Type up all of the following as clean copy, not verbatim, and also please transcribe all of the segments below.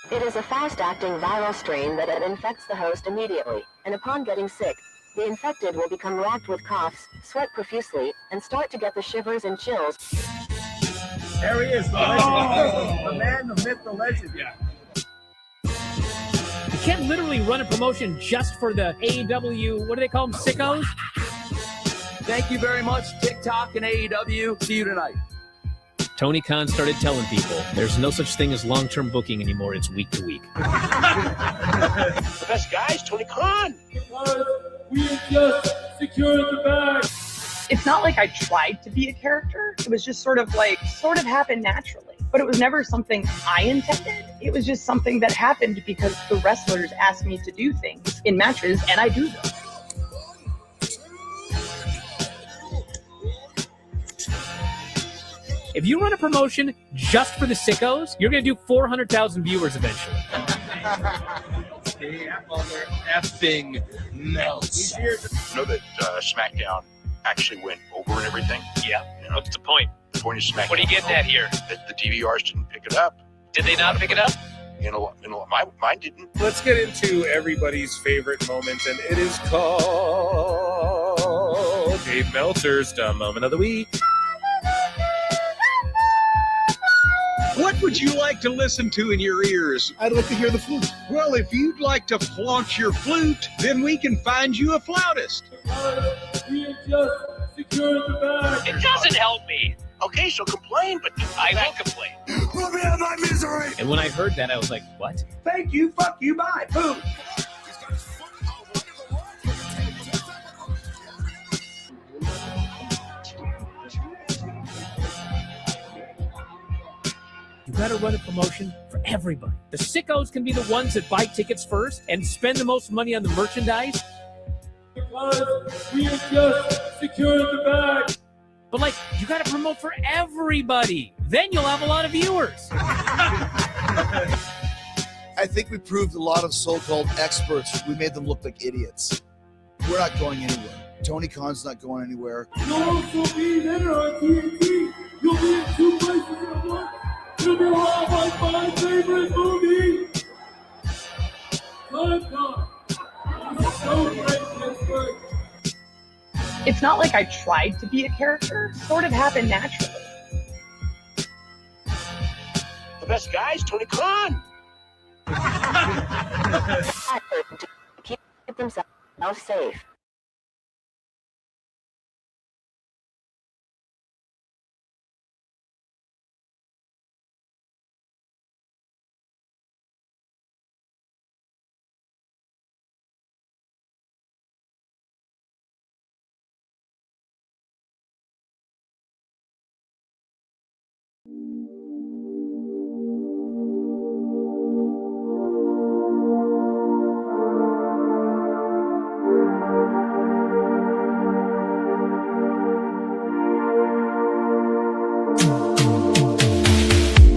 It is a fast-acting viral strain that infects the host immediately, and upon getting sick, the infected will become racked with coughs, sweat profusely, and start to get the shivers and chills. There he is, the legend. The man, the myth, the legend. Yeah. You can't literally run a promotion just for the AEW, what do they call them, sickos? Thank you very much, TikTok and AEW. See you tonight. Tony Khan started telling people there's no such thing as long-term booking anymore. It's week to week. The best guys, Tony Khan. We just secured the bag. It's not like I tried to be a character. It was just sort of happened naturally. But it was never something I intended. It was just something that happened because the wrestlers asked me to do things in matches, and I do them. If you run a promotion just for the sickos, you're going to do 400,000 viewers eventually. Effing melts. You know that SmackDown actually went over and everything? Yeah. You know, What's the point? the point of SmackDown. What are you getting at here? That the DVRs didn't pick it up. Did they not pick it up? Mine didn't. Let's get into everybody's favorite moment, and it is called Dave Meltzer's Dumb Moment of the Week. What would you like to listen to in your ears? I'd like to hear the flute. Well, if you'd like to flaunt your flute, then we can find you a flautist. We have just secured the bag. It doesn't help me. Okay, so complain, but I will complain. Let me have my misery. And when I heard that, I was like, what? Thank you, fuck you, bye, boom. You got to run a promotion for everybody. The sickos can be the ones that buy tickets first and spend the most money on the merchandise. Because we have just secured the bag. But, like, you got to promote for everybody. Then you'll have a lot of viewers. I think we proved a lot of so-called experts. We made them look like idiots. We're not going anywhere. Tony Khan's not going anywhere. You'll also be there on TNT. You'll be in 2 places at once. You'll be all like my favorite movie. Time. It's so great, Pittsburgh. It's not like I tried to be a character. It sort of happened naturally. the best guys, Tony Khan. To keep themselves safe.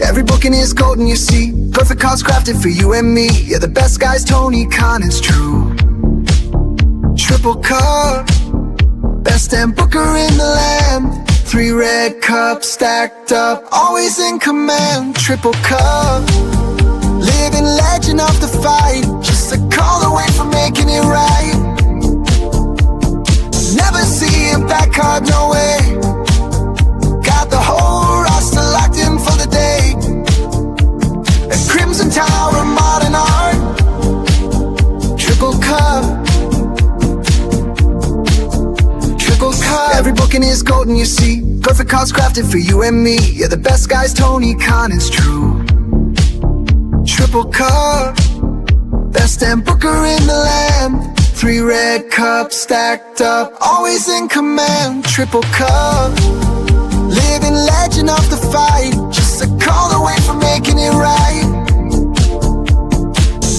Every booking is golden, you see. Perfect cards crafted for you and me. Yeah, the best guys, Tony Khan, it's true. Triple cup, best damn booker in the land. 3 red cups stacked up, always in command. Triple cup, living legend of the fight. Just a call away from making it right. Never see him back hard, no way. Got the whole roster locked in for the day. A Crimson Tower, modern art. Triple cup. Triple cup. Every booking is golden, you see. Perfect cards crafted for you and me. Yeah, the best guys, Tony Khan, it's true. Triple cup. Best damn booker in the land. 3 red cups stacked up, always in command. Triple cup. Living legend of the fight. Just a call away from making it right.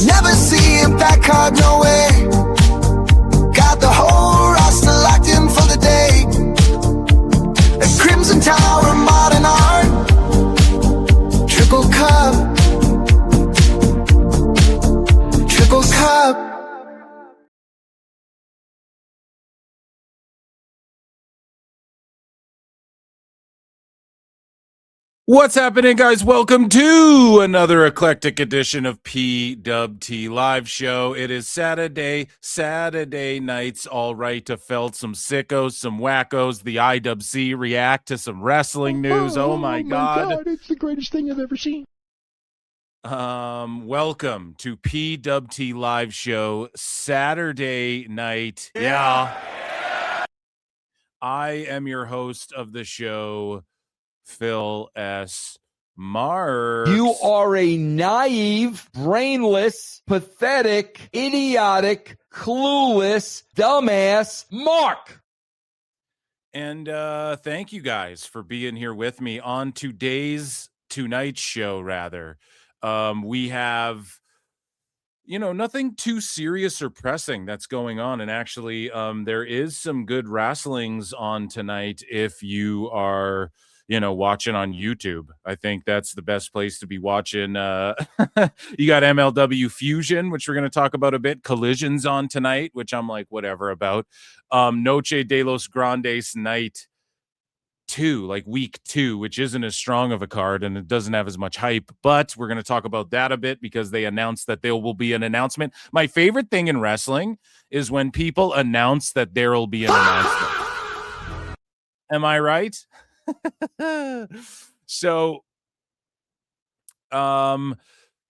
Never see him back hard, no way. Got the whole roster locked in for the day. A Crimson Tower, modern art. Triple cup. Triple cup. What's happening, guys? Welcome to another eclectic edition of PWT Live Show. It is Saturday nights, all right, to felt some sickos, some wackos, the IWC react to some wrestling news. Oh my God. It's the greatest thing I've ever seen. Welcome to PWT Live Show Saturday night. Yeah. I am your host of the show, Phil S. Marks. You are a naive, brainless, pathetic, idiotic, clueless, dumbass Mark. And thank you guys for being here with me on tonight's show, rather. We have, nothing too serious or pressing that's going on. And actually, there is some good wrestlings on tonight if you are watching on YouTube. I think that's the best place to be watching. You got MLW Fusion, which we're going to talk about a bit. Collision's on tonight, which I'm like, whatever about. Noche de los Grandes night 2, like week 2, which isn't as strong of a card and it doesn't have as much hype, but we're going to talk about that a bit because they announced that there will be an announcement. My favorite thing in wrestling is when people announce that there will be an announcement. Am I right? So,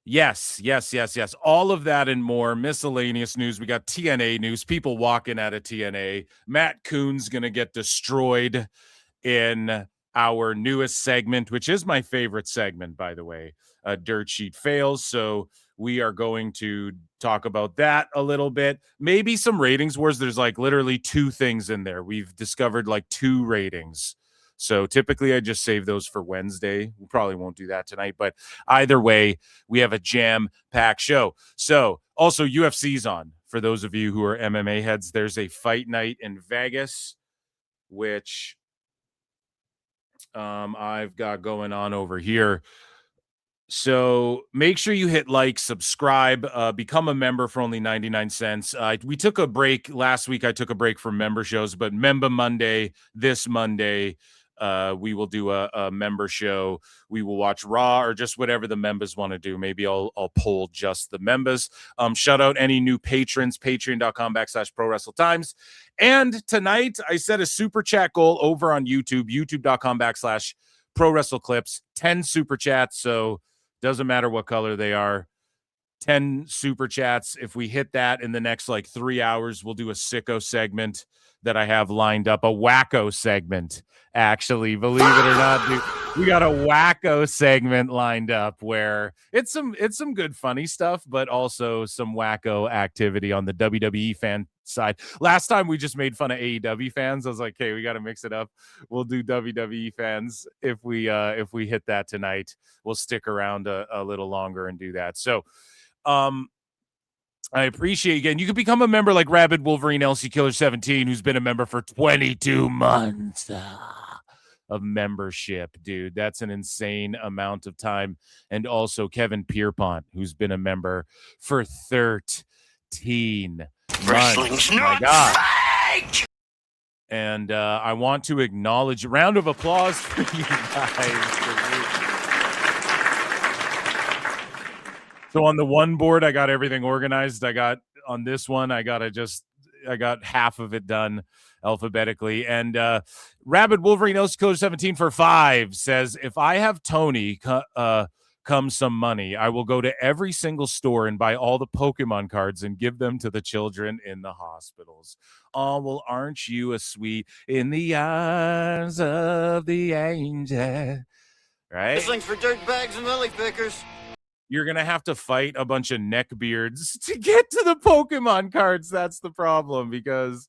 yes. All of that and more. Miscellaneous news. We got TNA news. People walking out of TNA. Matt Koon's going to get destroyed in our newest segment, which is my favorite segment, by the way, Dirt Sheet Fails. So we are going to talk about that a little bit. Maybe some ratings wars. There's like literally 2 things in there. We've discovered like 2 ratings. So typically I just save those for Wednesday. We probably won't do that tonight, but either way, we have a jam-packed show. So also UFC's on. For those of you who are MMA heads, there's a fight night in Vegas, which I've got going on over here. So make sure you hit like, subscribe, become a member for only 99 cents. We took a break last week. I took a break from member shows, but Member Monday, this Monday, we will do a member show. We will watch Raw or just whatever the members want to do. Maybe I'll poll just the members. Shout out any new patrons, patreon.com/ProWrestleTimes. And tonight I set a super chat goal over on YouTube, youtube.com/ProWrestleClips, 10 super chats. So doesn't matter what color they are. 10 super chats. If we hit that in the next like 3 hours, we'll do a sicko segment that I have lined up, a wacko segment. Actually, believe it or not, dude, we got a wacko segment lined up where it's some good funny stuff, but also some wacko activity on the WWE fan side. Last time we just made fun of AEW fans. I was like, hey, we got to mix it up. We'll do WWE fans if we hit that tonight. We'll stick around a little longer and do that. So, I appreciate again. You can become a member like Rabid Wolverine LC Killer 17, who's been a member for 22 months of membership, dude. That's an insane amount of time. And also Kevin Pierpont, who's been a member for 13 months. My God. Fake! And I want to acknowledge a round of applause for you guys. So on the one board, I got everything organized. I got on this one, I got half of it done alphabetically. And Rabid Wolverine LC Killer 17 for 5 says, if I have Tony come some money, I will go to every single store and buy all the Pokemon cards and give them to the children in the hospitals. Oh, well, aren't you a sweet in the eyes of the angel? Right? This thing's for dirt bags and lily pickers. You're going to have to fight a bunch of neckbeards to get to the Pokemon cards. That's the problem, because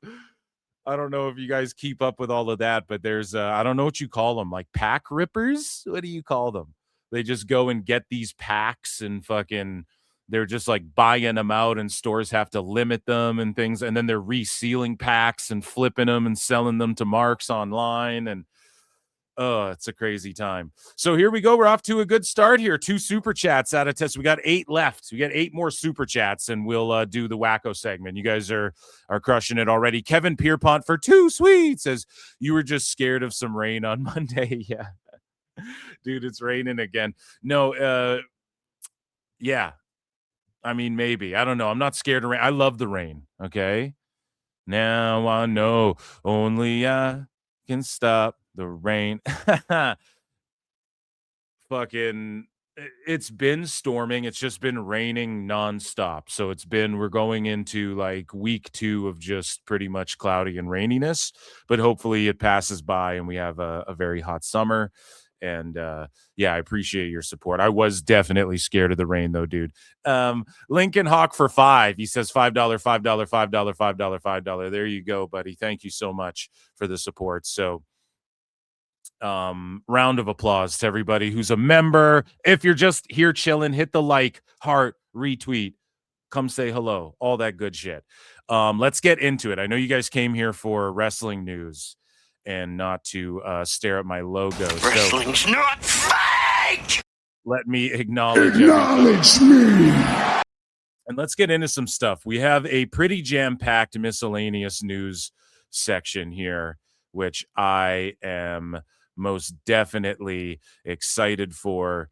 I don't know if you guys keep up with all of that, but there's, I don't know what you call them, like pack rippers? What do you call them? They just go and get these packs and fucking, they're just like buying them out, and stores have to limit them and things. And then they're resealing packs and flipping them and selling them to marks online. And oh, it's a crazy time. So here we go. We're off to a good start here. 2 super chats out of 10. We got 8 left. We got 8 more super chats, and we'll do the wacko segment. You guys are crushing it already. Kevin Pierpont for 2 sweet says, you were just scared of some rain on Monday. Yeah. Dude, it's raining again. No, yeah. I mean, maybe. I don't know. I'm not scared of rain. I love the rain. Okay. Now I know only I can stop the rain. Fucking, it's been storming. It's just been raining nonstop. So we're going into like week 2 of just pretty much cloudy and raininess, but hopefully it passes by and we have a very hot summer. And yeah, I appreciate your support. I was definitely scared of the rain though, dude. Lincoln Hawk for $5. He says $5, $5, $5, $5, $5. There you go, buddy. Thank you so much for the support. So round of applause to everybody who's a member. If you're just here chilling, hit the like, heart, retweet, come say hello, all that good shit. Let's get into it. I know you guys came here for wrestling news and not to stare at my logo. Wrestling's not fake! Let me acknowledge me. And let's get into some stuff. We have a pretty jam-packed miscellaneous news section here, which I am most definitely excited for.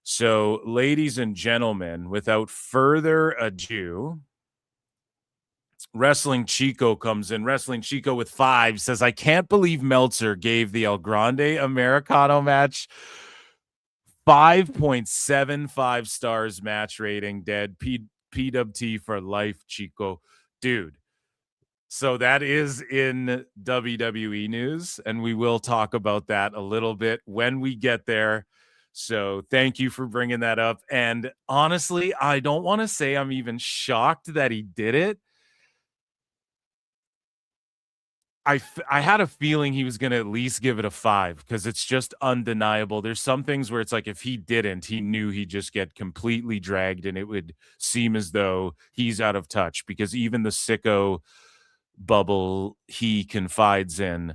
So, ladies and gentlemen, without further ado, Wrestling Chico comes in. Wrestling Chico with 5 says, I can't believe Meltzer gave the El Grande Americano match 5.75 stars match rating. Dead. PWT for life, Chico. Dude. So that is in WWE news, and we will talk about that a little bit when we get there. So thank you for bringing that up. And honestly, I don't want to say I'm even shocked that he did it. I had a feeling he was going to at least give it a 5 because it's just undeniable. There's some things where it's like if he didn't, he knew he'd just get completely dragged and it would seem as though he's out of touch because even the sicko bubble he confides in,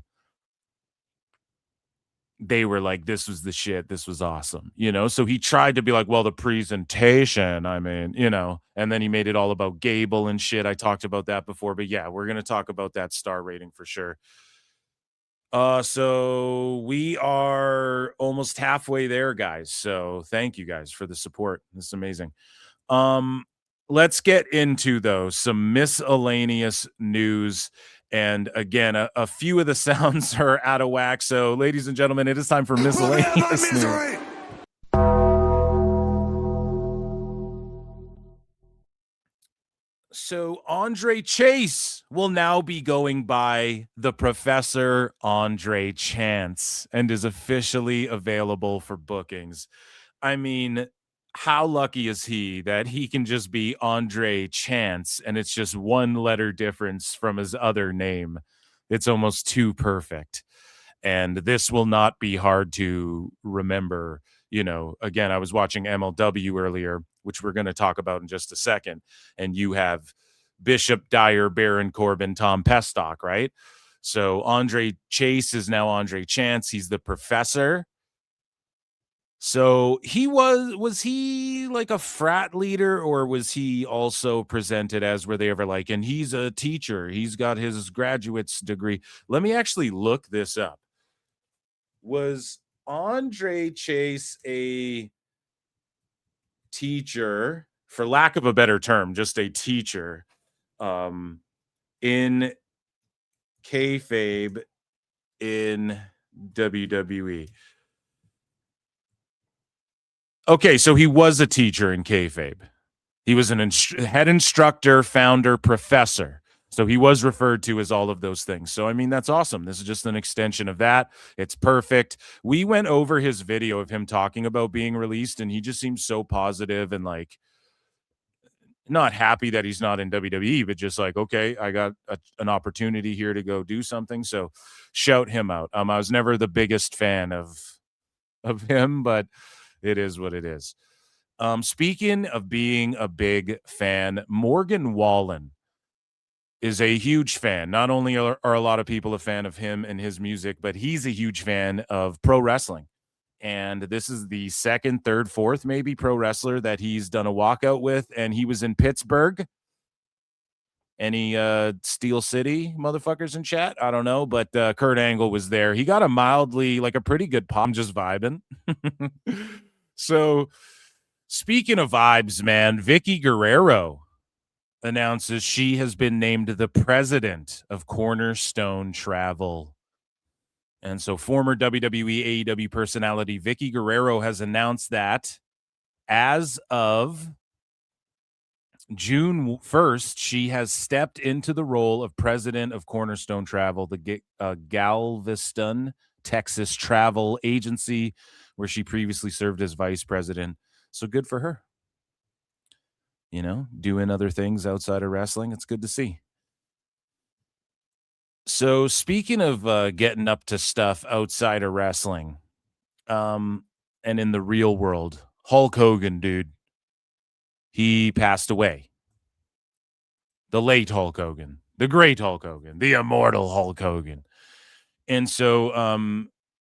they were like, this was the shit, this was awesome, you know. So he tried to be like, well, the presentation, I mean, you know, and then he made it all about Gable and shit. I talked about that before, but yeah, we're gonna talk about that star rating for sure. So we are almost halfway there, guys, so thank you guys for the support. This is amazing. Let's get into, though, some miscellaneous news. And again, a few of the sounds are out of whack. So, ladies and gentlemen, it is time for miscellaneous news. So, Andre Chase will now be going by the Professor Andre Chance and is officially available for bookings. I mean, how lucky is he that he can just be Andre Chance and it's just one letter difference from his other name? It's almost too perfect. And this will not be hard to remember. You know, again, I was watching MLW earlier, which we're going to talk about in just a second. And you have Bishop, Dyer, Baron Corbin, Tom Pestock, right? So Andre Chase is now Andre Chance. He's the Professor. So he was he like a frat leader, or was he also presented as, were they ever like, and he's a teacher, he's got his graduate's degree? Let me actually look this up. Was Andre Chase a teacher, for lack of a better term, just a teacher in kayfabe in WWE? Okay, so he was a teacher in kayfabe. He was an head instructor, founder, professor. So he was referred to as all of those things. So, I mean, that's awesome. This is just an extension of that. It's perfect. We went over his video of him talking about being released, and he just seems so positive and like not happy that he's not in WWE, but just like, okay, I got an opportunity here to go do something. So shout him out. I was never the biggest fan of him, but it is what it is. Speaking of being a big fan, Morgan Wallen is a huge fan. Not only are a lot of people a fan of him and his music, but he's a huge fan of pro wrestling. And this is the second, third, fourth, maybe pro wrestler that he's done a walkout with. And he was in Pittsburgh Any Steel City motherfuckers in chat? I don't know, but Kurt Angle was there. He got a mildly, like a pretty good pop, just vibing. So, speaking of vibes, man, Vicky Guerrero announces she has been named the president of Cornerstone Travel. And so former WWE AEW personality Vicky Guerrero has announced that as of June 1st, she has stepped into the role of president of Cornerstone Travel, the Galveston, Texas travel agency, where she previously served as vice president. So good for her. You know, doing other things outside of wrestling. It's good to see. So speaking of getting up to stuff outside of wrestling, and in the real world, Hulk Hogan, dude, he passed away. The late Hulk Hogan, the great Hulk Hogan, the immortal Hulk Hogan. And so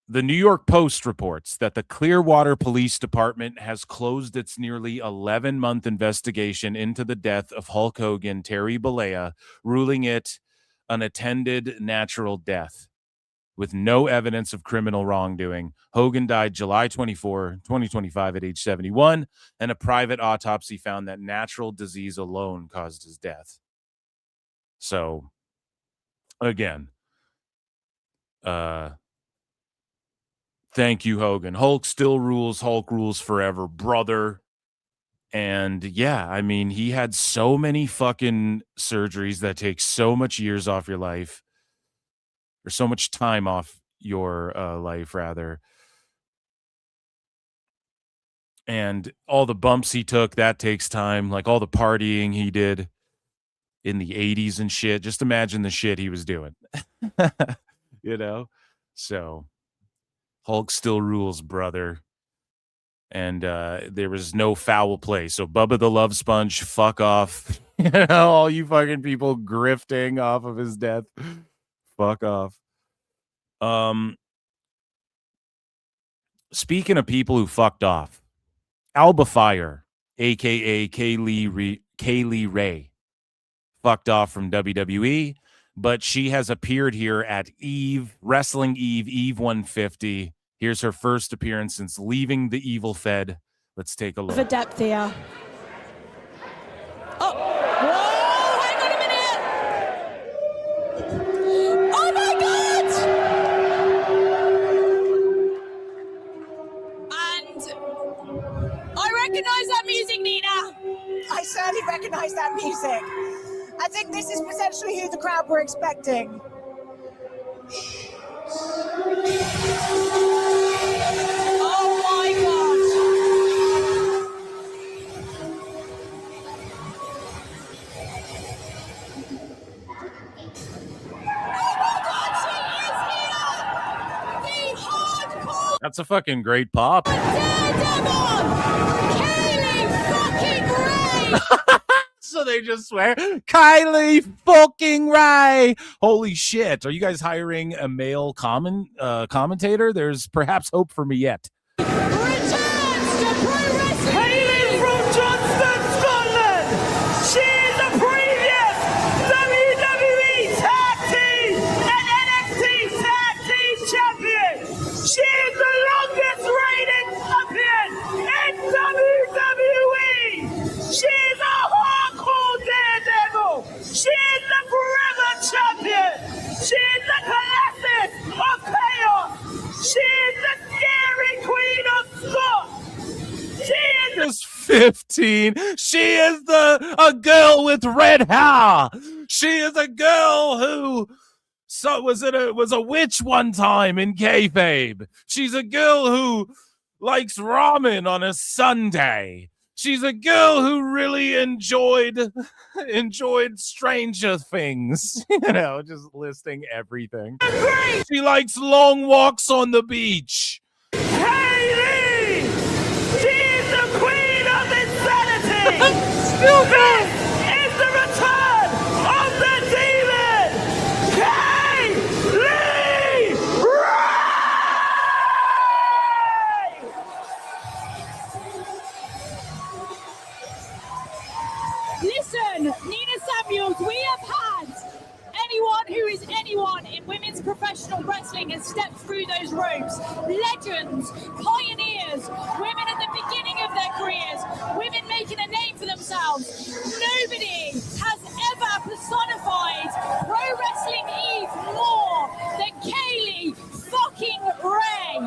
the New York Post reports that the Clearwater Police Department has closed its nearly 11-month investigation into the death of Hulk Hogan, Terry Bollea, ruling it an attended natural death with no evidence of criminal wrongdoing. Hogan died July 24, 2025 at age 71, and a private autopsy found that natural disease alone caused his death. So, again, thank you, Hogan. Hulk still rules. Hulk rules forever, brother. And yeah, I mean, he had so many fucking surgeries that take so much years off your life, or so much time off your life, rather. And all the bumps he took, that takes time. Like all the partying he did in the 80s and shit. Just imagine the shit he was doing. You know? So Hulk still rules, brother. And there was no foul play. So Bubba the Love Sponge, fuck off. You know, all you fucking people grifting off of his death. Fuck off. Speaking of people who fucked off, Alba Fire, aka Kaylee Ray, fucked off from WWE, but she has appeared here at Wrestling Eve 150. Here's her first appearance since leaving the Evil Fed. Let's take a look. The depth here. Oh, whoa, hang on a minute. Oh my God! And I recognize that music, Nina. I certainly recognize that music. I think this is potentially who the crowd were expecting. Oh my gosh! That's a fucking great pop. So they just swear, Kylie fucking Ray. Holy shit. Are you guys hiring a male commentator? There's perhaps hope for me yet. Hailing from Johnston, Scotland, she is the previous WWE Tag Team and NXT Tag Team Champion. She is the longest reigning champion in WWE. She is a hardcore daredevil. She is the forever champion. She is the colossus of chaos. She is the scary queen of Scott. She is just 15. She is a girl with red hair. She is a girl who was a witch one time in kayfabe. She's a girl who likes ramen on a Sunday. She's a girl who really enjoyed Stranger Things. You know, just listing everything. She likes long walks on the beach. Hayley! She is the queen of insanity! Stupid! This is the return of the demon! Hayley! Listen, Nina Samuels, we have professional wrestling has stepped through those ropes. Legends, pioneers, women at the beginning of their careers, women making a name for themselves. Nobody has ever personified Pro Wrestling Eve more than Kaylee fucking Ray.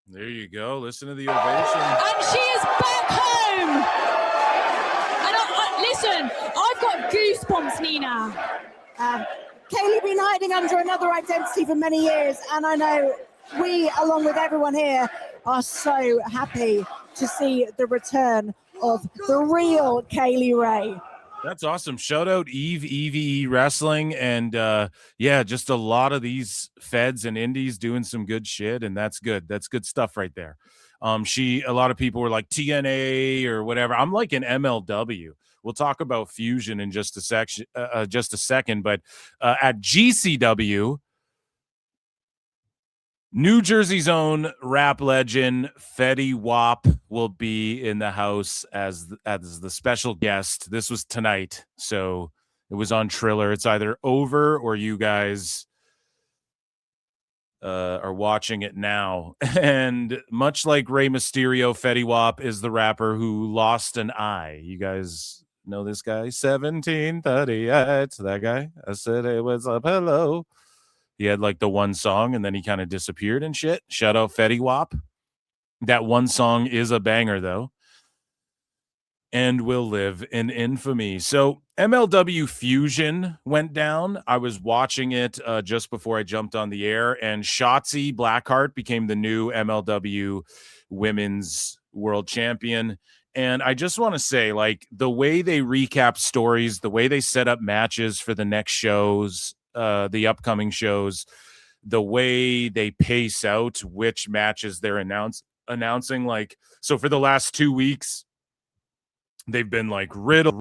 There you go. Listen to the ovation. And she is back home. And listen, I've got goosebumps, Nina. Kaylee been hiding under another identity for many years, and I know we, along with everyone here, are so happy to see the return of the real Kaylee Ray. That's awesome. Shout out EVE Wrestling. And yeah, just a lot of these feds and indies doing some good shit. And that's good. That's good stuff right there. A lot of people were like TNA or whatever. I'm like an MLW. We'll talk about Fusion in just a second. But at GCW, New Jersey's own rap legend Fetty Wap will be in the house as the special guest. This was tonight, so it was on Triller. It's either over or you guys are watching it now. And much like Rey Mysterio, Fetty Wap is the rapper who lost an eye. You guys know this guy? 1738. That guy. I said it was a pillow. He had like the one song and then he kind of disappeared and shit. Shout out Fetty Wap. That one song is a banger though. And will live in infamy. So MLW Fusion went down. I was watching it just before I jumped on the air, and Shotzi Blackheart became the new MLW Women's World Champion. And I just want to say, like, the way they recap stories, the way they set up matches for the next shows, the upcoming shows, the way they pace out which matches they're announcing. Like, so for the last 2 weeks, they've been like Riddle.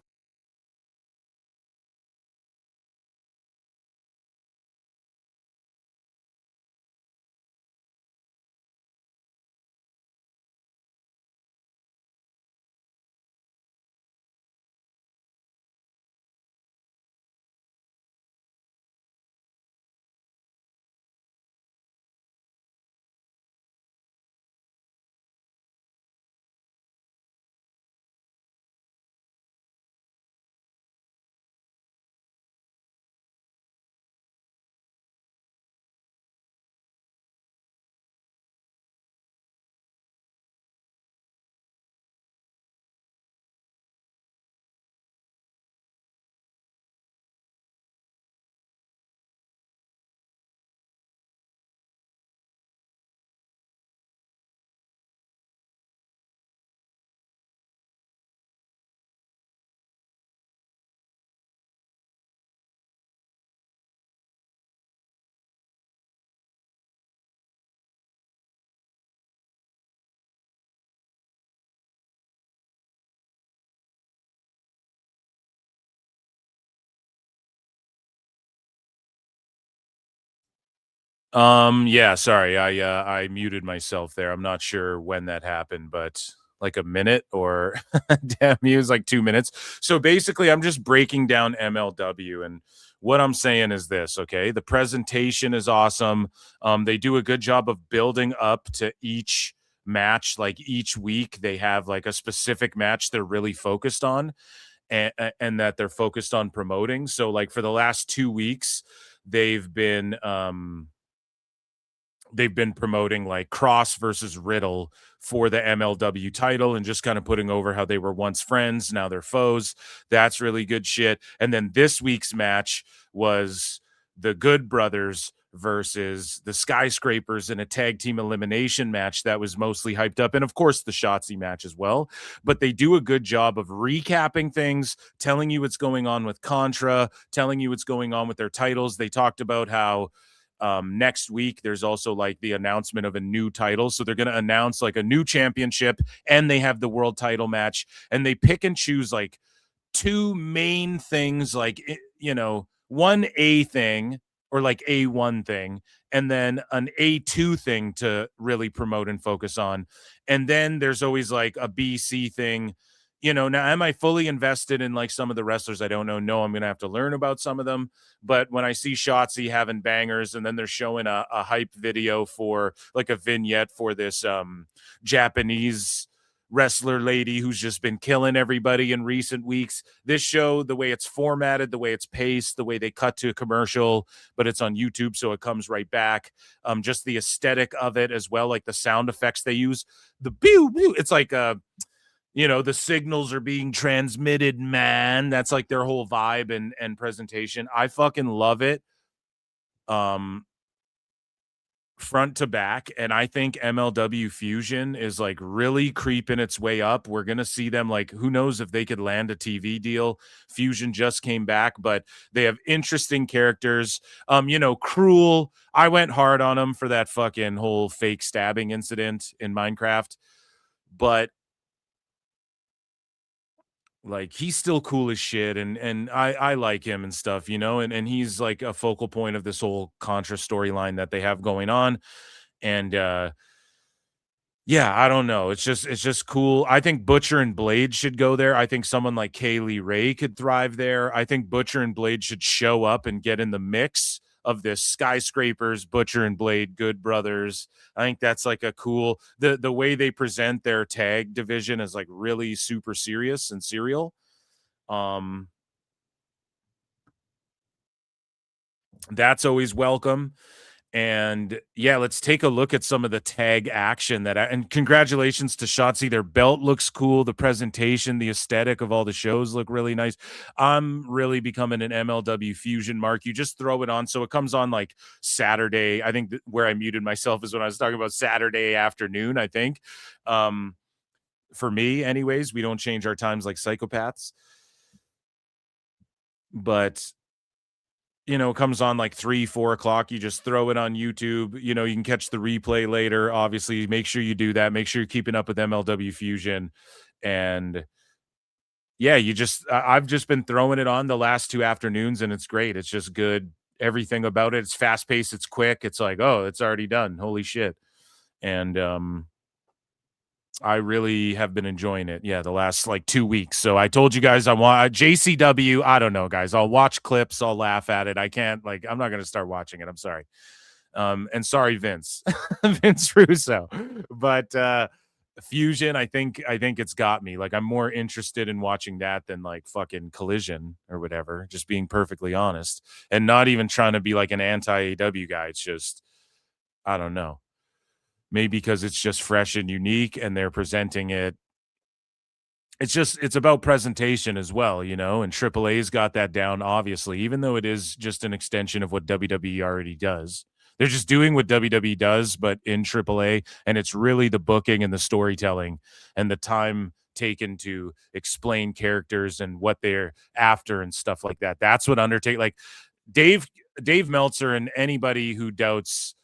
Yeah, sorry. I muted myself there. I'm not sure when that happened, but like a minute or damn you, it was like 2 minutes. So basically I'm just breaking down MLW, and what I'm saying is this, okay? The presentation is awesome. They do a good job of building up to each match. Like each week they have like a specific match they're really focused on and that they're focused on promoting. So like for the last 2 weeks, they've been promoting like Cross versus Riddle for the MLW title and just kind of putting over how they were once friends, now they're foes. That's really good shit. And then this week's match was the Good Brothers versus the Skyscrapers in a tag team elimination match that was mostly hyped up. And of course the Shotzi match as well. But they do a good job of recapping things, telling you what's going on with Contra, telling you what's going on with their titles. They talked about how next week there's also like the announcement of a new title, so they're going to announce like a new championship, and they have the world title match, and they pick and choose like two main things, like, you know, one A thing or like A1 thing, and then an A2 thing to really promote and focus on, and then there's always like a BC thing, you know, now am I fully invested in like some of the wrestlers I don't know? No, I'm going to have to learn about some of them. But when I see Shotzi having bangers and then they're showing a hype video for like a vignette for this Japanese wrestler lady who's just been killing everybody in recent weeks. This show, the way it's formatted, the way it's paced, the way they cut to a commercial, but it's on YouTube, so it comes right back. Just the aesthetic of it as well, like the sound effects they use. The pew, pew, it's like you know, the signals are being transmitted, man. That's like their whole vibe and presentation. I fucking love it. Front to back, and I think MLW Fusion is like really creeping its way up. We're gonna see them, like, who knows if they could land a TV deal. Fusion just came back, but they have interesting characters. You know, Cruel, I went hard on him for that fucking whole fake stabbing incident in Minecraft, but like he's still cool as shit, and I like him and stuff, you know, and he's like a focal point of this whole Contra storyline that they have going on. And yeah, I don't know. It's just cool. I think Butcher and Blade should go there. I think someone like Kaylee Ray could thrive there. I think Butcher and Blade should show up and get in the mix of this Skyscrapers, Butcher and Blade, Good Brothers. I think that's like a cool, the way they present their tag division is like really super serious and serial. That's always welcome. And yeah, let's take a look at some of the tag action and congratulations to Shotzi. Their belt looks cool. The presentation, the aesthetic of all the shows look really nice. I'm really becoming an MLW Fusion mark. You just throw it on. So it comes on like Saturday. I think where I muted myself is when I was talking about Saturday afternoon, I think. For me anyways, we don't change our times like psychopaths. But you know, comes on like 3-4 o'clock. You just throw it on YouTube. You know, you can catch the replay later. Obviously, make sure you do that. Make sure you're keeping up with MLW Fusion. And yeah, I've just been throwing it on the last 2 afternoons, and it's great. It's just good. Everything about it. It's fast paced. It's quick. It's like, oh, it's already done. Holy shit. And I really have been enjoying it. Yeah, the last like 2 weeks. So I told you guys I want JCW. I don't know, guys. I'll watch clips. I'll laugh at it. I can't, like, I'm not going to start watching it. I'm sorry. And sorry, Vince, Vince Russo. But Fusion, I think it's got me. Like, I'm more interested in watching that than like fucking Collision or whatever. Just being perfectly honest, and not even trying to be like an anti-AEW guy. It's just, I don't know. Maybe because it's just fresh and unique and they're presenting it. It's about presentation as well, you know, and AAA's got that down, obviously, even though it is just an extension of what WWE already does. They're just doing what WWE does, but in AAA, and it's really the booking and the storytelling and the time taken to explain characters and what they're after and stuff like that. That's what Undertaker, like Dave Meltzer, and anybody who doubts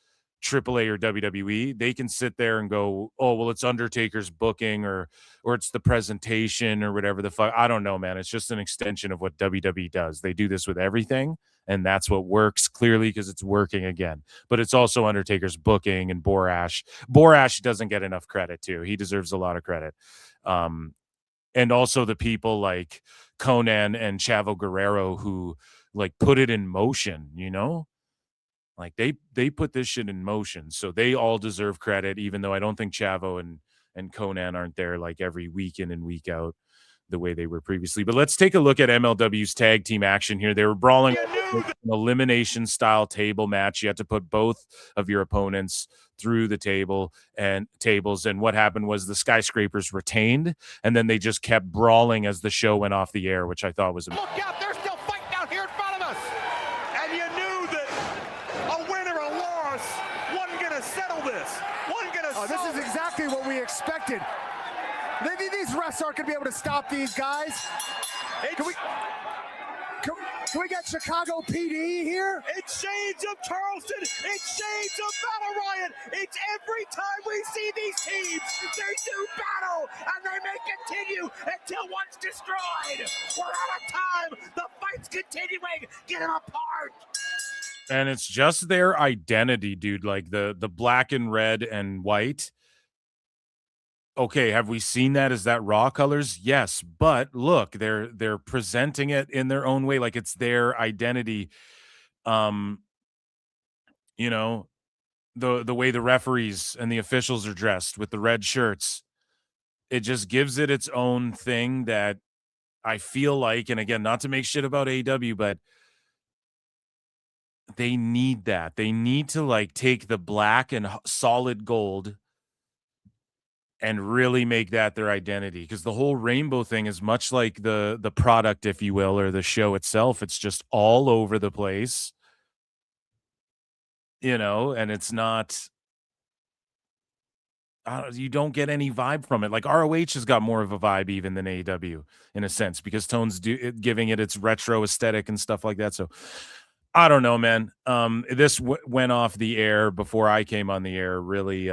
AAA or WWE, they can sit there and go, oh, well, it's Undertaker's booking or it's the presentation or whatever the fuck. I don't know, man. It's just an extension of what WWE does. They do this with everything, and that's what works clearly because it's working again. But it's also Undertaker's booking and Borash. Borash doesn't get enough credit too. He deserves a lot of credit. And also the people like Conan and Chavo Guerrero who like put it in motion, you know? Like they put this shit in motion, so they all deserve credit, even though I don't think Chavo and Conan aren't there like every week in and week out the way they were previously. But let's take a look at MLW's tag team action here. They were brawling an elimination style table match. You had to put both of your opponents through the tables, and what happened was the Skyscrapers retained, and then they just kept brawling as the show went off the air, which I thought was amazing. Look out, they're still fighting out here in front of us. And you knew that a win or a loss wasn't going to settle this. This is exactly what we expected. These refs aren't going to be able to stop these guys. Can we get Chicago PD here? It's shades of Charleston. It's shades of Battle Riot. It's every time we see these teams, they do battle, and they may continue until one's destroyed. We're out of time. The fight's continuing. Get them apart. And it's just their identity, dude. Like the black and red and white Okay, have we seen that? Is that Raw colors? Yes, but look, they're presenting it in their own way, like it's their identity. You know, the way the referees and the officials are dressed with the red shirts, it just gives it its own thing that I feel like, and again, not to make shit about AEW, but they need that. They need to like take the black and solid gold and really make that their identity, because the whole rainbow thing is much like the product, if you will, or the show itself. It's just all over the place, and it's not, you don't get any vibe from it. Like ROH has got more of a vibe even than AEW in a sense, because Tone's giving it its retro aesthetic and stuff like that. So I don't know, man. This went off the air before I came on the air really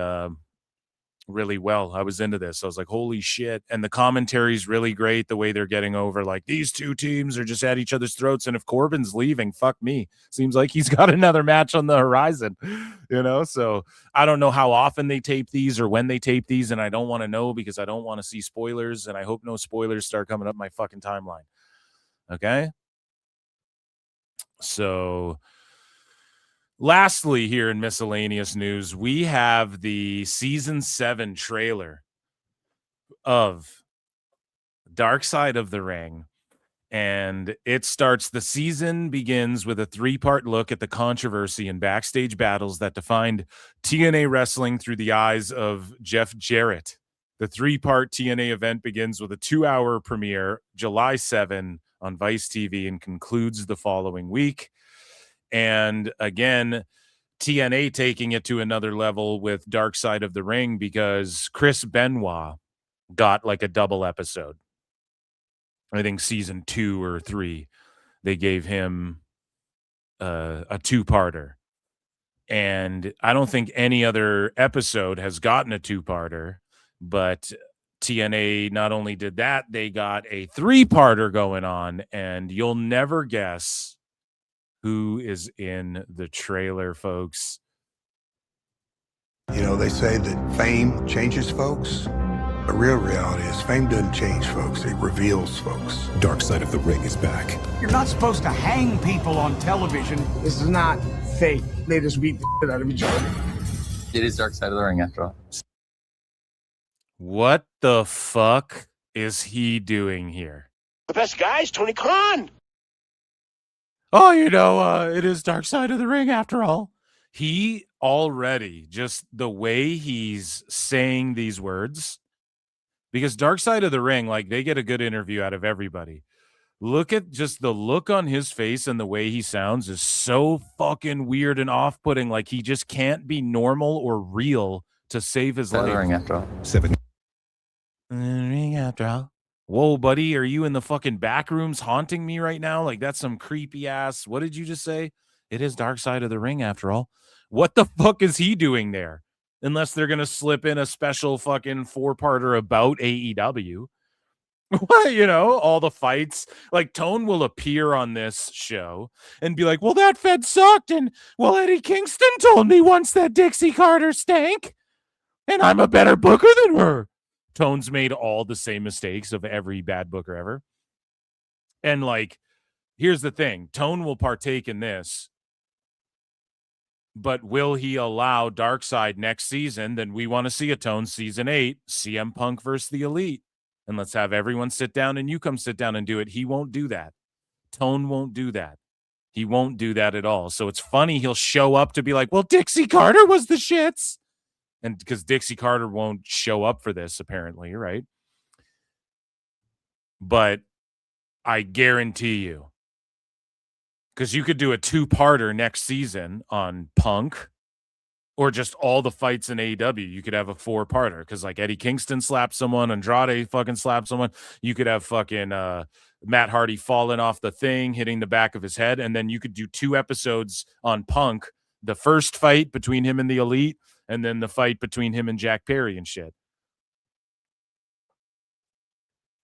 well. I was into this. I was like, holy shit. And the commentary's really great, the way they're getting over like these two teams are just at each other's throats, and if Corbin's leaving, fuck me, seems like he's got another match on the horizon. So I don't know how often they tape these or when they tape these, and I don't want to know because I don't want to see spoilers, and I hope no spoilers start coming up my fucking timeline. Okay, so lastly, here in miscellaneous news, we have the season 7 trailer of Dark Side of the Ring. And the season begins with a 3-part look at the controversy and backstage battles that defined TNA wrestling through the eyes of Jeff Jarrett. The 3-part TNA event begins with a 2-hour premiere July 7 on Vice TV and concludes the following week. And again, TNA taking it to another level with Dark Side of the Ring, because Chris Benoit got like a double episode. I think season 2 or 3, they gave him a 2-parter. And I don't think any other episode has gotten a 2-parter, but TNA not only did that, they got a 3-parter going on, and you'll never guess who is in the trailer, folks. They say that fame changes folks. The real reality is fame doesn't change folks, it reveals folks. Dark Side of the Ring is back. You're not supposed to hang people on television. This is not fake. They just beat the shit out of each other. It is Dark Side of the Ring after all. What the fuck is he doing here? The best guy is Tony Khan. Oh, it is Dark Side of the Ring after all. He already, just the way he's saying these words, because Dark Side of the Ring, like, they get a good interview out of everybody. Look at just the look on his face, and the way he sounds is so fucking weird and off-putting. Like, he just can't be normal or real to save his life. Ring after all. 7. Ring after all. Whoa, buddy, are you in the fucking back rooms haunting me right now? Like, that's some creepy ass. What did you just say? It is Dark Side of the Ring after all. What the fuck is he doing there? Unless they're going to slip in a special fucking 4-parter about AEW. All the fights. Like, Tone will appear on this show and be like, well, that Fed sucked. And, well, Eddie Kingston told me once that Dixie Carter stank. And I'm a better booker than her. Tone's made all the same mistakes of every bad booker ever. And, like, here's the thing. Tone will partake in this. But will he allow Dark Side next season? Then we want to see a Tone season 8, CM Punk versus the Elite. And let's have everyone sit down, and you come sit down and do it. He won't do that. Tone won't do that. He won't do that at all. So it's funny. He'll show up to be like, well, Dixie Carter was the shits. And because Dixie Carter won't show up for this, apparently, right? But I guarantee you, because you could do a 2-parter next season on Punk, or just all the fights in AEW. You could have a 4-parter, because like Eddie Kingston slapped someone, Andrade fucking slapped someone. You could have fucking Matt Hardy falling off the thing, hitting the back of his head, and then you could do 2 episodes on Punk, the first fight between him and the Elite, and then the fight between him and Jack Perry and shit.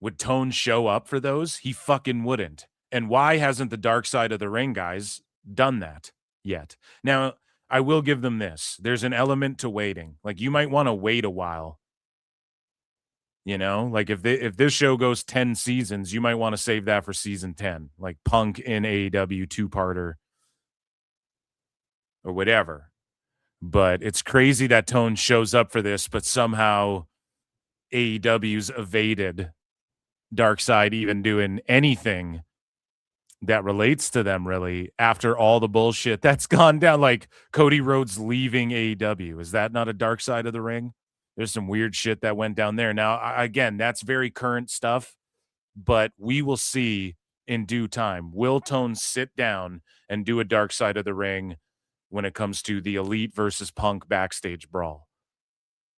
Would Tone show up for those? He fucking wouldn't. And why hasn't the Dark Side of the Ring guys done that yet? Now, I will give them this. There's an element to waiting. Like, you might want to wait a while You know, like if this show goes 10 seasons, you might want to save that for season 10, like Punk in AEW 2-parter or whatever. But it's crazy that Tone shows up for this, but somehow AEW's evaded Darkseid even doing anything that relates to them, really, after all the bullshit that's gone down, like Cody Rhodes leaving AEW. Is that not a dark side of the ring? There's some weird shit that went down there. Now, again, that's very current stuff, but we will see in due time. Will Tone sit down and do a dark side of the ring when it comes to the Elite versus Punk backstage brawl?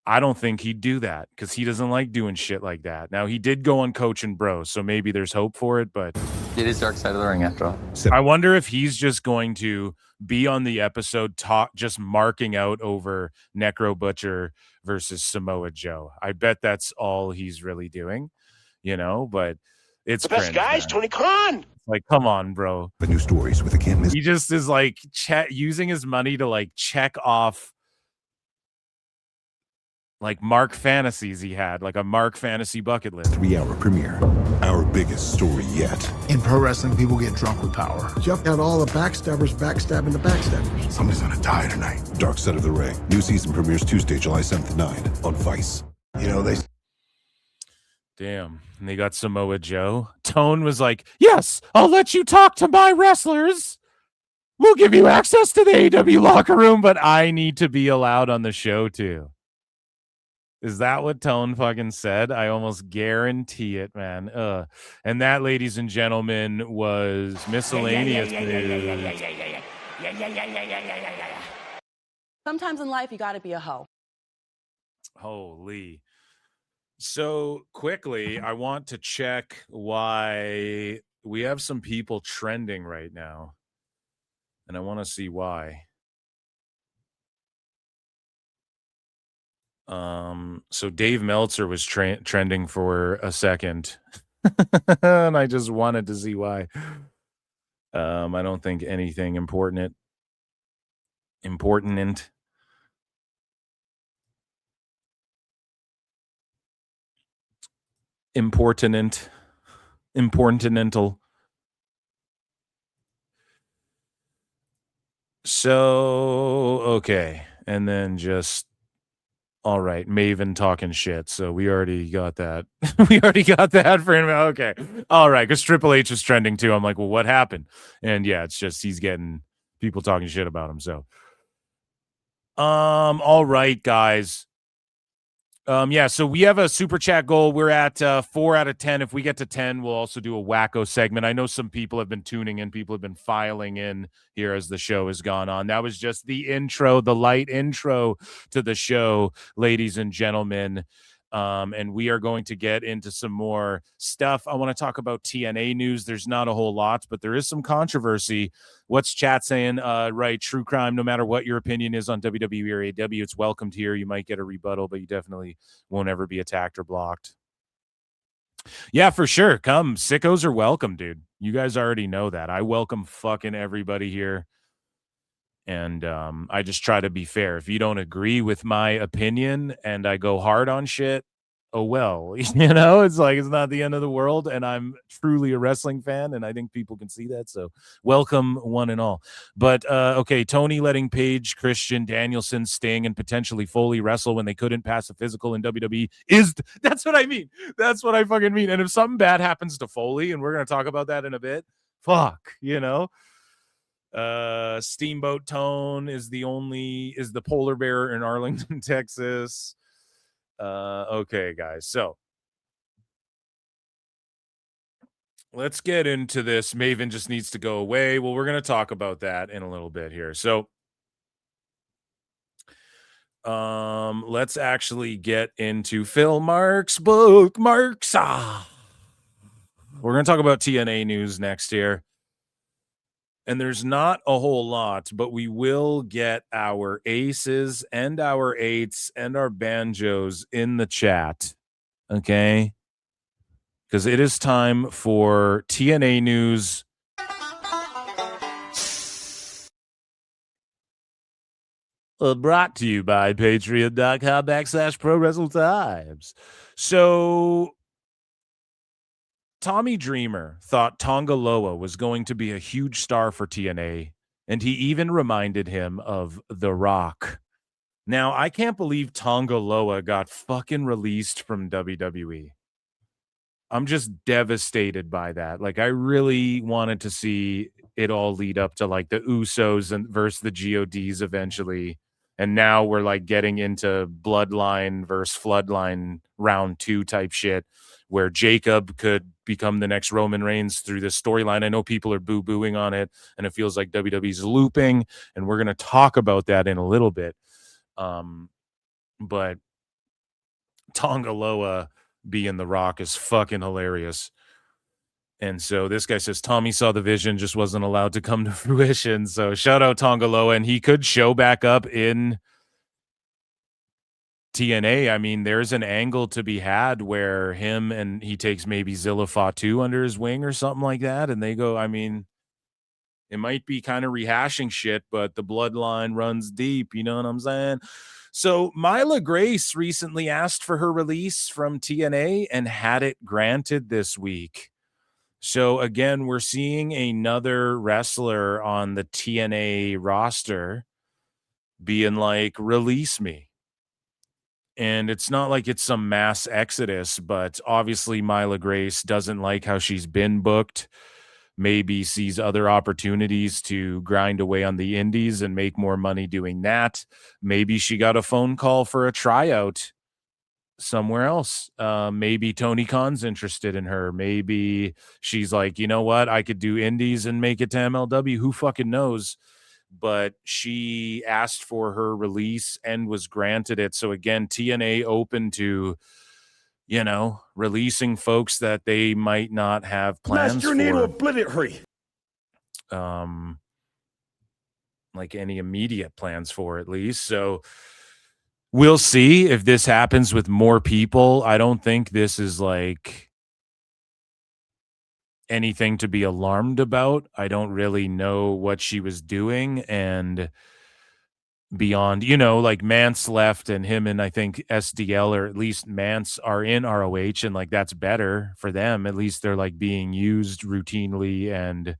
I don't think he'd do that because he doesn't like doing shit like that. Now, he did go on Coach and Bro, so maybe there's hope for it, but it is dark side of the ring after all. I wonder if he's just going to be on the episode just marking out over Necro Butcher versus Samoa Joe. I bet that's all he's really doing, you know, but it's the best cringe, guys, man. Tony Khan. Like, come on, bro. The new stories with the can't miss. He just is like using his money to like check off like Mark fantasies he had, like a Mark fantasy bucket list. 3-hour premiere. Our biggest story yet. In pro wrestling, people get drunk with power. Jeff got all the backstabbers backstabbing the backstabbers. Somebody's gonna die tonight. Dark Side of the Ring. New season premieres Tuesday, July 7th at 9 on Vice. You know, they... Damn. And they got Samoa Joe. Tone was like, yes, I'll let you talk to my wrestlers. We'll give you access to the AEW locker room, but I need to be allowed on the show too. Is that what Tone fucking said? I almost guarantee it, man. And that, ladies and gentlemen, was miscellaneous news. Sometimes in life, you got to be a hoe. Holy. So quickly, I want to check why we have some people trending right now. And I want to see why. So Dave Meltzer was trending for a second. And I just wanted to see why. I don't think anything important. So, okay. And then just, all right, Maven talking shit. So we already got that. We already got that for him. Okay. All right. Because Triple H was trending too. I'm like, well, what happened? And yeah, it's just he's getting people talking shit about him. So, all right, guys. Yeah, so we have a super chat goal. We're at 4 out of 10. If we get to 10, we'll also do a wacko segment. I know some people have been tuning in. People have been filing in here as the show has gone on. That was just the intro, the light intro to the show, ladies and gentlemen. And we are going to get into some more stuff. I want to talk about TNA news. There's not a whole lot, but there is some controversy. What's chat saying? Right, true crime, no matter what your opinion is on WWE or AEW, it's welcomed here. You might get a rebuttal, but you definitely won't ever be attacked or blocked. Yeah, for sure. Come. Sickos are welcome, dude. You guys already know that. I welcome fucking everybody here. And I just try to be fair. If you don't agree with my opinion and I go hard on shit, oh well. You know, it's like it's not the end of the world. And I'm truly a wrestling fan, and I think people can see that. So welcome one and all. But okay, Tony letting Paige, Christian, Danielson, Sting, and potentially Foley wrestle when they couldn't pass a physical in WWE that's what I mean. That's what I fucking mean. And if something bad happens to Foley, and we're gonna talk about that in a bit, fuck, you know. Steamboat Tone is the polar bear in Arlington, Texas. Okay, guys, so let's get into this. Maven just needs to go away. Well, we're going to talk about that in a little bit here. So let's actually get into Phil Marks' book. Marks. We're going to talk about TNA news next here. And there's not a whole lot, but we will get our aces and our eights and our banjos in the chat. Okay? Because it is time for TNA news. Brought to you by patreon.com/Pro Wrestle Times. So Tommy Dreamer thought Tonga Loa was going to be a huge star for TNA, and he even reminded him of The Rock. Now, I can't believe Tonga Loa got fucking released from WWE. I'm just devastated by that. Like, I really wanted to see it all lead up to like the Usos and versus the GODs eventually. And now we're like getting into Bloodline versus Floodline round 2 type shit where Jacob could become the next Roman Reigns through this storyline. I know people are boo-booing on it and it feels like WWE's looping, and we're going to talk about that in a little bit. But Tonga Loa being The Rock is fucking hilarious. And so this guy says Tommy saw the vision, just wasn't allowed to come to fruition. So shout out Tonga Loa, and he could show back up in TNA. I mean, there's an angle to be had where him and he takes maybe Zilla Fatu under his wing or something like that. And they go, I mean, it might be kind of rehashing shit, but the bloodline runs deep. You know what I'm saying? So Myla Grace recently asked for her release from TNA and had it granted this week. So again, we're seeing another wrestler on the TNA roster being like, release me. And it's not like it's some mass exodus, but obviously Myla Grace doesn't like how she's been booked, maybe sees other opportunities to grind away on the indies and make more money doing that. Maybe she got a phone call for a tryout somewhere else. Maybe Tony Khan's interested in her. Maybe she's like, you know what, I could do indies and make it to MLW. Who fucking knows? But she asked for her release and was granted it. So again, TNA open to, you know, releasing folks that they might not have plans Master for. need to obliterate. Like any immediate plans for, at least. So we'll see if this happens with more people. I don't think this is like anything to be alarmed about. I don't really know what she was doing, and beyond, you know, like Mance left and him and I think SDL, or at least Mance, are in ROH, and like that's better for them. At least they're like being used routinely, and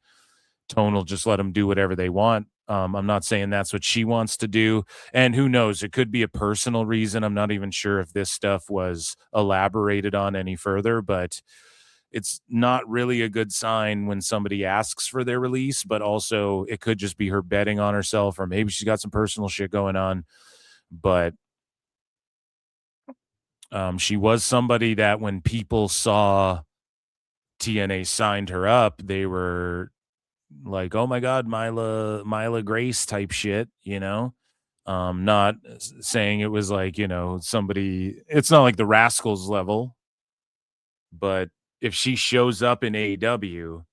Tone will just let them do whatever they want. I'm not saying that's what she wants to do, and who knows, it could be a personal reason. I'm not even sure if this stuff was elaborated on any further, but it's not really a good sign when somebody asks for their release. But also it could just be her betting on herself, or maybe she's got some personal shit going on. But she was somebody that when people saw TNA signed her up, they were like, oh my God, Myla Grace type shit, you know? Not saying it was like, you know, somebody, it's not like the Rascals level, but if she shows up in AEW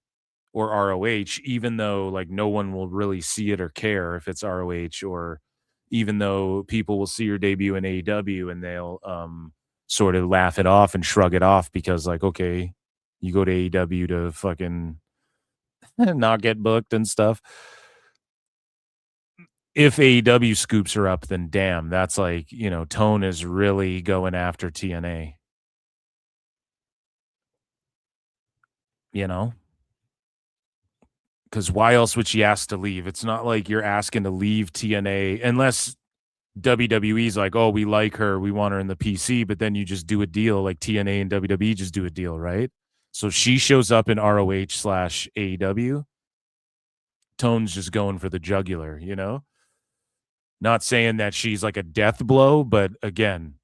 or ROH, even though like no one will really see it or care if it's ROH, or even though people will see her debut in AEW and they'll sort of laugh it off and shrug it off because like, okay, you go to AEW to fucking not get booked and stuff. If AEW scoops her up, then damn, that's like, you know, Tone is really going after TNA. You know? Because why else would she ask to leave? It's not like you're asking to leave TNA unless WWE's like, oh, we like her, we want her in the PC, but then you just do a deal like TNA and WWE just do a deal, right? So she shows up in ROH/AEW. Tone's just going for the jugular, you know? Not saying that she's like a death blow, but again,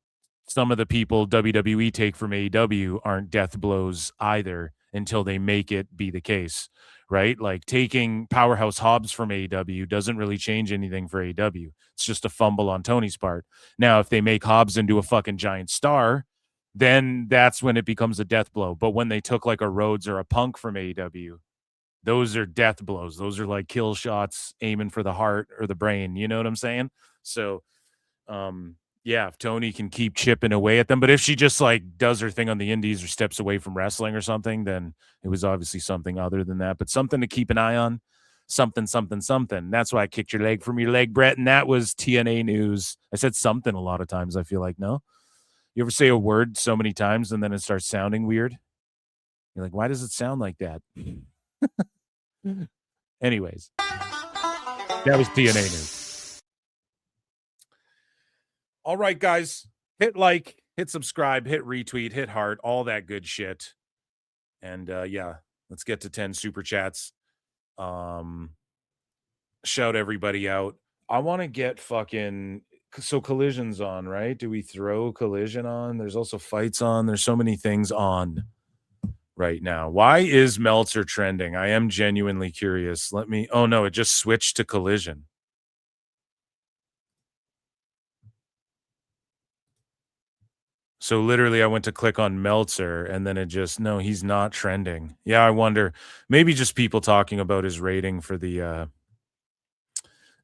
some of the people WWE take from AEW aren't death blows either until they make it be the case, right? Like taking Powerhouse Hobbs from AEW doesn't really change anything for AEW. It's just a fumble on Tony's part. Now, if they make Hobbs into a fucking giant star, then that's when it becomes a death blow. But when they took like a Rhodes or a Punk from AEW, those are death blows. Those are like kill shots aiming for the heart or the brain. You know what I'm saying? So, yeah, if Tony can keep chipping away at them, but if she just like does her thing on the indies or steps away from wrestling or something, then it was obviously something other than that, but something to keep an eye on. something, something, something. That's why I kicked your leg from your leg, Brett. And that was TNA news. I said something a lot of times, I feel like. No? You ever say a word so many times and then it starts sounding weird? You're like, why does it sound like that? Anyways, that was TNA news. All right, guys. Hit like, hit subscribe, hit retweet, hit heart, all that good shit. And yeah, let's get to 10 super chats. Shout everybody out. I want to get fucking... So Collision's on, right? Do we throw Collision on? There's also fights on. There's so many things on right now. Why is Meltzer trending? I am genuinely curious. Let me... Oh, no, it just switched to Collision. So literally I went to click on Meltzer and then it just... No, he's not trending. Yeah, I wonder. Maybe just people talking about his rating for the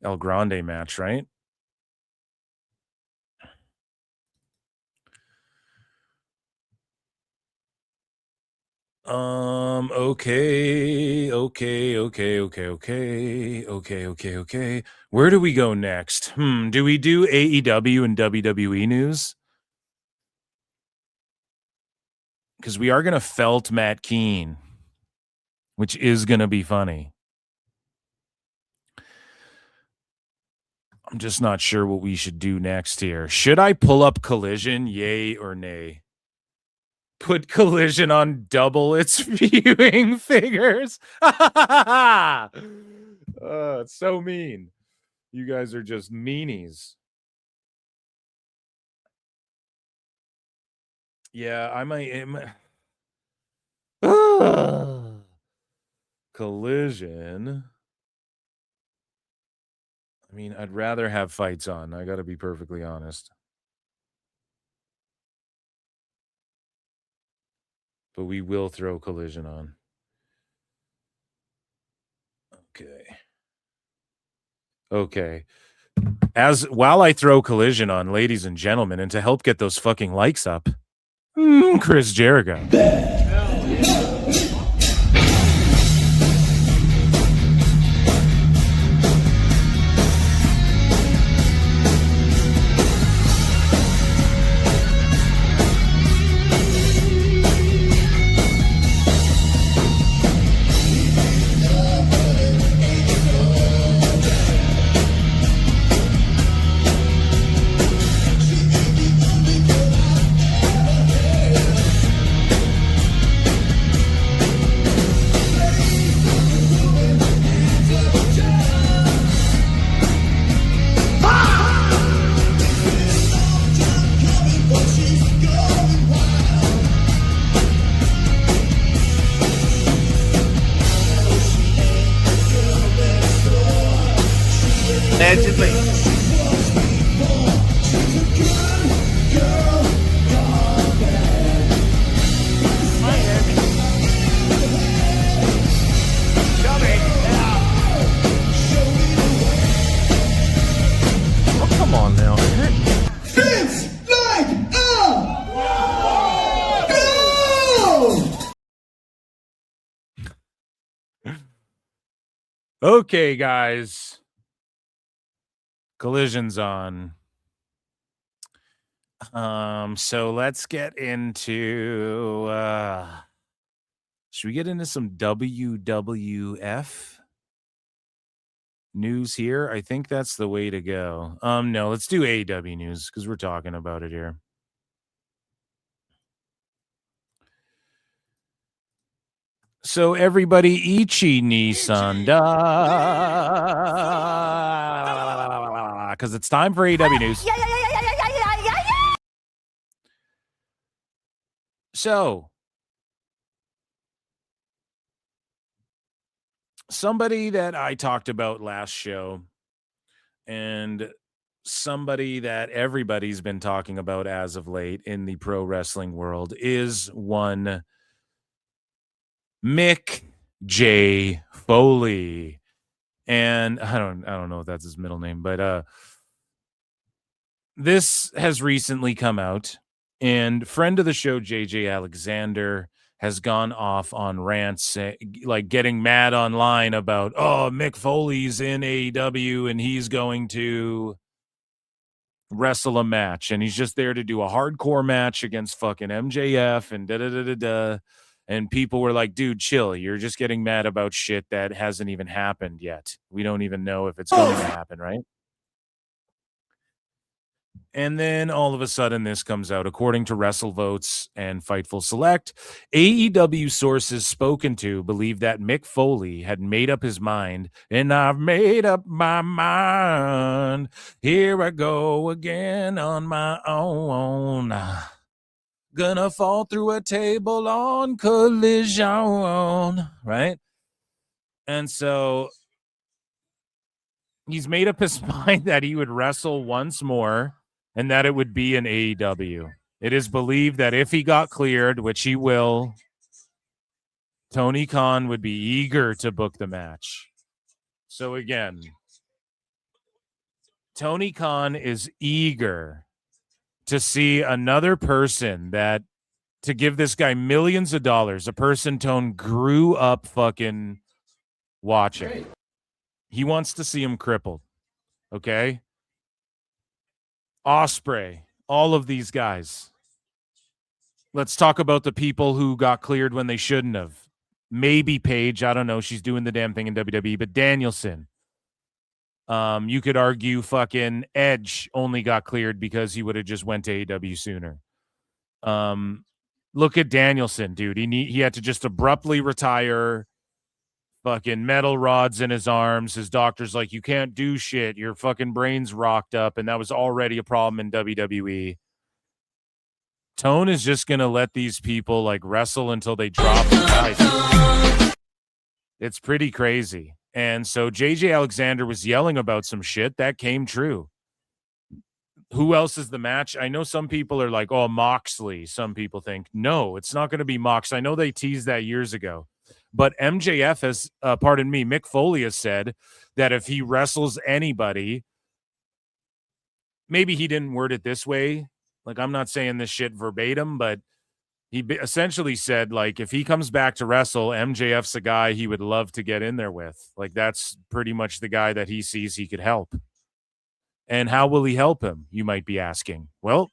El Grande match, right? Okay. Where do we go next? Do we do AEW and WWE news? Because we are going to felt Matt Keen, which is going to be funny. I'm just not sure what we should do next here. Should I pull up Collision? Yay or nay? Put Collision on double its viewing figures. It's so mean. You guys are just meanies. Yeah, I might. Collision. I mean, I'd rather have fights on. I got to be perfectly honest. But we will throw Collision on. Okay. While I throw Collision on, ladies and gentlemen, and to help get those fucking likes up, Chris Jericho. Okay, guys. Collision's on. So let's get into should we get into some WWF news here? I think that's the way to go. No, let's do AEW news because we're talking about it here. So everybody, Ichi Nissan, because it's time for AEW news. So somebody that I talked about last show and somebody that everybody's been talking about as of late in the pro wrestling world is one Mick J. Foley. And I don't know if that's his middle name, but this has recently come out, and friend of the show, JJ Alexander, has gone off on rants, like getting mad online about, oh, Mick Foley's in AEW and he's going to wrestle a match and he's just there to do a hardcore match against fucking MJF and da-da-da-da-da. And people were like, dude, chill. You're just getting mad about shit that hasn't even happened yet. We don't even know if it's going to happen, right? And then all of a sudden this comes out. According to Wrestle Votes and Fightful Select, AEW sources spoken to believe that Mick Foley had made up his mind, and I've made up my mind. Here I go again on my own. Gonna fall through a table on Collision, right? And so he's made up his mind that he would wrestle once more and that it would be in AEW. It is believed that if he got cleared, which he will, Tony Khan would be eager to book the match. So again, Tony Khan is eager to see another person to give this guy millions of dollars, a person Tone grew up fucking watching. He wants to see him crippled. Okay? Ospreay, all of these guys. Let's talk about the people who got cleared when they shouldn't have. Maybe Paige, I don't know. She's doing the damn thing in WWE, but Danielson. You could argue fucking Edge only got cleared because he would have just went to AEW sooner. Look at Danielson, dude. He had to just abruptly retire. Fucking metal rods in his arms. His doctor's like, you can't do shit. Your fucking brain's rocked up. And that was already a problem in WWE. Tone is just going to let these people like wrestle until they drop and die. It's pretty crazy. And so JJ Alexander was yelling about some shit. That came true. Who else is the match? I know some people are like, oh, Moxley. Some people think, no, it's not going to be Mox. I know they teased that years ago. But MJF has, Mick Foley has said that if he wrestles anybody, maybe he didn't word it this way. Like, I'm not saying this shit verbatim, but he essentially said, like, if he comes back to wrestle, MJF's a guy he would love to get in there with. Like, that's pretty much the guy that he sees he could help. And how will he help him, you might be asking? Well,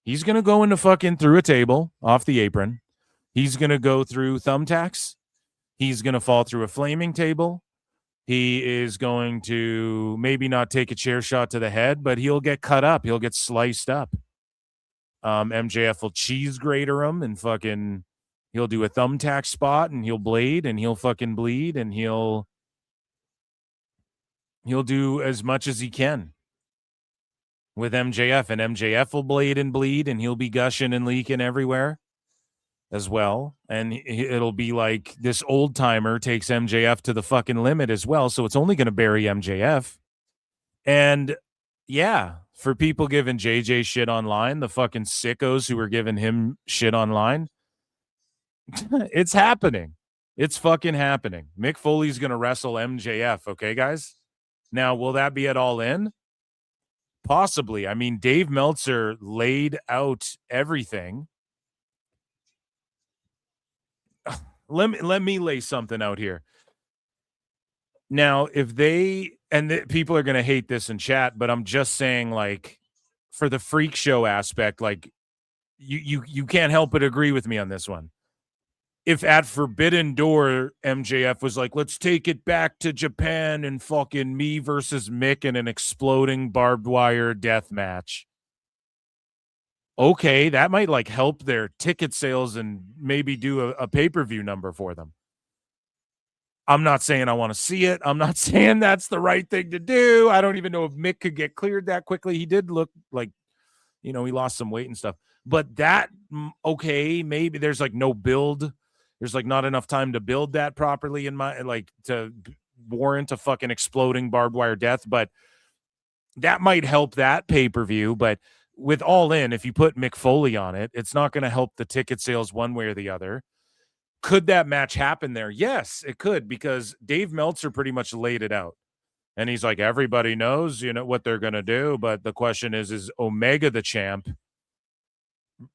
he's going to go into fucking through a table off the apron. He's going to go through thumbtacks. He's going to fall through a flaming table. He is going to maybe not take a chair shot to the head, but he'll get cut up. He'll get sliced up. MJF will cheese grater him and fucking, he'll do a thumbtack spot and he'll blade and he'll fucking bleed and he'll do as much as he can with MJF, and MJF will blade and bleed and he'll be gushing and leaking everywhere as well. And it'll be like this old timer takes MJF to the fucking limit as well. So it's only going to bury MJF. And yeah, for people giving JJ shit online, the fucking sickos who are giving him shit online, it's happening. It's fucking happening. Mick Foley's going to wrestle MJF. Okay, guys? Now, will that be at All In? Possibly. I mean, Dave Meltzer laid out everything. Let me lay something out here. Now, if they, and people are going to hate this in chat, but I'm just saying, like, for the freak show aspect, like, you can't help but agree with me on this one. If at Forbidden Door, MJF was like, let's take it back to Japan and fucking me versus Mick in an exploding barbed wire death match. Okay, that might like help their ticket sales and maybe do a pay-per-view number for them. I'm not saying I want to see it. I'm not saying that's the right thing to do. I don't even know if Mick could get cleared that quickly. He did look like, he lost some weight and stuff. But that, okay, maybe there's like no build. There's like not enough time to build that properly in my, like, to warrant a fucking exploding barbed wire death. But that might help that pay-per-view. But with All In, if you put Mick Foley on it, it's not going to help the ticket sales one way or the other. Could that match happen there? Yes, it could, because Dave Meltzer pretty much laid it out. And he's like, everybody knows, what they're going to do. But the question is Omega the champ?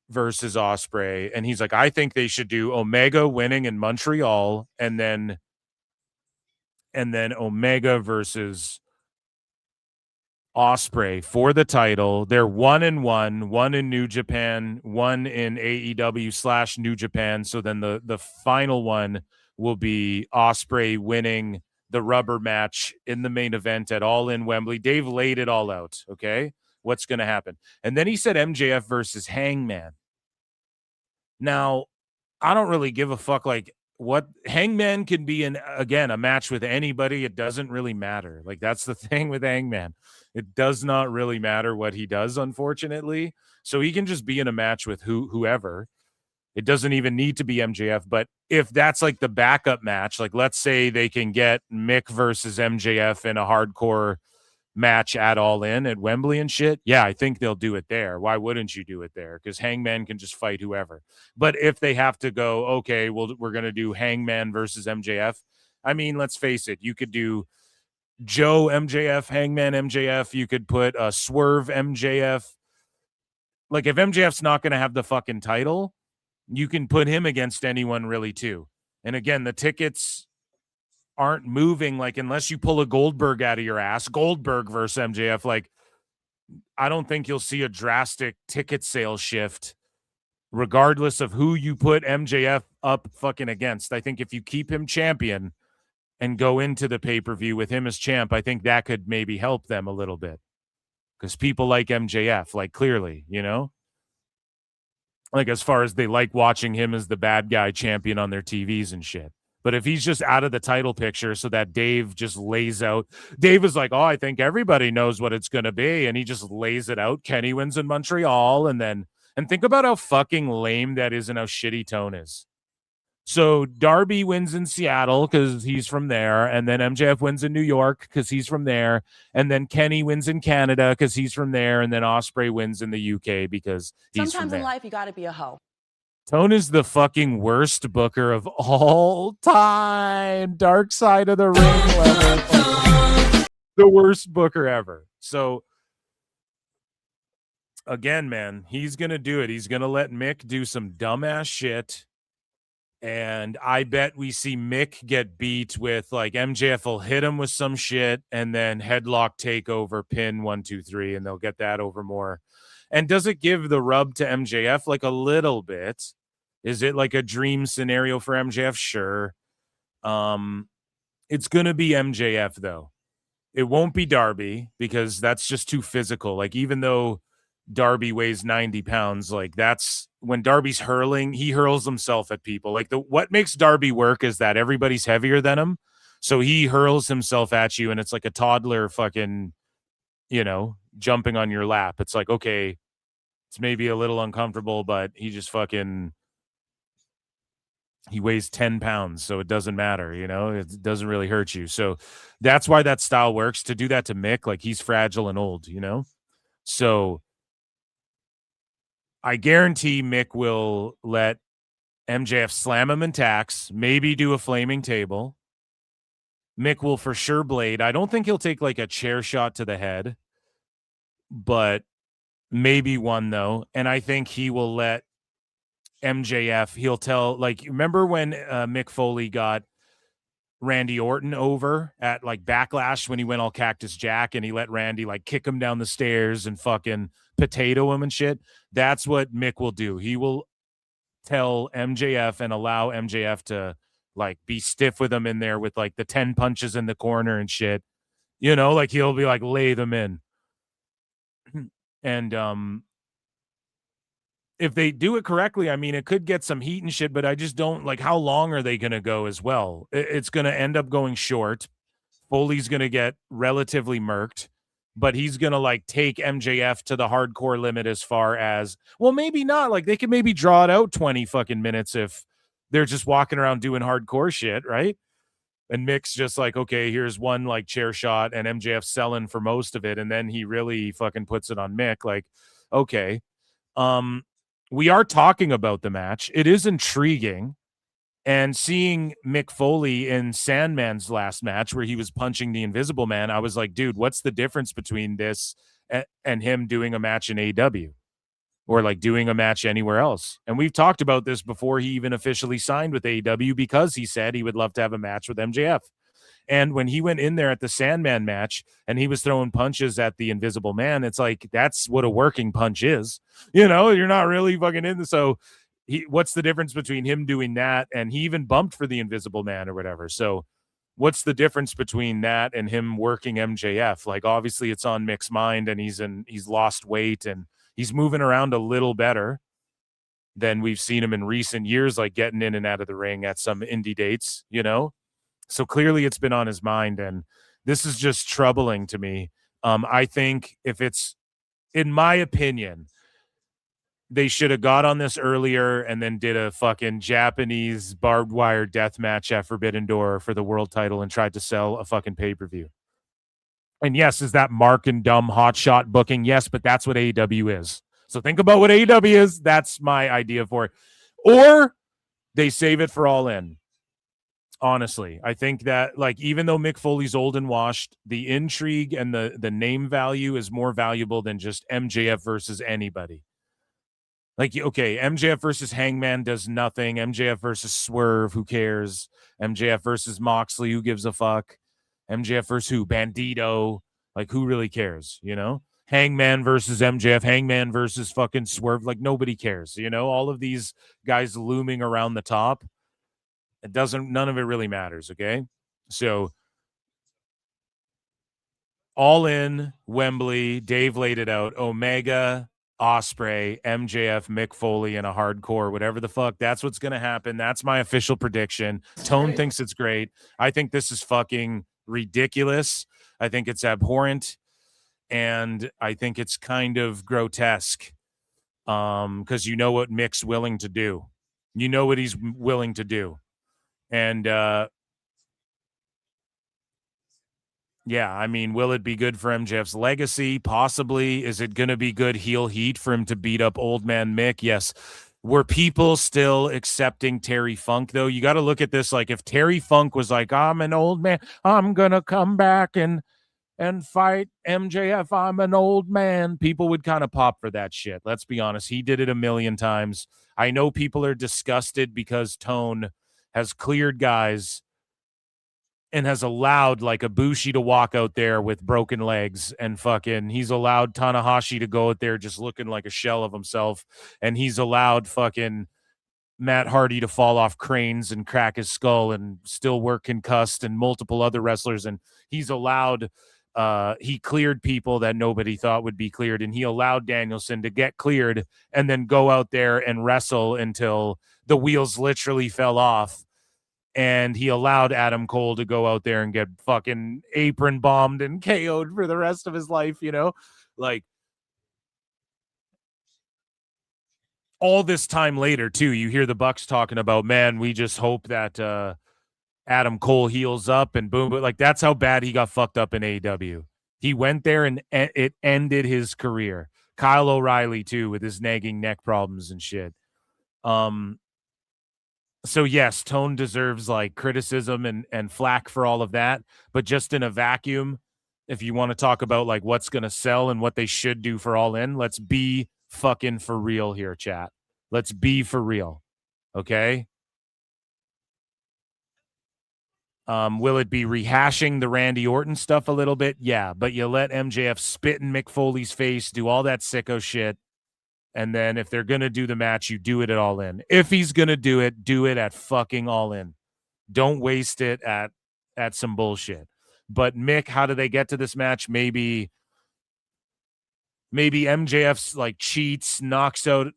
versus Ospreay, and he's like, I think they should do Omega winning in Montreal, and then Omega versus Ospreay for the title. They're 1-1, one in New Japan, one in AEW / New Japan. So then the final one will be Ospreay winning the rubber match in the main event at All In Wembley. Dave laid it all out. Okay, what's going to happen? And then he said MJF versus Hangman. Now, I don't really give a fuck. Like, what Hangman can be in, again, a match with anybody. It doesn't really matter. Like, that's the thing with Hangman. It does not really matter what he does, unfortunately. So he can just be in a match with whoever. It doesn't even need to be MJF. But if that's like the backup match, like let's say they can get Mick versus MJF in a hardcore match at All In at Wembley and shit, yeah, I think they'll do it there. Why wouldn't you do it there? Because Hangman can just fight whoever. But if they have to go, okay, well, we're going to do Hangman versus MJF. I mean, let's face it. You could do Joe MJF, Hangman MJF. You could put a Swerve MJF. Like, if MJF's not going to have the fucking title, you can put him against anyone really too. And again, the tickets aren't moving, like, unless you pull a Goldberg out of your ass, Goldberg versus MJF, like, I don't think you'll see a drastic ticket sales shift regardless of who you put MJF up fucking against. I think if you keep him champion and go into the pay-per-view with him as champ, I think that could maybe help them a little bit, because people like MJF, like, clearly, you know, like, as far as they like watching him as the bad guy champion on their TVs and shit. But if he's just out of the title picture so that Dave just lays out, Dave is like, oh, I think everybody knows what it's going to be. And he just lays it out. Kenny wins in Montreal. And think about how fucking lame that is and how shitty Tone is. So Darby wins in Seattle because he's from there. And then MJF wins in New York because he's from there. And then Kenny wins in Canada because he's from there. And then Ospreay wins in the UK because he's from Sometimes there. in life, you got to be a hoe. Tone is the fucking worst booker of all time. Dark side of the ring level. The worst booker ever. So, again, man, he's going to do it. He's going to let Mick do some dumbass shit. And I bet we see Mick get beat with, like, MJF will hit him with some shit and then headlock takeover, pin 1, 2, 3, and they'll get that over more. And does it give the rub to MJF? Like, a little bit. Is it like a dream scenario for MJF? Sure. It's going to be MJF, though. It won't be Darby because that's just too physical. Like, even though Darby weighs 90 pounds, like, that's when Darby's hurling, he hurls himself at people. Like, what makes Darby work is that everybody's heavier than him. So he hurls himself at you, and it's like a toddler fucking, you know, jumping on your lap. It's like, okay, it's maybe a little uncomfortable, but he just fucking, he weighs 10 pounds, so it doesn't matter, you know, it doesn't really hurt you. So that's why that style works. To do that to Mick, like, he's fragile and old, you know? So I guarantee Mick will let MJF slam him in tacks, maybe do a flaming table. Mick will for sure blade. I don't think he'll take like a chair shot to the head, but maybe one, though. And I think he will let MJF, he'll tell, like, remember when Mick Foley got Randy Orton over at, like, Backlash when he went all Cactus Jack and he let Randy, like, kick him down the stairs and fucking potato him and shit? That's what Mick will do. He will tell MJF and allow MJF to, like, be stiff with him in there with, like, the 10 punches in the corner and shit. You know, like, he'll be like, lay them in. And if they do it correctly, I mean, it could get some heat and shit, but I just don't, like, how long are they going to go as well? It's going to end up going short. Foley's going to get relatively murked, but he's going to, like, take MJF to the hardcore limit as far as, well, maybe not. Like, they could maybe draw it out 20 fucking minutes if they're just walking around doing hardcore shit, right? And Mick's just like, okay, here's one, like, chair shot, and MJF selling for most of it, and then he really fucking puts it on Mick. Like, okay. We are talking about the match. It is intriguing. And seeing Mick Foley in Sandman's last match where he was punching the Invisible Man, I was like, dude, what's the difference between this and him doing a match in AEW? or like doing a match anywhere else. And we've talked about this before he even officially signed with AEW, because he said he would love to have a match with MJF. And when he went in there at the Sandman match and he was throwing punches at the Invisible Man, it's like, that's what a working punch is. You know, you're not really fucking in the, so what's the difference between him doing that, and he even bumped for the Invisible Man or whatever. So what's the difference between that and him working MJF? Like, obviously it's on Mick's mind, and he's lost weight and he's moving around a little better than we've seen him in recent years, like getting in and out of the ring at some indie dates, you know? So clearly it's been on his mind, and this is just troubling to me. I think if it's, in my opinion, they should have got on this earlier and then did a fucking Japanese barbed wire death match at Forbidden Door for the world title and tried to sell a fucking pay-per-view. And yes, is that Mark and dumb hotshot booking? Yes, but that's what AEW is. So think about what AEW is. That's my idea for it. Or they save it for All In. Honestly, I think that, like, even though Mick Foley's old and washed, the intrigue and the name value is more valuable than just MJF versus anybody. Like, okay, MJF versus Hangman does nothing. MJF versus Swerve, who cares? MJF versus Moxley, who gives a fuck? MJF versus who? Bandito. Like, who really cares, you know? Hangman versus MJF, Hangman versus fucking Swerve. Like, nobody cares, you know? All of these guys looming around the top. None of it really matters, okay? So, All In, Wembley, Dave laid it out. Omega, Ospreay, MJF, Mick Foley, and a hardcore, whatever the fuck. That's what's going to happen. That's my official prediction. Tone thinks it's great. I think this is fucking ridiculous. I think it's abhorrent. And I think it's kind of grotesque. Because you know what Mick's willing to do. You know what he's willing to do. And, yeah, I mean, will it be good for MJF's legacy? Possibly. Is it going to be good heel heat for him to beat up old man Mick? Yes. Were people still accepting Terry Funk, though? You got to look at this like, if Terry Funk was like, I'm an old man, I'm going to come back and fight MJF, I'm an old man, people would kind of pop for that shit. Let's be honest. He did it a million times. I know people are disgusted because Tone has cleared guys and has allowed like Ibushi to walk out there with broken legs, and fucking he's allowed Tanahashi to go out there just looking like a shell of himself, and he's allowed fucking Matt Hardy to fall off cranes and crack his skull and still work concussed, and multiple other wrestlers, and he's allowed he cleared people that nobody thought would be cleared, and he allowed Danielson to get cleared and then go out there and wrestle until the wheels literally fell off. And he allowed Adam Cole to go out there and get fucking apron bombed and KO'd for the rest of his life, you know? Like, all this time later, too, you hear the Bucks talking about, man, we just hope that Adam Cole heals up and boom. But, like, that's how bad he got fucked up in AEW. He went there and it ended his career. Kyle O'Reilly, too, with his nagging neck problems and shit. So yes, Tone deserves like criticism and flack for all of that, but just in a vacuum, if you want to talk about like what's going to sell and what they should do for All In, let's be fucking for real here, chat. Let's be for real. Okay? Will it be rehashing the Randy Orton stuff a little bit? Yeah, but you let MJF spit in Mick Foley's face, do all that sicko shit. And then if they're going to do the match, you do it at All In. If he's going to do it at fucking All In. Don't waste it at some bullshit. But Mick, how do they get to this match? Maybe MJF's like cheats, knocks out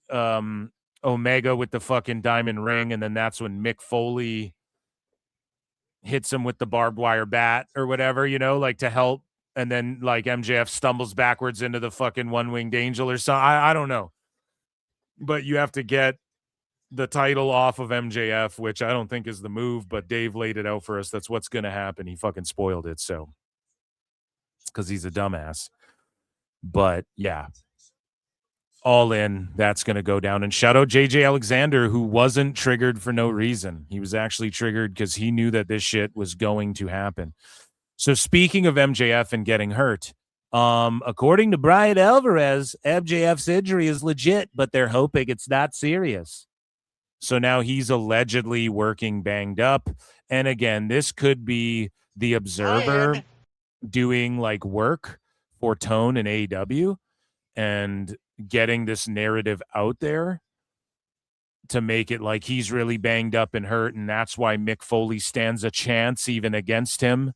Omega with the fucking diamond ring, and then that's when Mick Foley hits him with the barbed wire bat or whatever, you know, like to help. And then like MJF stumbles backwards into the fucking one-winged angel or something. I don't know. But you have to get the title off of MJF, which I don't think is the move, but Dave laid it out for us. That's what's going to happen. He fucking spoiled it. So, because he's a dumbass. But yeah, All In, that's going to go down. And shout out JJ Alexander, who wasn't triggered for no reason. He was actually triggered because he knew that this shit was going to happen. So speaking of MJF and getting hurt, According to Brian Alvarez, MJF's injury is legit, but they're hoping it's not serious. So now he's allegedly working banged up. And again, this could be the Observer doing like work for Tone and AEW and getting this narrative out there to make it like he's really banged up and hurt, and that's why Mick Foley stands a chance even against him,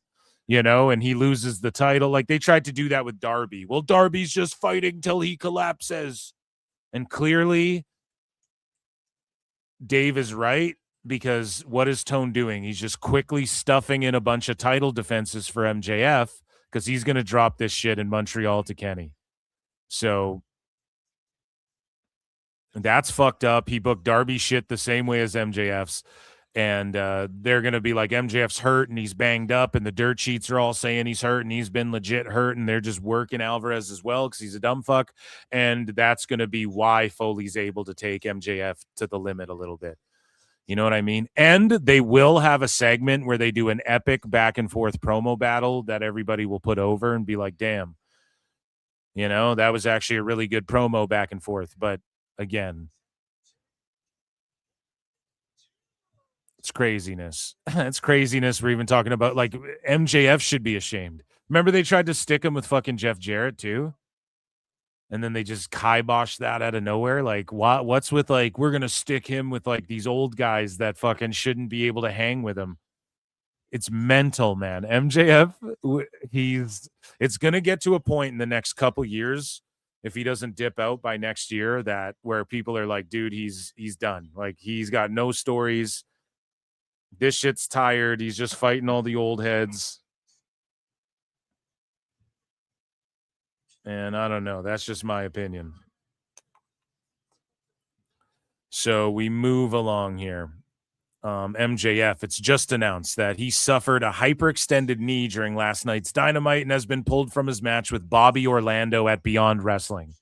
you know, and he loses the title. Like they tried to do that with Darby. Well, Darby's just fighting till he collapses. And clearly Dave is right, because what is Tone doing? He's just quickly stuffing in a bunch of title defenses for MJF because he's going to drop this shit in Montreal to Kenny. So that's fucked up. He booked Darby shit the same way as MJF's. And they're going to be like, MJF's hurt and he's banged up, and the dirt sheets are all saying he's hurt and he's been legit hurt, and they're just working Alvarez as well because he's a dumb fuck. And that's going to be why Foley's able to take MJF to the limit a little bit. You know what I mean? And they will have a segment where they do an epic back and forth promo battle that everybody will put over and be like, damn, you know, that was actually a really good promo back and forth. But again, it's craziness. It's craziness. We're even talking about like MJF should be ashamed. Remember they tried to stick him with fucking Jeff Jarrett too? And then they just kiboshed that out of nowhere. Like what's with like, we're going to stick him with like these old guys that fucking shouldn't be able to hang with him. It's mental, man. MJF, it's going to get to a point in the next couple years, if he doesn't dip out by next year, that where people are like, dude, he's done. Like he's got no stories. This shit's tired. He's just fighting all the old heads. And I don't know. That's just my opinion. So we move along here. MJF, it's just announced that he suffered a hyperextended knee during last night's Dynamite and has been pulled from his match with Bobby Orlando at Beyond Wrestling.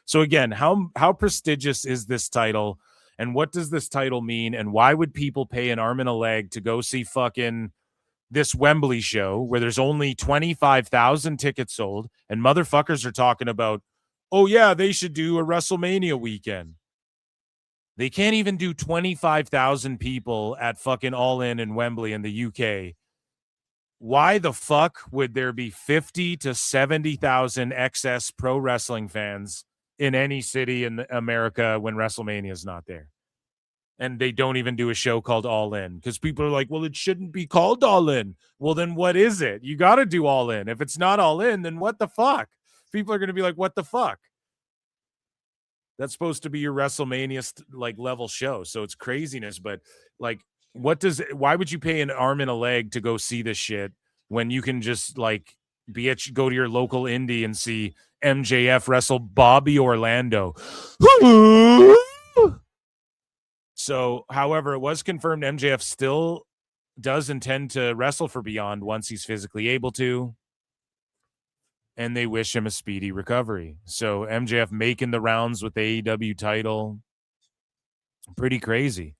So again, how prestigious is this title? And what does this title mean? And why would people pay an arm and a leg to go see fucking this Wembley show where there's only 25,000 tickets sold and motherfuckers are talking about, oh yeah, they should do a WrestleMania weekend. They can't even do 25,000 people at fucking All In Wembley in the UK. Why the fuck would there be 50 to 70,000 excess pro wrestling fans in any city in America when WrestleMania is not there? And they don't even do a show called All In because people are like, well, it shouldn't be called All In. Well, then what is it? You got to do All In. If it's not All In, then what the fuck? People are going to be like, what the fuck? That's supposed to be your WrestleMania like level show. So it's craziness. But like, why would you pay an arm and a leg to go see this shit when you can just like go to your local indie and see MJF wrestle Bobby Orlando? So, however, it was confirmed MJF still does intend to wrestle for Beyond once he's physically able to. And they wish him a speedy recovery. So MJF making the rounds with the AEW title. Pretty crazy.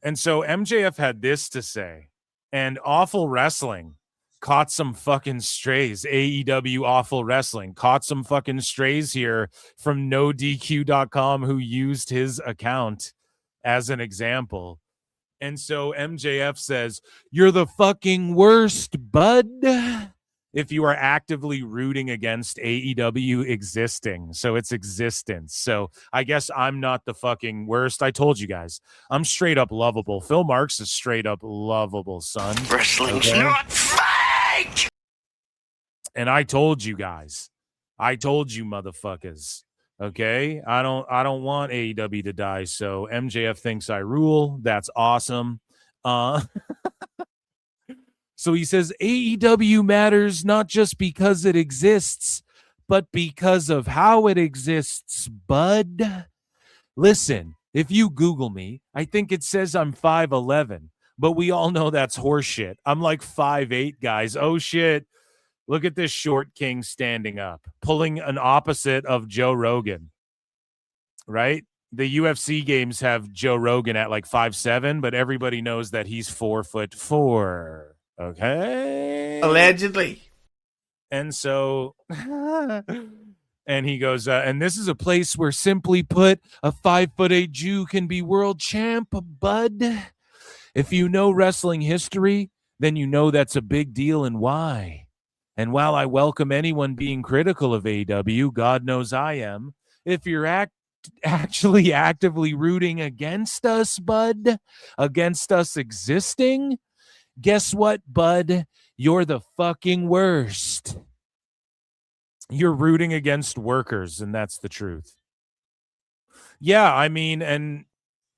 And so MJF had this to say. And Awful Wrestling caught some fucking strays. AEW Awful Wrestling caught some fucking strays here from NoDQ.com who used his account as an example. And so MJF says, you're the fucking worst, bud, if you are actively rooting against AEW existing. So it's existence. So I guess I'm not the fucking worst. I told you guys, I'm straight up lovable. Phil Marks is straight up lovable, son. Wrestling's not fake! And I told you guys. I told you motherfuckers. Okay, I don't want AEW to die. So MJF thinks I rule. That's awesome. So he says AEW matters not just because it exists, but because of how it exists, bud. Listen, if you Google me, I think it says I'm 5'11", but we all know that's horseshit. I'm like 5'8", guys. Oh shit. Look at this short king standing up, pulling an opposite of Joe Rogan, right? The UFC games have Joe Rogan at like 5'7", but everybody knows that he's 4'4". Okay. Allegedly. And so, and he goes, and this is a place where, simply put, a 5'8" Jew can be world champ, bud. If you know wrestling history, then you know that's a big deal and why. And while I welcome anyone being critical of AEW, God knows I am, if you're actually actively rooting against us, bud, against us existing, guess what, bud? You're the fucking worst. You're rooting against workers, and that's the truth. Yeah, I mean, and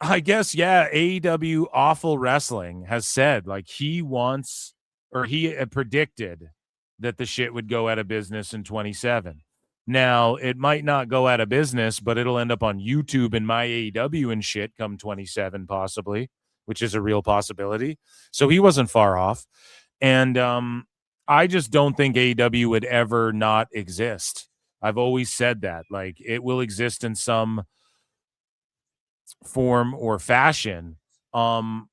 I guess, yeah, AEW Awful Wrestling has said, like, he wants, or he predicted that the shit would go out of business in 27. Now, it might not go out of business, but it'll end up on YouTube and my AEW and shit come 27, possibly, which is a real possibility. So he wasn't far off. And I just don't think AEW would ever not exist. I've always said that. Like, it will exist in some form or fashion. Now,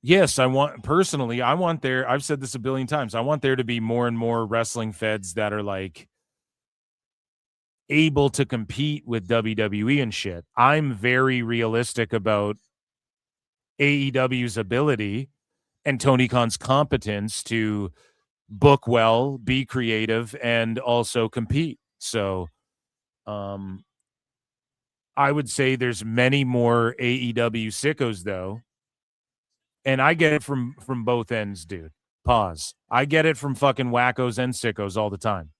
yes, I want there, I've said this a billion times, I want there to be more and more wrestling feds that are like able to compete with WWE and shit. I'm very realistic about AEW's ability and Tony Khan's competence to book well, be creative, and also compete. So I would say there's many more AEW sickos, though. And I get it from both ends, dude. Pause. I get it from fucking wackos and sickos all the time.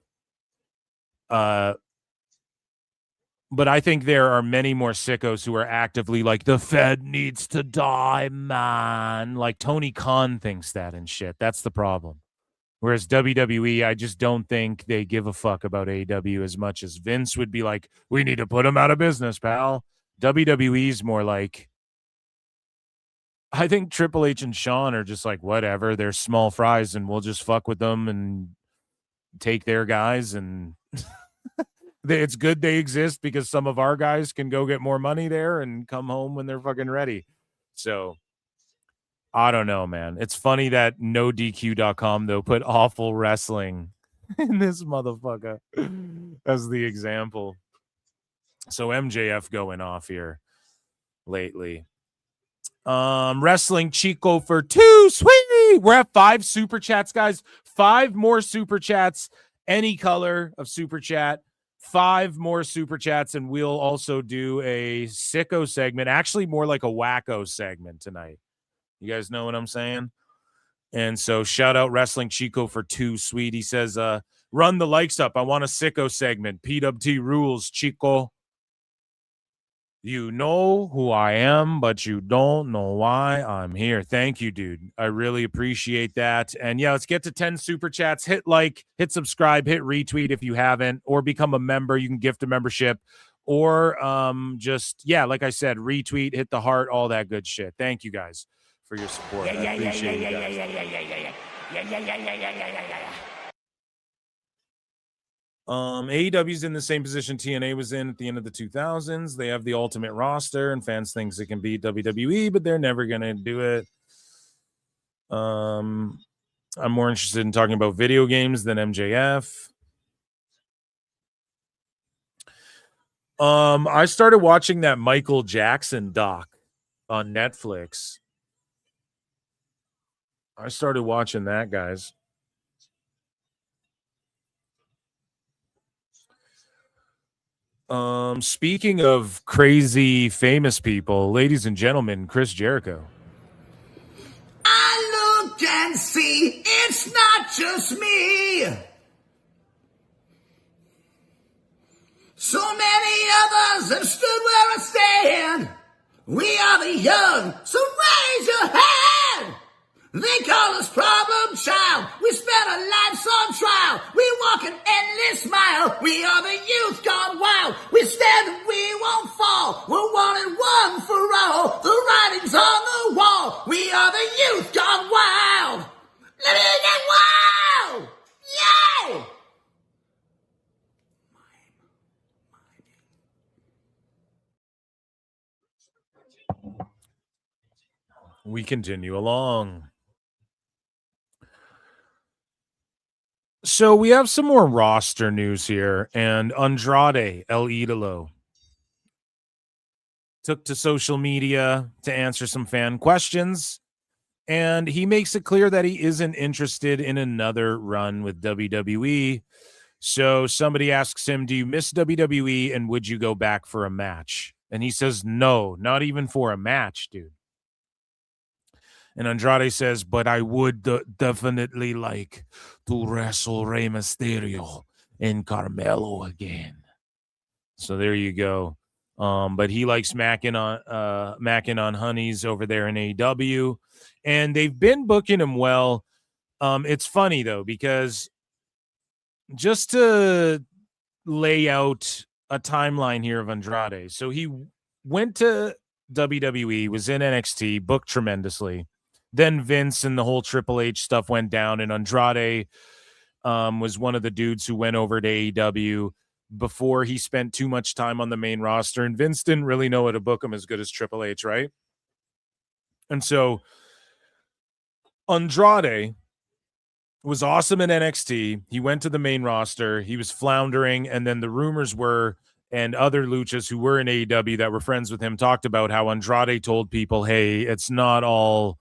But I think there are many more sickos who are actively like, the Fed needs to die, man. Like Tony Khan thinks that and shit. That's the problem. Whereas WWE, I just don't think they give a fuck about AEW as much as Vince would be like, we need to put them out of business, pal. WWE's more like, I think Triple H and Shawn are just like, whatever, they're small fries and we'll just fuck with them and take their guys. And it's good they exist because some of our guys can go get more money there and come home when they're fucking ready. So I don't know, man. It's funny that NoDQ.com, though, put Awful Wrestling in this motherfucker as the example. So MJF going off here lately. Wrestling Chico for 2. Sweet. We're at 5 super chats, guys. 5 more super chats, any color of super chat. 5 more super chats, and we'll also do a sicko segment, actually more like a wacko segment tonight. You guys know what I'm saying? And so shout out Wrestling Chico for 2. Sweet. He says, run the likes up. I want a sicko segment. PWT rules, Chico. You know who I am, but you don't know why I'm here. Thank you, dude. I really appreciate that. And yeah, let's get to 10 super chats. Hit like, hit subscribe, hit retweet if you haven't, or become a member. You can gift a membership, or just, yeah, like I said, retweet, hit the heart, all that good shit. Thank you guys for your support. I appreciate you guys. AEW's in the same position TNA was in at the end of the 2000s. They have the ultimate roster, and fans think they can beat WWE, but they're never going to do it. I'm more interested in talking about video games than MJF. I started watching that Michael Jackson doc on Netflix. I started watching that, guys. Speaking of crazy famous people, ladies and gentlemen, Chris Jericho. I look and see it's not just me. So many others have stood where I stand. We are the young, so raise your hand. They call us problem child. We spent our lives on trial. We walk an endless mile. We are the youth gone wild. We stand and we won't fall. We're one and one for all. The writing's on the wall. We are the youth gone wild. Let me get wild. Yay! We continue along. So we have some more roster news here, and Andrade El Idolo took to social media to answer some fan questions, and he makes it clear that he isn't interested in another run with WWE. So somebody asks him, do you miss WWE and would you go back for a match? And he says, no, not even for a match, dude. And Andrade says, but I would definitely like to wrestle Rey Mysterio and Carmelo again. So there you go. But he likes macking on honeys over there in AEW, and they've been booking him well. It's funny though, because just to lay out a timeline here of Andrade. So he went to WWE, was in NXT, booked tremendously. Then Vince and the whole Triple H stuff went down, and Andrade was one of the dudes who went over to AEW before he spent too much time on the main roster. And Vince didn't really know how to book him as good as Triple H, right? And so Andrade was awesome in NXT. He went to the main roster. He was floundering, and then the rumors were, and other luchas who were in AEW that were friends with him talked about how Andrade told people, hey, it's not all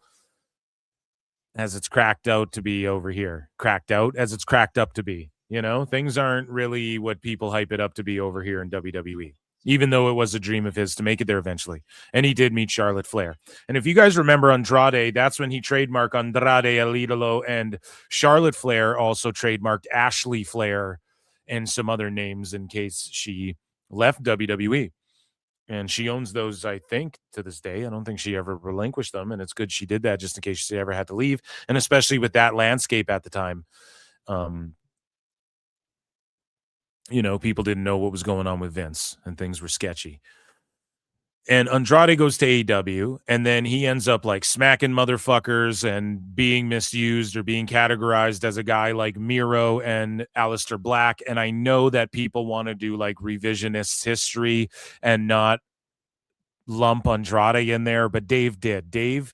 as it's cracked out to be over here. Cracked out as it's cracked up to be. You know, things aren't really what people hype it up to be over here in WWE, even though it was a dream of his to make it there eventually. And he did meet Charlotte Flair. And if you guys remember Andrade, that's when he trademarked Andrade El Idolo, and Charlotte Flair also trademarked Ashley Flair and some other names in case she left WWE. And she owns those, I think, to this day. I don't think she ever relinquished them, and it's good she did that just in case she ever had to leave, and especially with that landscape at the time. You know, people didn't know what was going on with Vince, and things were sketchy. And Andrade goes to AEW, and then he ends up like smacking motherfuckers and being misused or being categorized as a guy like Miro and Aleister Black. And I know that people want to do like revisionist history and not lump Andrade in there, but Dave did. Dave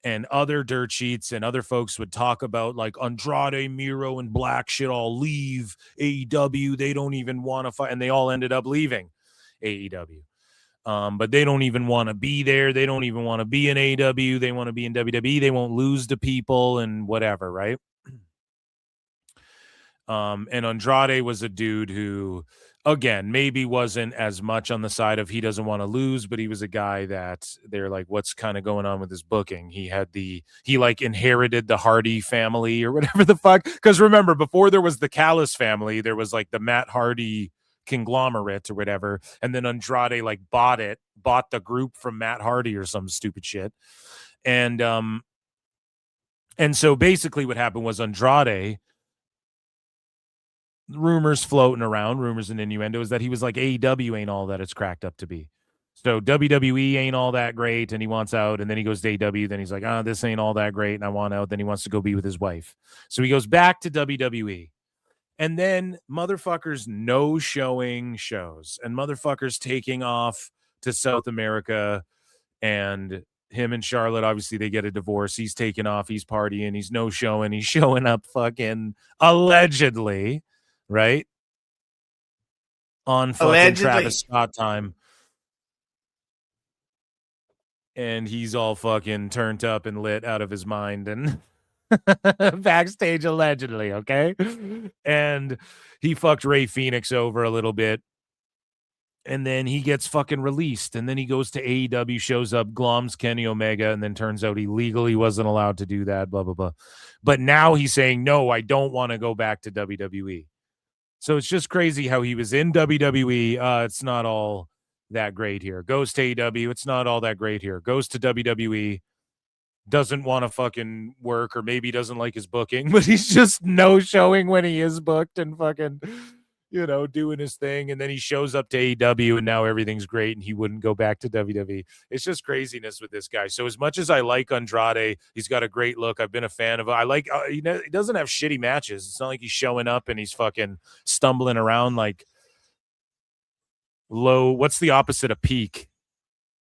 and other dirt sheets and other folks would talk about like Andrade, Miro, and Black should all leave AEW. They don't even want to fight, and they all ended up leaving AEW. But they don't even want to be there. They don't even want to be in AEW. They want to be in WWE. They won't lose to people and whatever, right? And Andrade was a dude who, again, maybe wasn't as much on the side of he doesn't want to lose, but he was a guy that they're like, what's kind of going on with his booking? He like inherited the Hardy family or whatever the fuck. Because remember, before there was the Callis family, there was like the Matt Hardy conglomerate or whatever, and then Andrade like bought the group from Matt Hardy or some stupid shit. And so basically what happened was Andrade, rumors floating around, rumors and innuendos that he was like, AEW ain't all that it's cracked up to be. So WWE ain't all that great, and he wants out. And then he goes to AEW. Then he's like, this ain't all that great, and I want out. Then he wants to go be with his wife. So he goes back to WWE. And then motherfuckers no-showing shows, and motherfuckers taking off to South America, and him and Charlotte, obviously they get a divorce. He's taking off, he's partying, he's no-showing, he's showing up fucking allegedly, right? On fucking allegedly. Travis Scott time. And he's all fucking turned up and lit out of his mind and backstage allegedly, okay? And he fucked Ray Phoenix over a little bit. And then he gets fucking released. And then he goes to AEW, shows up, gloms Kenny Omega, and then turns out he legally wasn't allowed to do that, blah, blah, blah. But now he's saying, no, I don't want to go back to WWE. So it's just crazy how he was in WWE. It's not all that great here. Goes to AEW. It's not all that great here. Goes to WWE. Doesn't want to fucking work, or maybe doesn't like his booking, but he's just no showing when he is booked and fucking, you know, doing his thing. And then he shows up to AEW and now everything's great and he wouldn't go back to WWE. It's just craziness with this guy. So as much as I like Andrade, he's got a great look. I've been a fan of him. I like, he doesn't have shitty matches. It's not like he's showing up and he's fucking stumbling around like low. What's the opposite of peak?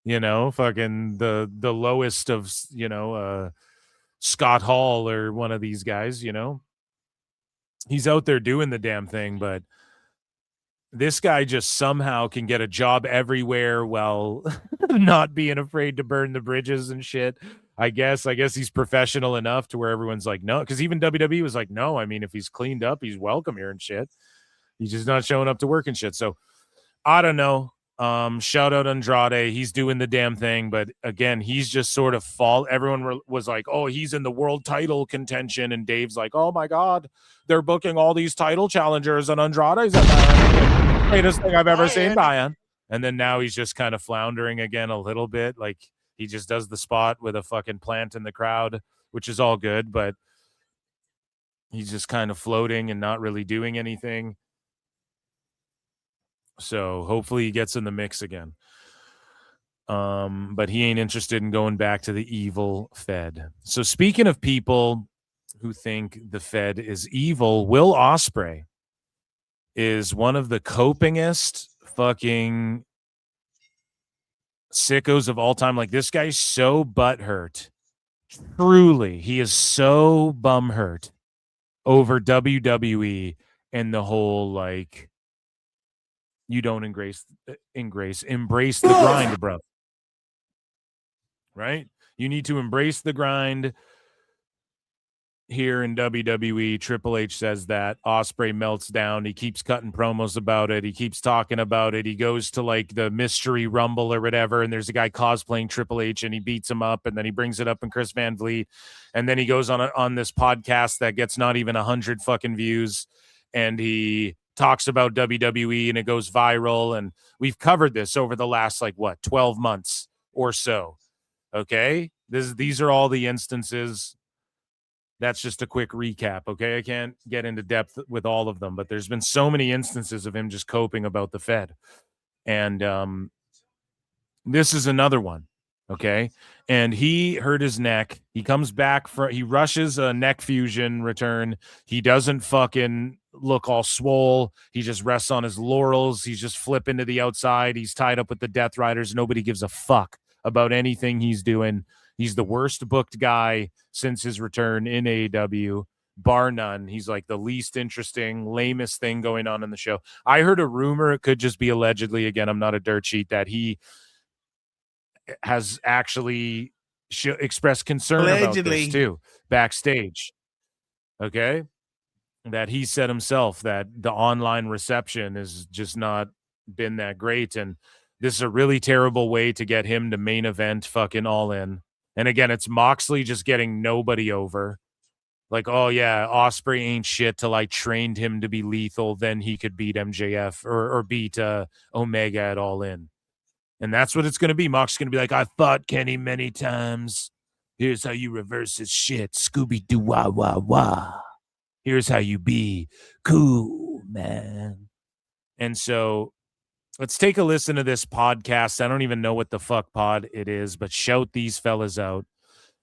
You know, fucking the lowest of, you know, Scott Hall or one of these guys, you know. he's out there doing the damn thing, but this guy just somehow can get a job everywhere while not being afraid to burn the bridges and shit. I guess he's professional enough to where everyone's like, no, because even WWE was like, no, I mean, if he's cleaned up, he's welcome here and shit. He's just not showing up to work and shit. So I don't know. Shout out Andrade. He's doing the damn thing. But again, he's just sort of everyone was like, oh, he's in the world title contention. And Dave's like, oh my God, they're booking all these title challengers and Andrade's at the greatest thing I've ever seen, Brian. And then now he's just kind of floundering again a little bit. Like he just does the spot with a fucking plant in the crowd, which is all good, but he's just kind of floating and not really doing anything. So hopefully he gets in the mix again. But he ain't interested in going back to the evil Fed. So speaking of people who think the Fed is evil, Will Ospreay is one of the copingest fucking sickos of all time. Like, this guy's so butthurt. Truly, he is so bumhurt over WWE and the whole, like, you don't embrace the grind, bro. Right? You need to embrace the grind. Here in WWE, Triple H says that. Ospreay melts down. He keeps cutting promos about it. He keeps talking about it. He goes to like the mystery rumble or whatever, and there's a guy cosplaying Triple H, and he beats him up, and then he brings it up in Chris Van Vliet, and then he goes on this podcast that gets not even 100 fucking views, and he talks about WWE, and it goes viral, and we've covered this over the last 12 months or so. Okay, these are all the instances. That's just a quick recap, okay? I can't get into depth with all of them, but there's been so many instances of him just coping about the Fed. And this is another one, okay? And he hurt his neck. He comes back, he rushes a neck fusion return. He doesn't fucking look all swole. He just rests on his laurels. He's just flipping to the outside. He's tied up with the Death Riders. Nobody gives a fuck about anything he's doing. He's the worst booked guy since his return in AEW, bar none. He's like the least interesting, lamest thing going on in the show. I heard a rumor, it could just be allegedly, again, I'm not a dirt sheet, that he has actually expressed concern about this too, backstage. Okay? That he said himself that the online reception has just not been that great, and this is a really terrible way to get him to main event fucking All In. And again, it's Moxley just getting nobody over. Like, oh yeah, Ospreay ain't shit till I trained him to be lethal. Then he could beat MJF or beat Omega at All In. And that's what it's going to be. Mox's going to be like, I fought Kenny many times. Here's how you reverse his shit. Scooby-Doo, wah, wah, wah. Here's how you be cool, man. And so let's take a listen to this podcast. I don't even know what the fuck pod it is, but shout these fellas out.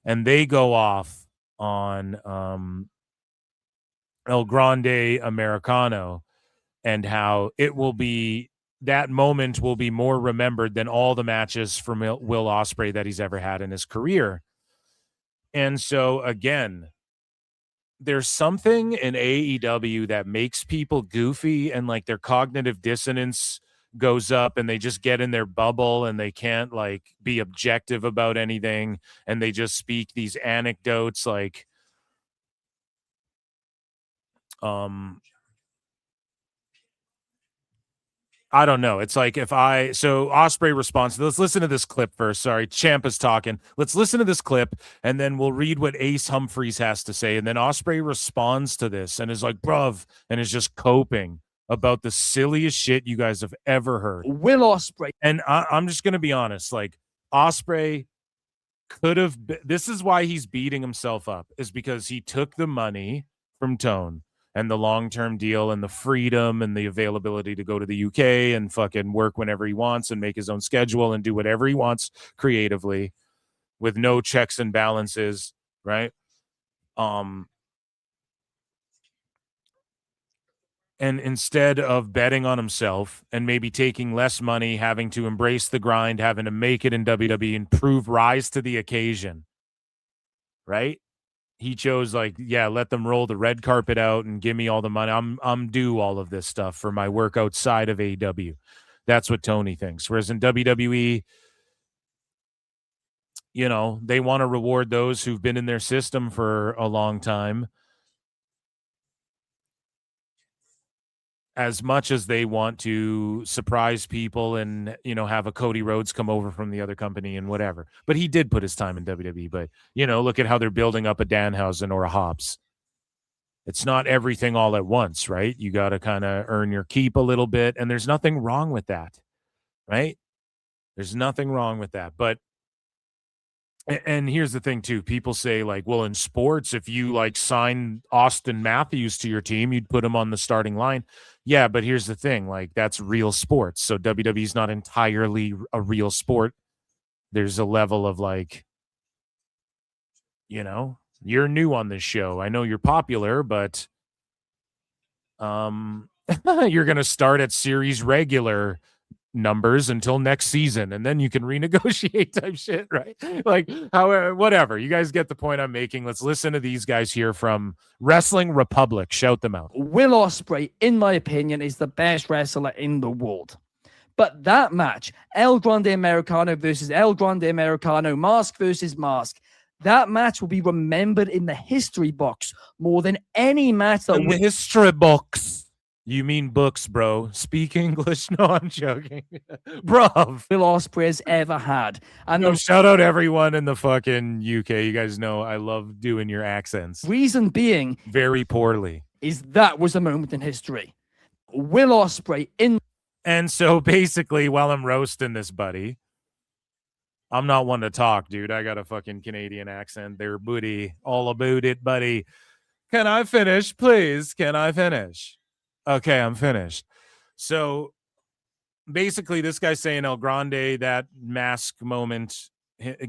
And they go off on El Grande Americano and how it will be, that moment will be more remembered than all the matches from Will Ospreay that he's ever had in his career. And so, again, there's something in AEW that makes people goofy and like their cognitive dissonance goes up and they just get in their bubble and they can't like be objective about anything. And they just speak these anecdotes like, I don't know. It's like so Ospreay responds. Let's listen to this clip first. Sorry, Ciampa's talking. Let's listen to this clip, and then we'll read what Ace Humphreys has to say. And then Ospreay responds to this and is like, bruv, and is just coping about the silliest shit you guys have ever heard. Will Ospreay. And I'm just going to be honest. Like, Ospreay could have, this is why he's beating himself up, is because he took the money from Tone and the long-term deal and the freedom and the availability to go to the UK and fucking work whenever he wants and make his own schedule and do whatever he wants creatively with no checks and balances, right? And instead of betting on himself and maybe taking less money, having to embrace the grind, having to make it in WWE and rise to the occasion, right? he chose like, yeah, let them roll the red carpet out and give me all the money. I'm due all of this stuff for my work outside of AEW. That's what Tony thinks. Whereas in WWE, you know, they want to reward those who've been in their system for a long time as much as they want to surprise people and, you know, have a Cody Rhodes come over from the other company and whatever. But he did put his time in WWE. But, you know, look at how they're building up a Danhausen or a Hobbs. It's not everything all at once, right? You got to kind of earn your keep a little bit. And there's nothing wrong with that, right? There's nothing wrong with that. But, and here's the thing too, people say like, well, in sports, if you like sign Austin Matthews to your team, you'd put him on the starting line. Yeah, but here's the thing, like that's real sports. So WWE is not entirely a real sport. There's a level of like, you know, you're new on this show. I know you're popular, but you're going to start at series regular numbers until next season, and then you can renegotiate type shit, right? Like, however, whatever. You guys get the point I'm making. Let's listen to these guys here from Wrestling Republic. Shout them out. Will Ospreay, in my opinion, is the best wrestler in the world. But that match, El Grande Americano versus El Grande Americano, mask versus mask, that match will be remembered in the history books more than any match that in the history books. You mean books, bro. Speak English. No, I'm joking. Bruv. Will Ospreay has ever had. And no, shout out everyone in the fucking UK. You guys know I love doing your accents. Reason being, very poorly, is that was a moment in history. Will Ospreay in. And so basically, while I'm roasting this buddy, I'm not one to talk, dude. I got a fucking Canadian accent there, buddy. All about it, buddy. Can I finish, please? Can I finish? Okay, I'm finished. So basically, this guy's saying El Grande, that mask moment,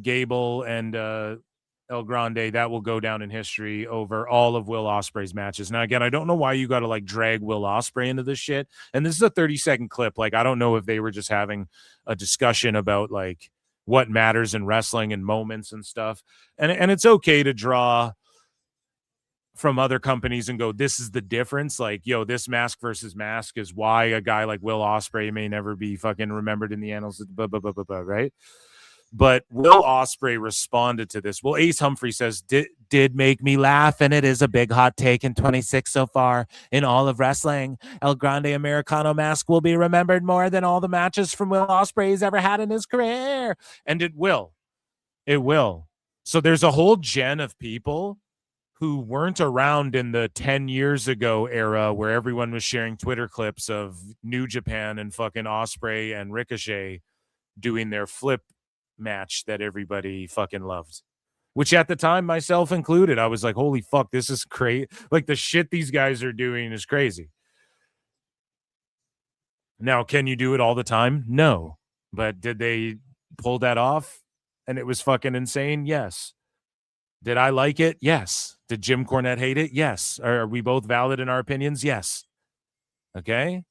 Gable and El Grande, that will go down in history over all of Will Ospreay's matches. Now, again, I don't know why you got to like drag Will Ospreay into this shit. And this is a 30-second clip. Like, I don't know if they were just having a discussion about like what matters in wrestling and moments and stuff. And it's okay to draw from other companies and go, this is the difference. Like, yo, this mask versus mask is why a guy like Will Ospreay may never be fucking remembered in the annals, right? But Will Ospreay responded to this. Well, Ace Humphrey says, did make me laugh, and it is a big hot take in 26 so far in all of wrestling. El Grande Americano mask will be remembered more than all the matches from Will Ospreay has ever had in his career. And it will. It will. So there's a whole gen of people who weren't around in the 10 years ago era where everyone was sharing Twitter clips of New Japan and fucking Ospreay and Ricochet doing their flip match that everybody fucking loved, which at the time, myself included, I was like, holy fuck, this is crazy. Like, the shit these guys are doing is crazy. Now, can you do it all the time? No. But did they pull that off and it was fucking insane? Yes. Did I like it? Yes. Did Jim Cornette hate it? Yes. Are we both valid in our opinions? Yes. Okay.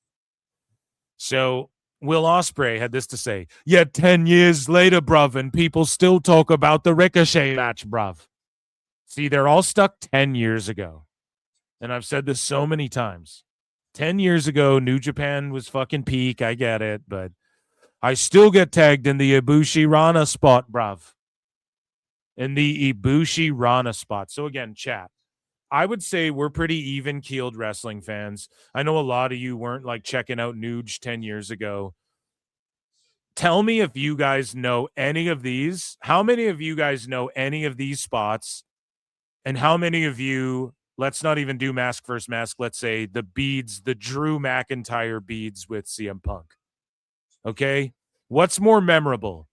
So Will Ospreay had this to say. Yet 10 years later, bruv, and people still talk about the Ricochet match, bruv. See, they're all stuck 10 years ago. And I've said this so many times. 10 years ago, New Japan was fucking peak. I get it. But I still get tagged in the Ibushi Rana spot, bruv. In the Ibushi Rana spot. So again, chat, I would say we're pretty even-keeled wrestling fans. I know a lot of you weren't like checking out Nuge 10 years ago. Tell me if you guys know any of these. How many of you guys know any of these spots? And how many of you, let's not even do mask versus mask, let's say the beads, the Drew McIntyre beads with CM Punk. Okay? What's more memorable?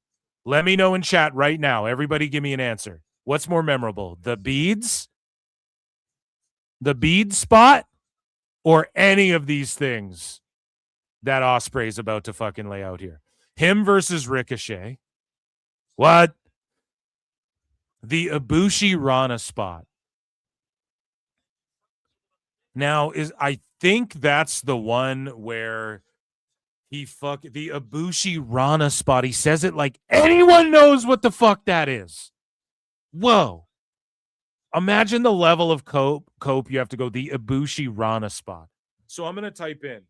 Let me know in chat right now. Everybody give me an answer. What's more memorable? The beads? The bead spot? Or any of these things that Ospreay's about to fucking lay out here? Him versus Ricochet. What? The Ibushi Rana spot. Now, I think that's the one where the Ibushi Rana spot. He says it like anyone knows what the fuck that is. Whoa. Imagine the level of cope you have to go, the Ibushi Rana spot. So I'm going to type in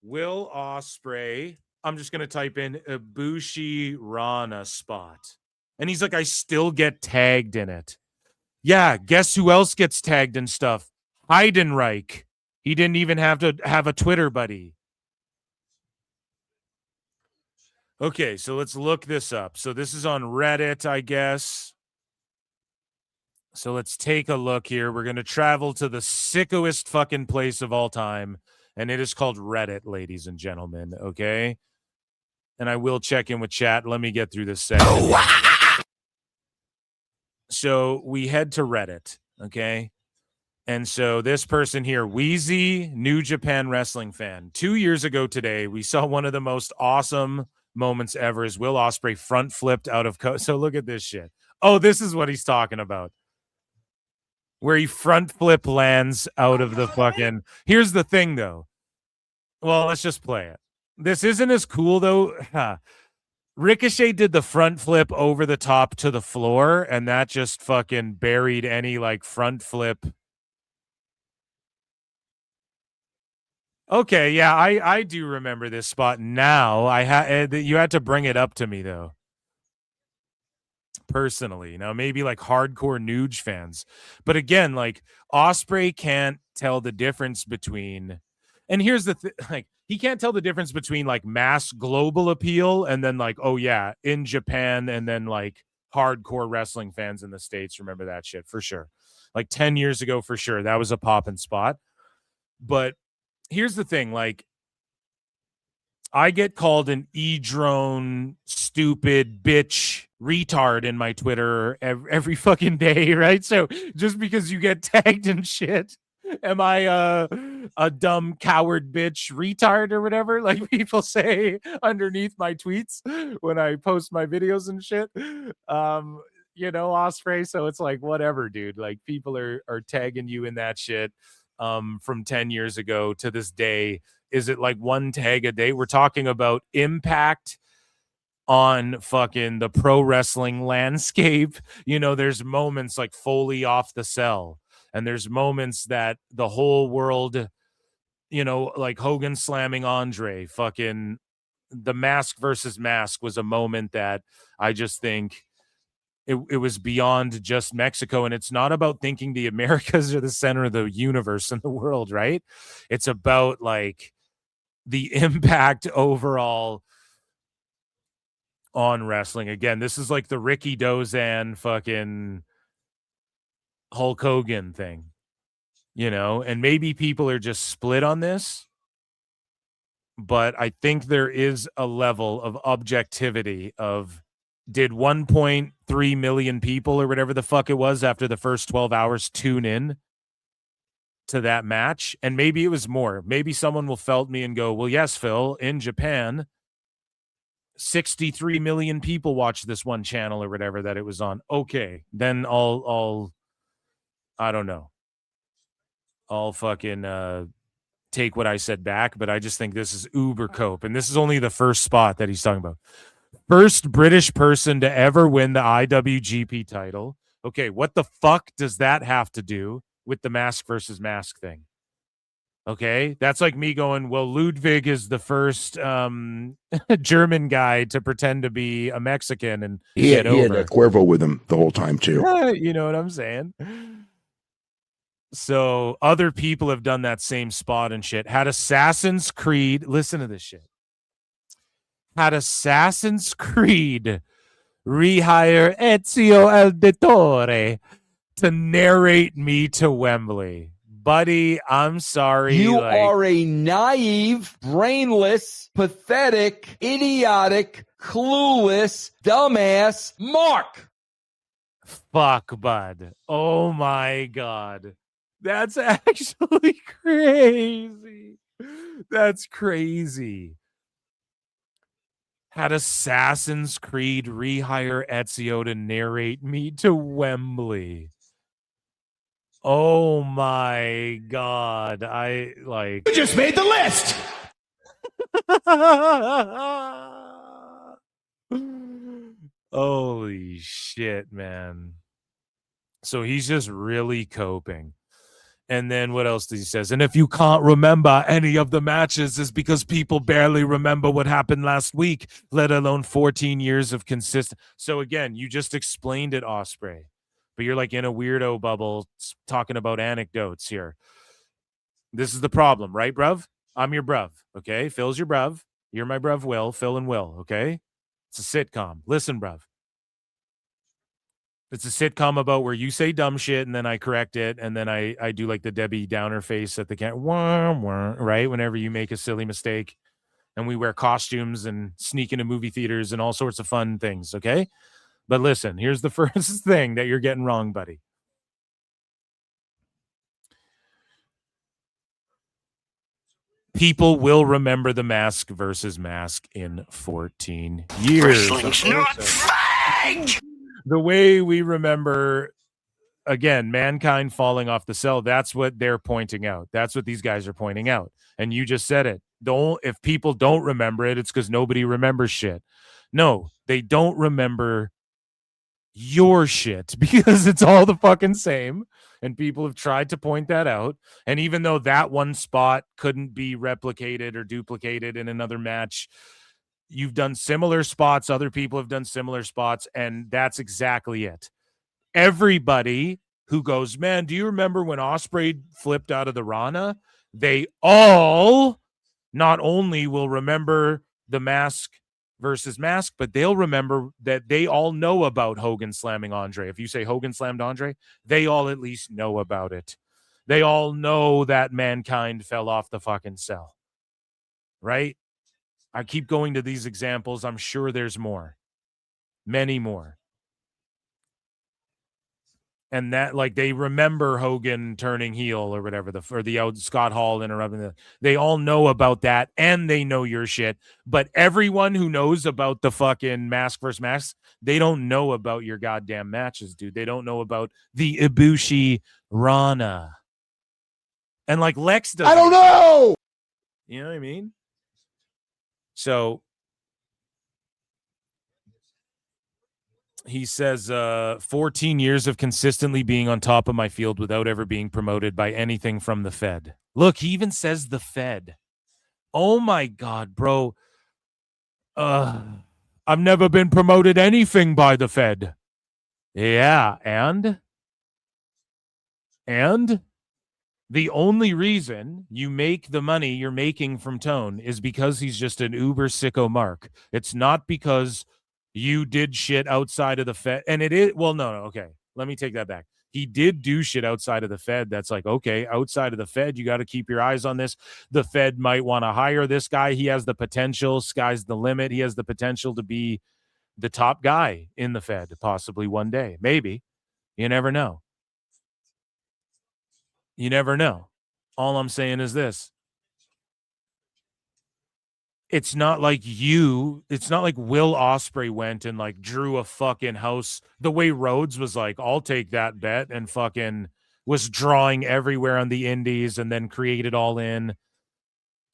Will Ospreay. I'm just going to type in Ibushi Rana spot. And he's like, I still get tagged in it. Yeah, guess who else gets tagged in stuff? Heidenreich. He didn't even have to have a Twitter buddy. Okay, so let's look this up. So this is on Reddit, I guess. So let's take a look here. We're going to travel to the sickoest fucking place of all time, and it is called Reddit, ladies and gentlemen, okay? And I will check in with chat. Let me get through this segment. So we head to Reddit, okay? And so this person here, Wheezy, New Japan Wrestling fan. 2 years ago today, we saw one of the most awesome moments ever as Will Ospreay front flipped out of so look at this shit. Oh, this is what he's talking about. Where he front flip lands out of the fucking... Here's the thing, though. Well, let's just play it. This isn't as cool, though. Ricochet did the front flip over the top to the floor, and that just fucking buried any, like, front flip. Okay, yeah, I do remember this spot now. You had to bring it up to me, though. Personally. Now, maybe, like, hardcore Nuge fans. But again, like, Ospreay can't tell the difference between... And here's the thing, like, he can't tell the difference between, like, mass global appeal and then, like, oh, yeah, in Japan, and then, like, hardcore wrestling fans in the States remember that shit, for sure. Like, 10 years ago, for sure, that was a poppin' spot. But here's the thing, like, I get called an e-drone, stupid, bitch, retard in my Twitter every fucking day, right? So just because you get tagged in shit... Am I a dumb coward bitch retard or whatever, like people say underneath my tweets when I post my videos and shit? You know, Ospreay. So it's like, whatever, dude. Like, people are tagging you in that shit from 10 years ago to this day. Is it like one tag a day? We're talking about impact on fucking the pro wrestling landscape. You know, there's moments like Foley off the cell. And there's moments that the whole world, you know, like Hogan slamming Andre, fucking the mask versus mask was a moment that I just think it was beyond just Mexico. And it's not about thinking the Americas are the center of the universe and the world, right? It's about, like, the impact overall on wrestling. Again, this is like the Ricky Dozan fucking Hulk Hogan thing, you know, and maybe people are just split on this, but I think there is a level of objectivity of, did 1.3 million people or whatever the fuck it was after the first 12 hours tune in to that match? And maybe it was more. Maybe someone will felt me and go, well, yes, Phil, in Japan, 63 million people watched this one channel or whatever that it was on. Okay, then I don't know. I'll fucking take what I said back, but I just think this is uber cope. And this is only the first spot that he's talking about. First British person to ever win the IWGP title. Okay, what the fuck does that have to do with the mask versus mask thing? Okay, that's like me going, well, Ludwig is the first German guy to pretend to be a Mexican and He had Cuervo with him the whole time, too. You know what I'm saying? So other people have done that same spot and shit. Had Assassin's Creed, listen to this shit. Had Assassin's Creed rehire Ezio Auditore to narrate me to Wembley. Buddy, I'm sorry. You are a naive, brainless, pathetic, idiotic, clueless, dumbass Mark. Fuck, bud. Oh my God. That's actually crazy. That's crazy. Had Assassin's Creed rehire Ezio to narrate me to Wembley. Oh my God. I like... You just made the list. Holy shit, man. So he's just really coping. And then what else does he says? And if you can't remember any of the matches, is because people barely remember what happened last week, let alone 14 years of consistent. So again, you just explained it, Ospreay, but you're like in a weirdo bubble talking about anecdotes here. This is the problem, right, bruv? I'm your bruv, okay? Phil's your bruv. You're my bruv, Will. Phil and Will, okay? It's a sitcom. Listen, bruv. It's a sitcom about where you say dumb shit and then I correct it, and then I do like the Debbie Downer face at the camp, right? Whenever you make a silly mistake, and we wear costumes and sneak into movie theaters and all sorts of fun things, okay? But listen, here's the first thing that you're getting wrong, buddy. People will remember the mask versus mask in 14 years. Wrestling's not fake! The way we remember, again, mankind falling off the cell, that's what they're pointing out. That's what these guys are pointing out. And you just said it. If people don't remember it, it's because nobody remembers shit. No, they don't remember your shit because it's all the fucking same. And people have tried to point that out. And even though that one spot couldn't be replicated or duplicated in another match, you've done similar spots. Other people have done similar spots. And that's exactly it. Everybody who goes, man, do you remember when Ospreay flipped out of the Rana? They all not only will remember the mask versus mask, but they'll remember that they all know about Hogan slamming Andre. If you say Hogan slammed Andre, they all at least know about it. They all know that mankind fell off the fucking cell. Right? I keep going to these examples. I'm sure there's more. Many more. And that, like, they remember Hogan turning heel or whatever, or the out Scott Hall interrupting. They all know about that, and they know your shit. But everyone who knows about the fucking mask versus mask, they don't know about your goddamn matches, dude. They don't know about the Ibushi Rana. And like Lex doesn't. I don't know! You know what I mean? So he says 14 years of consistently being on top of my field without ever being promoted by anything from the Fed. Look, he even says the Fed. Oh my God, bro. I've never been promoted anything by the Fed. Yeah, and the only reason you make the money you're making from Tone is because he's just an uber sicko mark. It's not because you did shit outside of the Fed. And it is, well, no, okay. Let me take that back. He did do shit outside of the Fed. That's like, okay, outside of the Fed, you got to keep your eyes on this. The Fed might want to hire this guy. He has the potential. Sky's the limit. He has the potential to be the top guy in the Fed, possibly one day. Maybe. You never know. You never know. All I'm saying is this. It's not like Will Ospreay went and like drew a fucking house the way Rhodes was like, I'll take that bet, and fucking was drawing everywhere on the indies and then created All In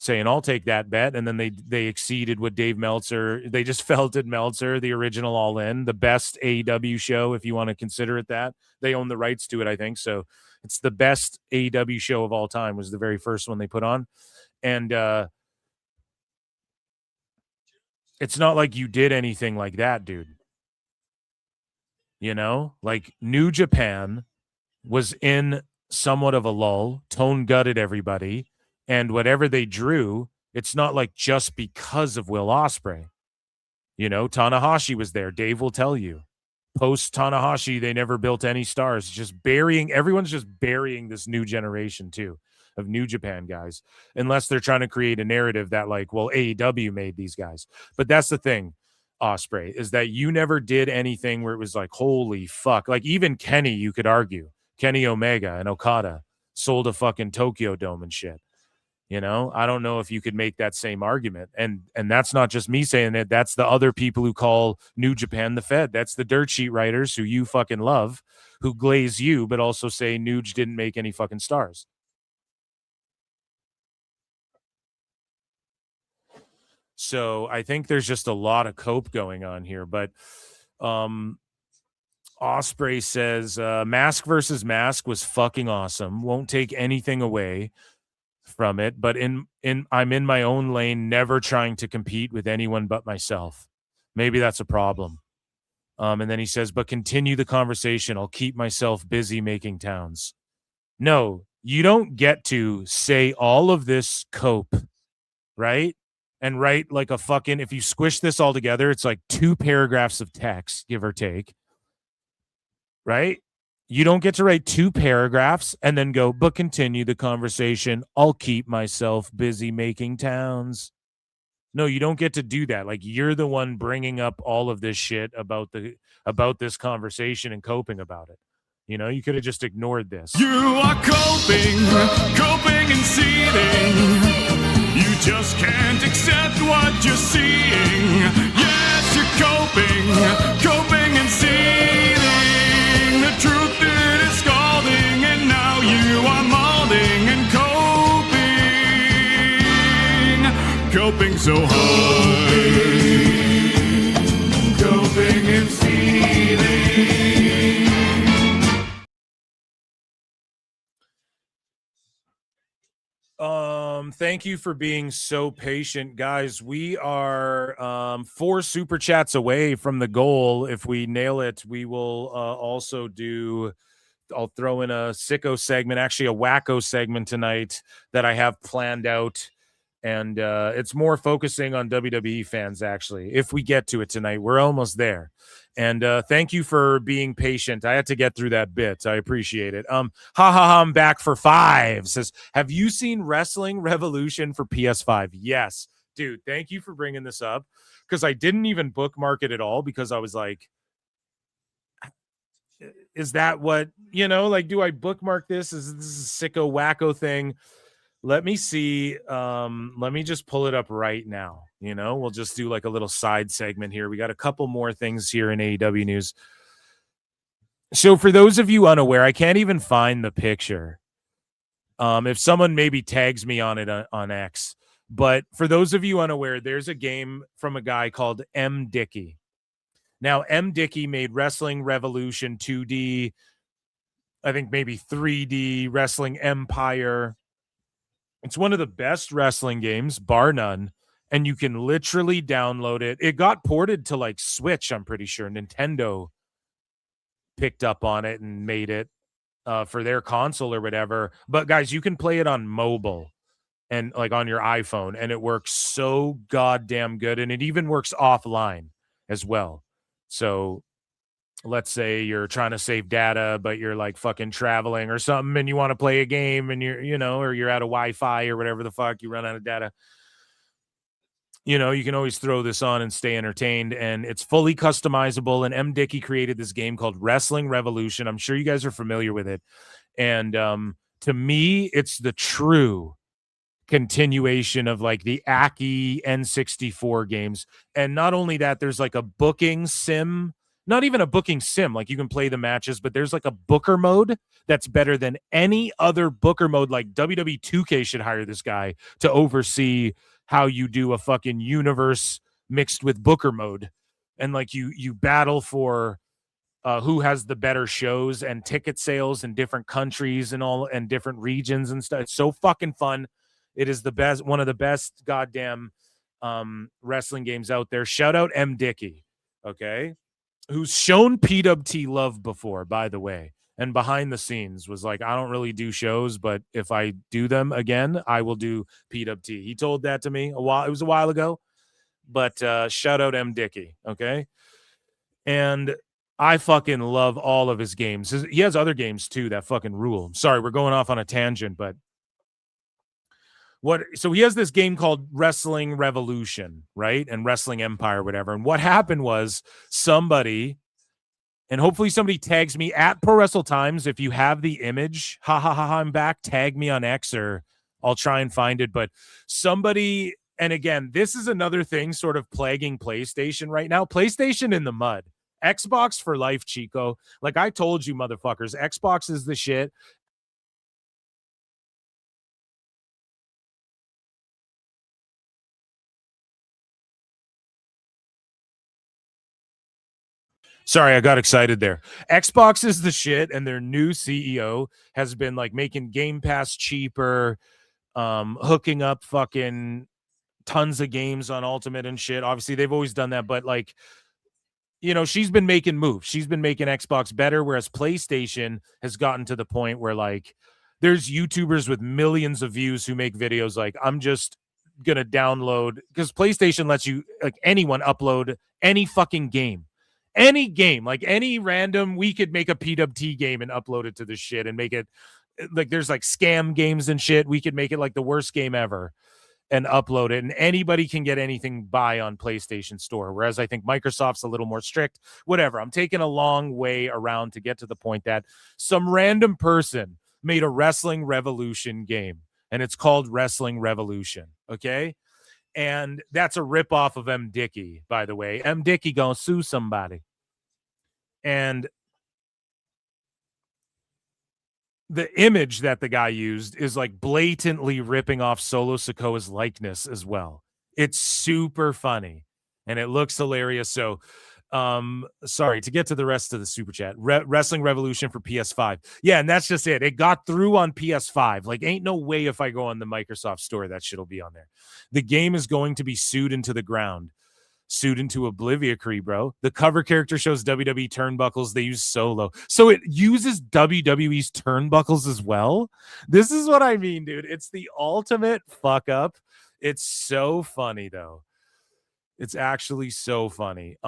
saying, I'll take that bet. And then they exceeded what Dave Meltzer, they just felted Meltzer, the original All In, the best AEW show, if you want to consider it that. They own the rights to it, I think. So it's the best AEW show of all time, was the very first one they put on. And, it's not like you did anything like that, dude. You know, like New Japan was in somewhat of a lull. Tone gutted everybody. And whatever they drew, it's not like just because of Will Ospreay. You know, Tanahashi was there. Dave will tell you. Post Tanahashi, they never built any stars. Everyone's just burying this new generation too of New Japan guys, unless they're trying to create a narrative that like, well, AEW made these guys. But that's the thing, Ospreay, is that you never did anything where it was like, holy fuck. Like even Kenny, you could argue, Kenny Omega and Okada sold a fucking Tokyo Dome and shit. You know, I don't know if you could make that same argument. And that's not just me saying it. That's the other people who call New Japan the Fed. That's the dirt sheet writers who you fucking love, who glaze you, but also say Nuge didn't make any fucking stars. So I think there's just a lot of cope going on here. But Ospreay says mask versus mask was fucking awesome. Won't take anything away from it, but I'm in my own lane, never trying to compete with anyone but myself. Maybe that's a problem. And then he says, but continue the conversation. I'll keep myself busy making towns. No, you don't get to say all of this cope, right? And write like a fucking, if you squish this all together, it's like 2 paragraphs of text, give or take, right? You don't get to write 2 paragraphs and then go, but continue the conversation. I'll keep myself busy making towns. No, you don't get to do that. Like, you're the one bringing up all of this shit about this conversation and coping about it. You know, you could have just ignored this. You are coping and seething. You just can't accept what you're seeing. Yes, you're coping and seething. The truth it is scalding, and now you are molding and coping so hard. Coping and seething. Thank you for being so patient, guys. We are 4 super chats away from the goal. If we nail it, we will also I'll throw in a sicko segment, actually a wacko segment tonight that I have planned out. And it's more focusing on WWE fans, actually. If we get to it tonight, we're almost there. And thank you for being patient. I had to get through that bit. I appreciate it. I'm back for 5. Says, have you seen Wrestling Revolution for PS5? Yes. Dude, thank you for bringing this up, because I didn't even bookmark it at all, because I was like, is that what, like, do I bookmark this? Is this a sicko wacko thing? Let me see. Let me just pull it up right now. We'll just do like a little side segment here. We got a couple more things here in AEW news. So for those of you unaware, I can't even find the picture. If someone maybe tags me on it on X, but for those of you unaware, there's a game from a guy called M. Dickey. Now, M. Dickey made Wrestling Revolution 2D, I think maybe 3D, Wrestling Empire. It's one of the best wrestling games, bar none, and you can literally download it. It got ported to like Switch, I'm pretty sure. Nintendo picked up on it and made it for their console or whatever. But guys, you can play it on mobile and like on your iPhone, and it works so goddamn good, and it even works offline as well. So let's say you're trying to save data, but you're like fucking traveling or something, and you want to play a game, and or you're out of Wi-Fi or whatever the fuck, you run out of data. You can always throw this on and stay entertained, and it's fully customizable. And M. Dickey created this game called Wrestling Revolution. I'm sure you guys are familiar with it. And to me, it's the true continuation of like the Aki N64 games. And not only that, there's like a booking sim. Not even a booking sim, like you can play the matches, but there's like a booker mode that's better than any other booker mode. Like WWE 2K should hire this guy to oversee how you do a fucking universe mixed with booker mode. And like you battle for who has the better shows and ticket sales in different countries and all, and different regions and stuff. It's so fucking fun. It is the best, one of the best goddamn wrestling games out there. Shout out M. Dickey, okay? Who's shown PWT love before, by the way, and behind the scenes was like, I don't really do shows, but if I do them again, I will do PWT. He told that to me it was a while ago, but shout out M. Dickey, okay? And I fucking love all of his games. He has other games too that fucking rule. Sorry, we're going off on a tangent, but so he has this game called Wrestling Revolution, right? And Wrestling Empire, whatever. And what happened was somebody, and hopefully somebody tags me at Pro Wrestle Times. If you have the image, I'm back, tag me on X, or I'll try and find it. But somebody, and again, this is another thing sort of plaguing PlayStation right now. PlayStation in the mud. Xbox for life, Chico. Like I told you, motherfuckers, Xbox is the shit. Sorry, I got excited there. Xbox is the shit, and their new CEO has been like making Game Pass cheaper, hooking up fucking tons of games on Ultimate and shit. Obviously, they've always done that, but like, you know, she's been making moves. She's been making Xbox better, whereas PlayStation has gotten to the point where like there's YouTubers with millions of views who make videos like, I'm just gonna download, because PlayStation lets you, like, anyone upload any fucking game. Any game, like any random, we could make a PWT game and upload it to the shit and make it like there's like scam games and shit. We could make it like the worst game ever and upload it, and anybody can get anything by on PlayStation Store. Whereas I think Microsoft's a little more strict. Whatever. I'm taking a long way around to get to the point that some random person made a Wrestling Revolution game, and it's called Wrestling Revolution. Okay. And that's a ripoff of M. Dickey, by the way. M. Dickey gonna sue somebody. And the image that the guy used is like blatantly ripping off Solo Sikoa's likeness as well. It's super funny and it looks hilarious. So, sorry, to get to the rest of the super chat, Wrestling Revolution for PS5. Yeah, and that's just it. It got through on PS5. Like, ain't no way if I go on the Microsoft store that shit'll be on there. The game is going to be sued into the ground. Sued into oblivion, bro. The cover character shows WWE turnbuckles. They use Solo. So it uses WWE's turnbuckles as well. This is what I mean, dude. It's the ultimate fuck up. It's so funny, though. It's actually so funny.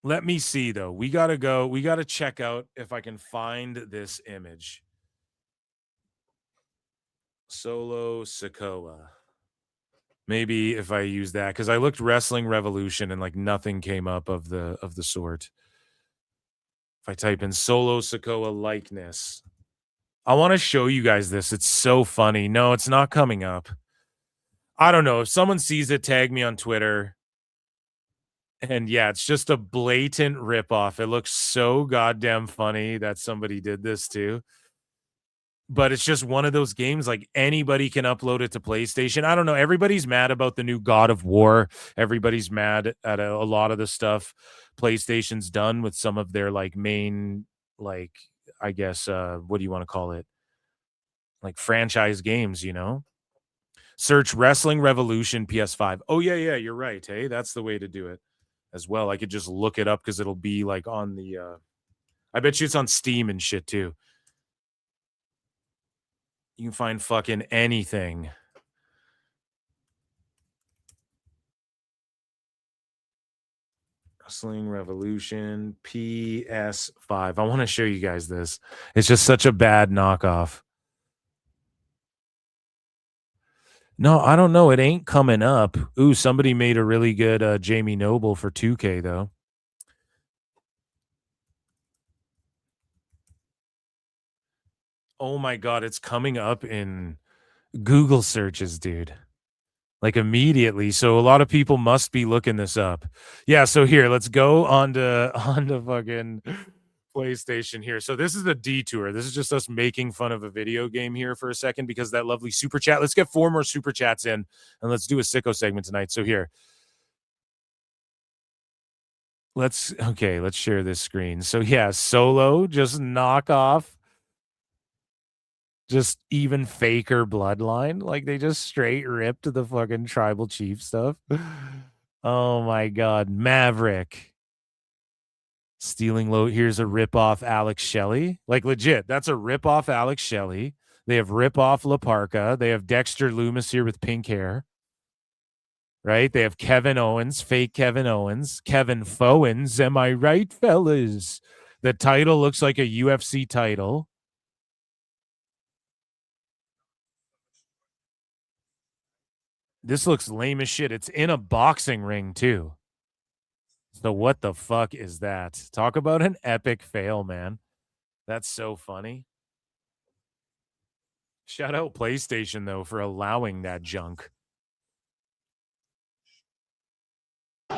Let me see, though. We got to check out if I can find this image. Solo Sikoa. Maybe if I use that, because I looked Wrestling Revolution and like nothing came up of the sort. If I type in Solo Sikoa likeness, I want to show you guys this. It's so funny. No, it's not coming up. I don't know. If someone sees it, tag me on Twitter. And yeah, it's just a blatant ripoff. It looks so goddamn funny that somebody did this too. But it's just one of those games, like anybody can upload it to PlayStation. I don't know. Everybody's mad about the new God of War. Everybody's mad at a lot of the stuff PlayStation's done with some of their like main, like, I guess, what do you want to call it? Like franchise games, you know? Search Wrestling Revolution PS5. Oh, yeah, you're right. Hey, that's the way to do it as well. I could just look it up because it'll be like on the, I bet you it's on Steam and shit too. You can find fucking anything. Wrestling Revolution PS5. I want to show you guys this. It's just such a bad knockoff. No, I don't know. It ain't coming up. Ooh, somebody made a really good Jamie Noble for 2K, though. Oh my God, it's coming up in Google searches, dude. Like immediately. So a lot of people must be looking this up. Yeah, so here, let's go on to fucking PlayStation here. So this is a detour. This is just us making fun of a video game here for a second because that lovely super chat. Let's get 4 more super chats in and let's do a sicko segment tonight. So here. Let's share this screen. So yeah, Solo, just knock off. Just even faker bloodline. Like they just straight ripped the fucking tribal chief stuff. Oh my God. Maverick. Stealing low. Here's a rip-off Alex Shelley. Like legit. That's a rip-off Alex Shelley. They have rip-off La Parka. They have Dexter Loomis here with pink hair. Right? They have Kevin Owens, fake Kevin Owens. Kevin Fowens. Am I right, fellas? The title looks like a UFC title. This looks lame as shit. It's in a boxing ring, too. So what the fuck is that? Talk about an epic fail, man. That's so funny. Shout out PlayStation, though, for allowing that junk.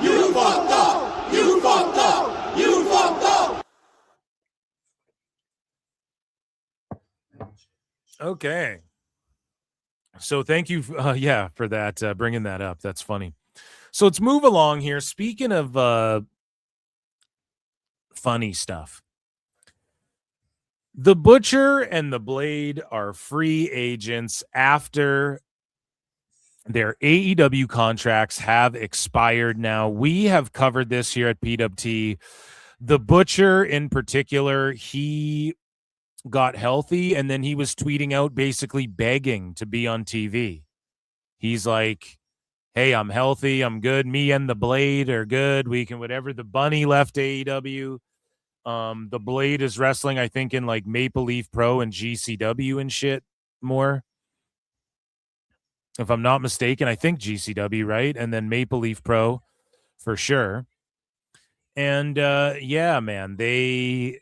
You fucked up! You fucked up! You fucked up! Okay. So thank you, for that, bringing that up. That's funny. So let's move along here. Speaking of funny stuff, the Butcher and the Blade are free agents after their AEW contracts have expired now. We have covered this here at PWT. The Butcher in particular, he got healthy and then he was tweeting out basically begging to be on TV. He's like, hey, I'm healthy, I'm good. Me and the Blade are good. We can whatever. The Bunny left AEW. The Blade is wrestling, I think, in like Maple Leaf Pro and GCW and shit more. If I'm not mistaken, I think GCW, right? And then Maple Leaf Pro for sure. And yeah, man, they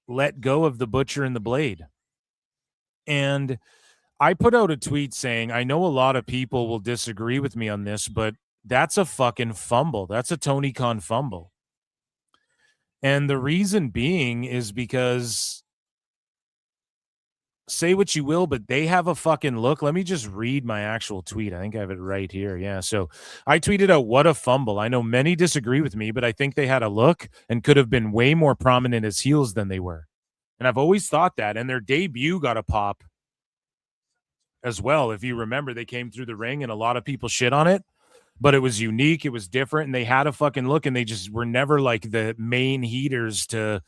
let go of the Butcher and the Blade. And I put out a tweet saying, I know a lot of people will disagree with me on this, but that's a fucking fumble. That's a Tony Khan fumble. And the reason being is because, say what you will, but they have a fucking look. Let me just read my actual tweet. I think I have it right here. Yeah. So I tweeted out, what a fumble. I know many disagree with me, but I think they had a look and could have been way more prominent as heels than they were. And I've always thought that. And their debut got a pop as well. If you remember, they came through the ring and a lot of people shit on it, but it was unique. It was different. And they had a fucking look and they just were never like the main heaters to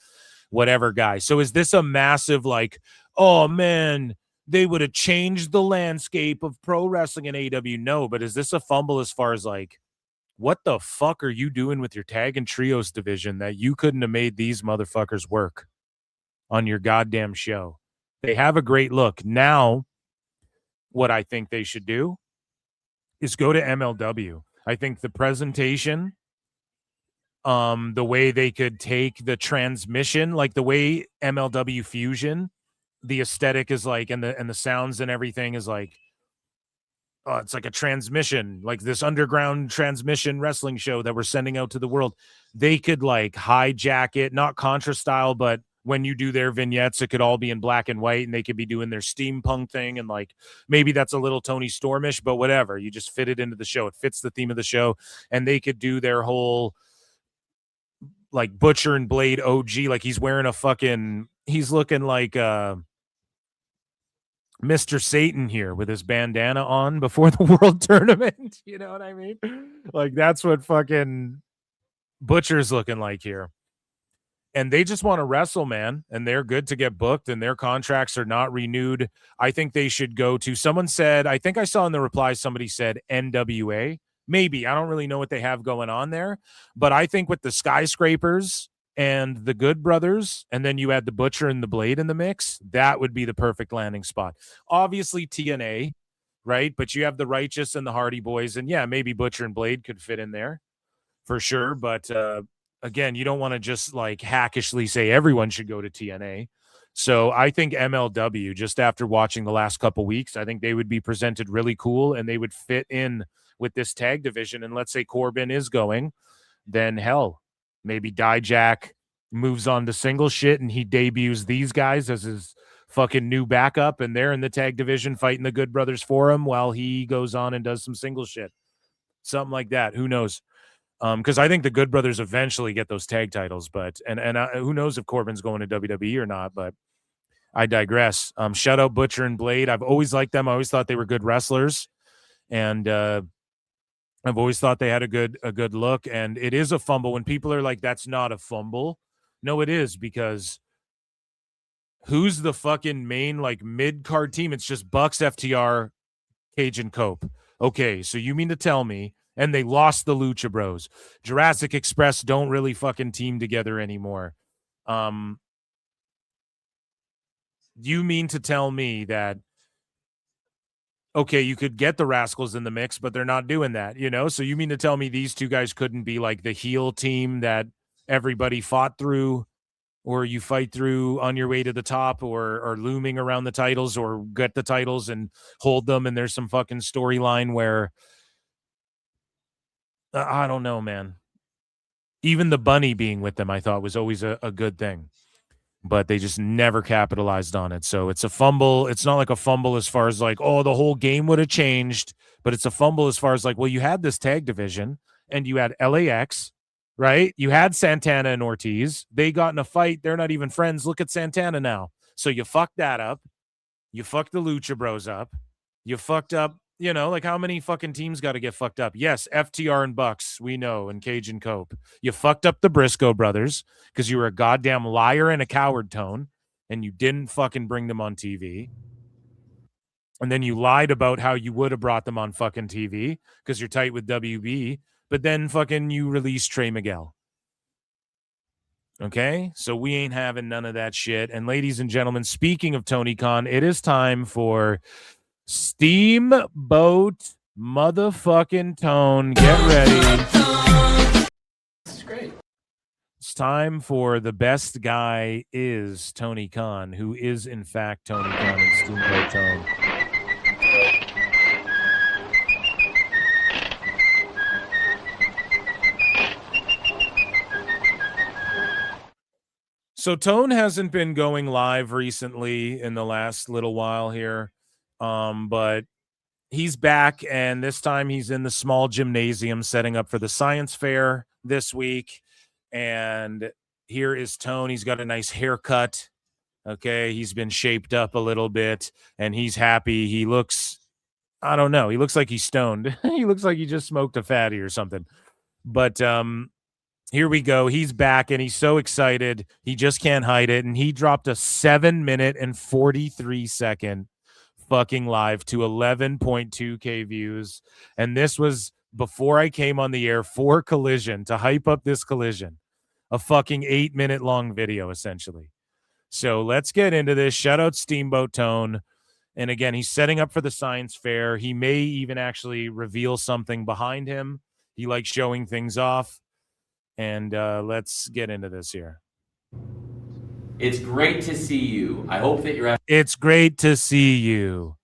whatever guy. So is this a massive like, oh man, they would have changed the landscape of pro wrestling in AEW? No, but is this a fumble as far as like, what the fuck are you doing with your tag and trios division that you couldn't have made these motherfuckers work on your goddamn show? They have a great look. Now, what I think they should do is go to MLW. I think the presentation, the way they could take the transmission, like the way MLW Fusion, the aesthetic is like, and the sounds and everything is like, it's like a transmission, like this underground transmission wrestling show that we're sending out to the world. They could like hijack it, not Contra style, but when you do their vignettes, it could all be in black and white and they could be doing their steampunk thing. And like, maybe that's a little Tony Stormish, but whatever, you just fit it into the show. It fits the theme of the show. And they could do their whole like Butcher and Blade OG. Like he's wearing a fucking, he's looking like, Mr. Satan here with his bandana on before the world tournament. You know what I mean? Like that's what fucking Butcher's looking like here. And they just want to wrestle, man. And they're good to get booked and their contracts are not renewed. I think they should go to, someone said, I think I saw in the reply, somebody said NWA. Maybe. I don't really know what they have going on there. But I think with the Skyscrapers and the Good Brothers, and then you add the Butcher and the Blade in the mix, that would be the perfect landing spot. Obviously TNA, right? But you have the Righteous and the Hardy Boys, and yeah, maybe Butcher and Blade could fit in there for sure. But again, you don't want to just like hackishly say everyone should go to TNA. So I think MLW, just after watching the last couple weeks, I think they would be presented really cool and they would fit in with this tag division. And let's say Corbin is going, then hell, maybe Dijak moves on to single shit and he debuts these guys as his fucking new backup and they're in the tag division fighting the Good Brothers for him while he goes on and does some single shit. Something like that. Who knows? Because I think the Good Brothers eventually get those tag titles, but and who knows if Corbin's going to WWE or not, but I digress. Shout out Butcher and Blade. I've always liked them. I always thought they were good wrestlers. And I've always thought they had a good look, and it is a fumble when people are like, that's not a fumble. No, it is, because who's the fucking main like mid-card team? It's just Bucks, FTR, Cage, and Cope. Okay, so you mean to tell me, and they lost the Lucha Bros. Jurassic Express don't really fucking team together anymore. You mean to tell me that, okay, you could get the Rascals in the mix, but they're not doing that, you know? So you mean to tell me these two guys couldn't be like the heel team that everybody fought through, or you fight through on your way to the top, or looming around the titles, or get the titles and hold them, and there's some fucking storyline where, I don't know, man. Even the Bunny being with them, I thought was always a good thing. But they just never capitalized on it. So it's a fumble. It's not like a fumble as far as like, oh, the whole game would have changed, but it's a fumble as far as like, well, you had this tag division and you had LAX, right? You had Santana and Ortiz. They got in a fight. They're not even friends. Look at Santana now. So you fucked that up. You fucked the Lucha Bros up. You fucked up, you know, like how many fucking teams got to get fucked up? Yes, FTR and Bucks, we know, and Cage and Cope. You fucked up the Briscoe brothers because you were a goddamn liar and a coward, Tone, and you didn't fucking bring them on TV. And then you lied about how you would have brought them on fucking TV because you're tight with WB, but then fucking you released Trey Miguel. Okay, so we ain't having none of that shit. And ladies and gentlemen, speaking of Tony Khan, it is time for Steamboat motherfucking Tone. Get ready. It's great. It's time for the best guy is Tony Khan, who is in fact Tony Khan and Steamboat Tone. So Tone hasn't been going live recently in the last little while here, but he's back, and this time he's in the small gymnasium setting up for the science fair this week. And here is Tone. He's got a nice haircut. Okay, he's been shaped up a little bit, and he's happy. He looks, I don't know, he looks like he's stoned. He looks like he just smoked a fatty or something. But here we go. He's back, and he's so excited. He just can't hide it. And he dropped a 7-minute and 43-second fucking live to 11.2K views. And this was before I came on the air for Collision to hype up this Collision. A fucking 8-minute long video, essentially. So let's get into this. Shout out Steamboat Tone. And again, he's setting up for the science fair. He may even actually reveal something behind him. He likes showing things off. And let's get into this here. It's great to see you. I hope that you're... It's great to see you.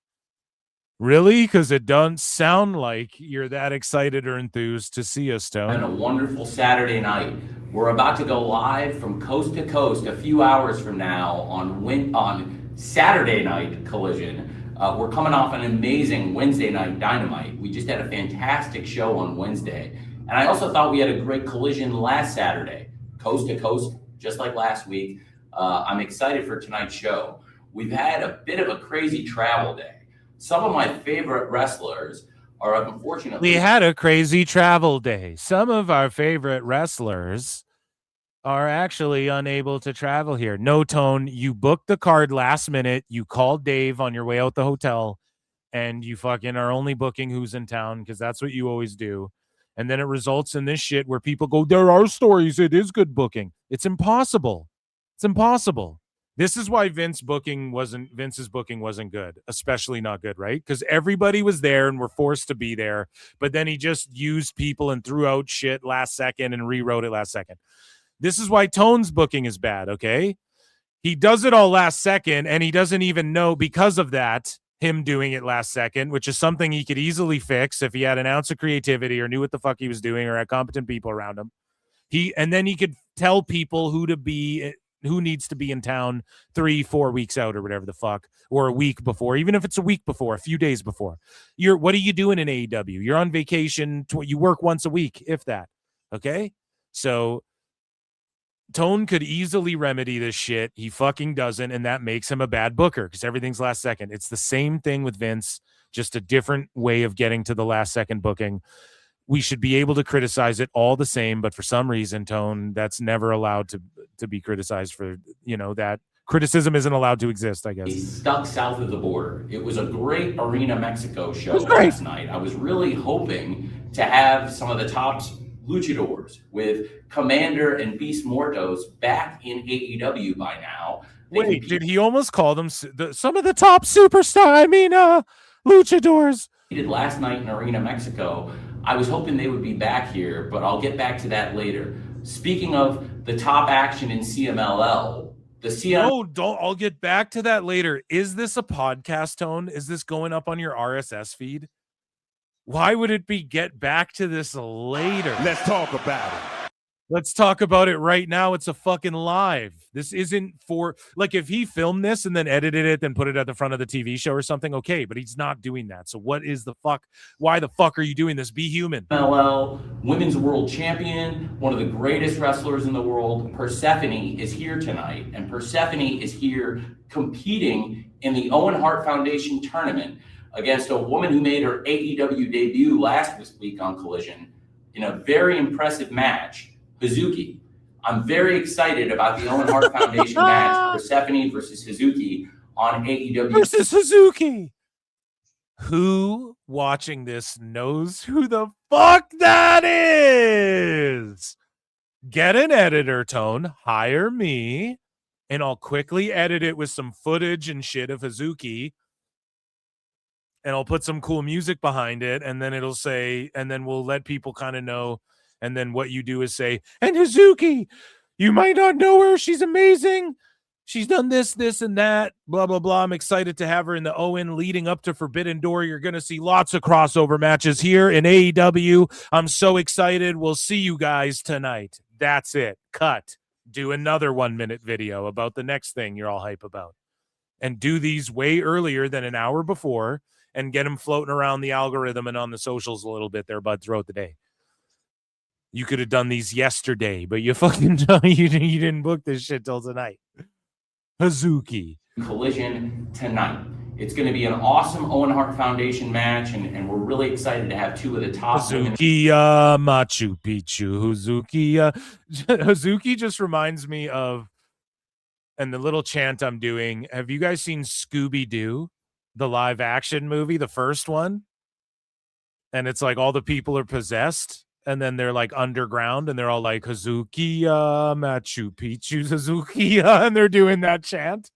Really? Because it doesn't sound like you're that excited or enthused to see us, Tone. Having a wonderful Saturday night. We're about to go live from coast to coast a few hours from now on Saturday Night Collision. We're coming off an amazing Wednesday night Dynamite. We just had a fantastic show on Wednesday. And I also thought we had a great Collision last Saturday, coast to coast, just like last week. I'm excited for tonight's show. We've had a bit of a crazy travel day. Some of my favorite wrestlers are unfortunately... We had a crazy travel day. Some of our favorite wrestlers are actually unable to travel here. No, Tone, you booked the card last minute. You called Dave on your way out the hotel, and you fucking are only booking who's in town because that's what you always do. And then it results in this shit where people go, there are stories. It is good booking. It's impossible. It's impossible. This is why Vince's booking wasn't good, especially not good, right? Because everybody was there and were forced to be there, but then he just used people and threw out shit last second and rewrote it last second. This is why Tone's booking is bad, okay? He does it all last second, and he doesn't even know because of that, him doing it last second, which is something he could easily fix if he had an ounce of creativity or knew what the fuck he was doing or had competent people around him. And then he could tell people who needs to be in town 3-4 weeks out or whatever the fuck, or a week before, even if it's a week before, a few days before. What are you doing in AEW? You're on vacation. You work once a week, if that. Okay. So Tone could easily remedy this shit. He fucking doesn't, and that makes him a bad booker because everything's last second. It's the same thing with Vince, just a different way of getting to the last second booking. We should be able to criticize it all the same, but for some reason, Tone, that's never allowed to be criticized for, that criticism isn't allowed to exist, I guess. He's stuck south of the border. It was a great Arena Mexico show last night. I was really hoping to have some of the top luchadors with Commander and Beast Mortos back in AEW by now. Wait, did he almost call them some of the top superstar? Luchadors. He did last night in Arena Mexico. I was hoping they would be back here, but I'll get back to that later. Speaking of the top action in CMLL, I'll get back to that later. Is this a podcast, Tone? Is this going up on your RSS feed? Why would it be get back to this later? Let's talk about it. Let's talk about it right now. It's a fucking live. This isn't for, like, if he filmed this and then edited it, then put it at the front of the TV show or something, okay, but he's not doing that. So what is the fuck? Why the fuck are you doing this? Be human. MLL Women's World Champion, one of the greatest wrestlers in the world, Persephone, is here tonight. And Persephone is here competing in the Owen Hart Foundation tournament against a woman who made her AEW debut last week on Collision in a very impressive match, Hazuki. I'm very excited about the Owen Hart Foundation match, Persephone versus Hazuki on AEW. Versus Hazuki. Who watching this knows who the fuck that is? Get an editor, Tone. Hire me, and I'll quickly edit it with some footage and shit of Hazuki. And I'll put some cool music behind it, and then it'll say, and then we'll let people kind of know. And then what you do is say, and Hazuki, you might not know her. She's amazing. She's done this, this, and that, blah, blah, blah. I'm excited to have her in the Owen leading up to Forbidden Door. You're going to see lots of crossover matches here in AEW. I'm so excited. We'll see you guys tonight. That's it. Cut. Do another 1-minute video about the next thing you're all hype about. And do these way earlier than an hour before and get them floating around the algorithm and on the socials a little bit there, bud, throughout the day. You could have done these yesterday, but you fucking you didn't book this shit till tonight. Hazuki. Collision tonight. It's going to be an awesome Owen Hart Foundation match, and we're really excited to have two of the top Hazuki Machu Picchu. Hazuki just reminds me of, and the little chant I'm doing, have you guys seen Scooby-Doo, the live action movie, the first one? And it's like all the people are possessed. And then they're like underground and they're all like Hazuki, Machu Picchu, Hazuki, and they're doing that chant,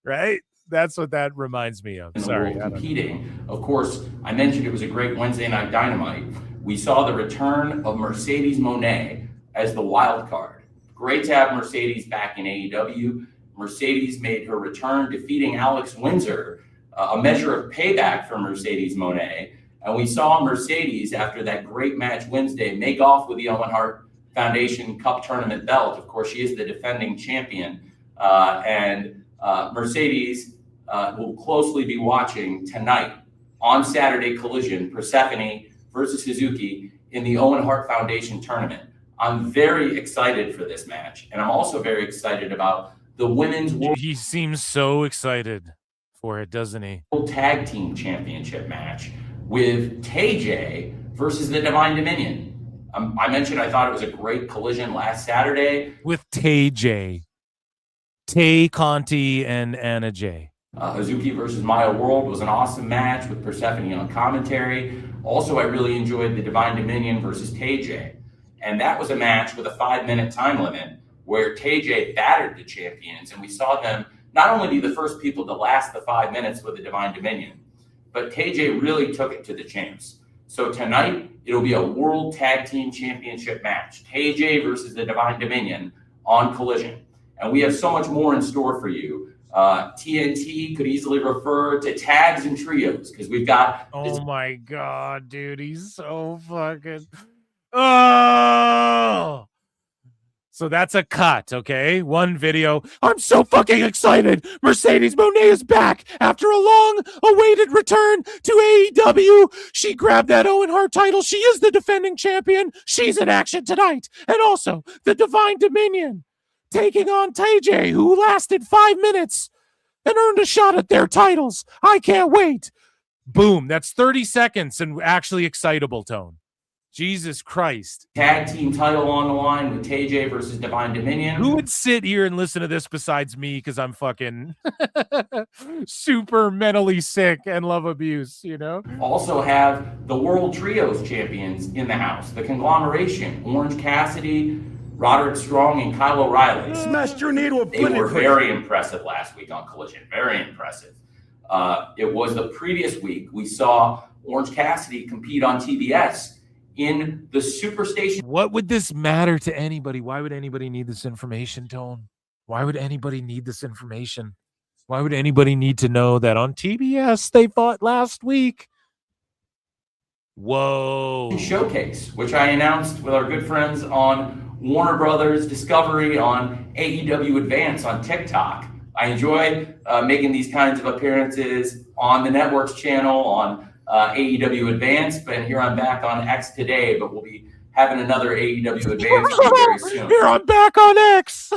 right? That's what that reminds me of. Sorry. Competing. Of course, I mentioned it was a great Wednesday Night Dynamite. We saw the return of Mercedes Moné as the wild card. Great to have Mercedes back in AEW. Mercedes made her return, defeating Alex Windsor, a measure of payback for Mercedes Moné. And we saw Mercedes, after that great match Wednesday, make off with the Owen Hart Foundation Cup Tournament belt. Of course, she is the defending champion. Mercedes will closely be watching tonight on Saturday Collision, Persephone versus Hazuki in the Owen Hart Foundation Tournament. I'm very excited for this match. And I'm also very excited about the Women's World. He seems so excited for it, doesn't he? Tag Team Championship match with TJ versus the Divine Dominion. I mentioned I thought it was a great Collision last Saturday. With TJ. Tay Conti and Anna J. Hazuki versus Maya World was an awesome match with Persephone on commentary. Also, I really enjoyed the Divine Dominion versus TJ. And that was a match with a 5-minute time limit where TJ battered the champions. And we saw them not only be the first people to last the 5 minutes with the Divine Dominion, but TJ really took it to the champs. So tonight, it'll be a World Tag Team Championship match. TJ versus the Divine Dominion on Collision. And we have so much more in store for you. TNT could easily refer to tags and trios because we've got... Oh my God, dude. He's so fucking... Oh! So that's a cut, okay? One video. I'm so fucking excited. Mercedes Moné is back after a long-awaited return to AEW. She grabbed that Owen Hart title. She is the defending champion. She's in action tonight. And also, the Divine Dominion taking on TJ, who lasted 5 minutes and earned a shot at their titles. I can't wait. Boom. That's 30 seconds and actually excitable, Tone. Jesus Christ. Tag team title on the line with TJ versus Divine Dominion. Who would sit here and listen to this besides me because I'm fucking super mentally sick and love abuse, you know? Also have the World Trios champions in the house. The conglomeration, Orange Cassidy, Roderick Strong, and Kyle O'Reilly. Smashed your knee to a They were very impressive last week on Collision. Very impressive. It was the previous week we saw Orange Cassidy compete on TBS in the Superstation. What would this matter to anybody? Why would anybody need this information, Tone? Why would anybody need this information? Why would anybody need to know that on TBS they fought last week? Whoa. Showcase, which I announced with our good friends on Warner Brothers Discovery on AEW Advance on TikTok. I enjoy making these kinds of appearances on the network's channel, on AEW Advance, and here I'm back on X today, but we'll be having another AEW Advance very soon. Here I'm back on X.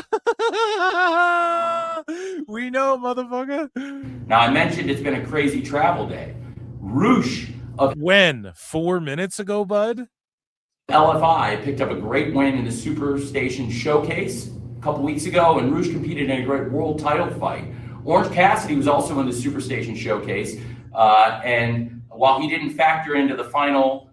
We know, motherfucker. Now, I mentioned it's been a crazy travel day. Roosh of when? 4 minutes ago, bud? LFI picked up a great win in the Superstation Showcase a couple weeks ago, and Roosh competed in a great world title fight. Orange Cassidy was also in the Superstation Showcase, and while he didn't factor into the final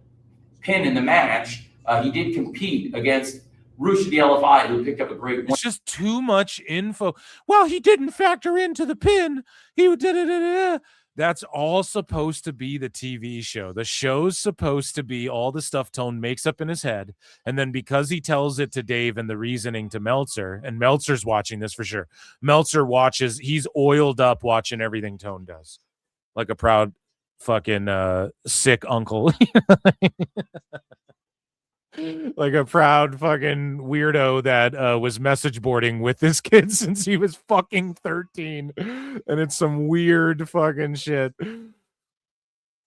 pin in the match, he did compete against Roosh of the LFI, who picked up a great win. It's just too much info. Well, he didn't factor into the pin. He did. That's all supposed to be the TV show. The show's supposed to be all the stuff Tone makes up in his head. And then because he tells it to Dave and the reasoning to Meltzer, and Meltzer's watching this for sure. Meltzer watches, he's oiled up watching everything Tone does. Like a proud fucking sick uncle. Like a proud fucking weirdo that was message boarding with this kid since he was fucking 13, and it's some weird fucking shit that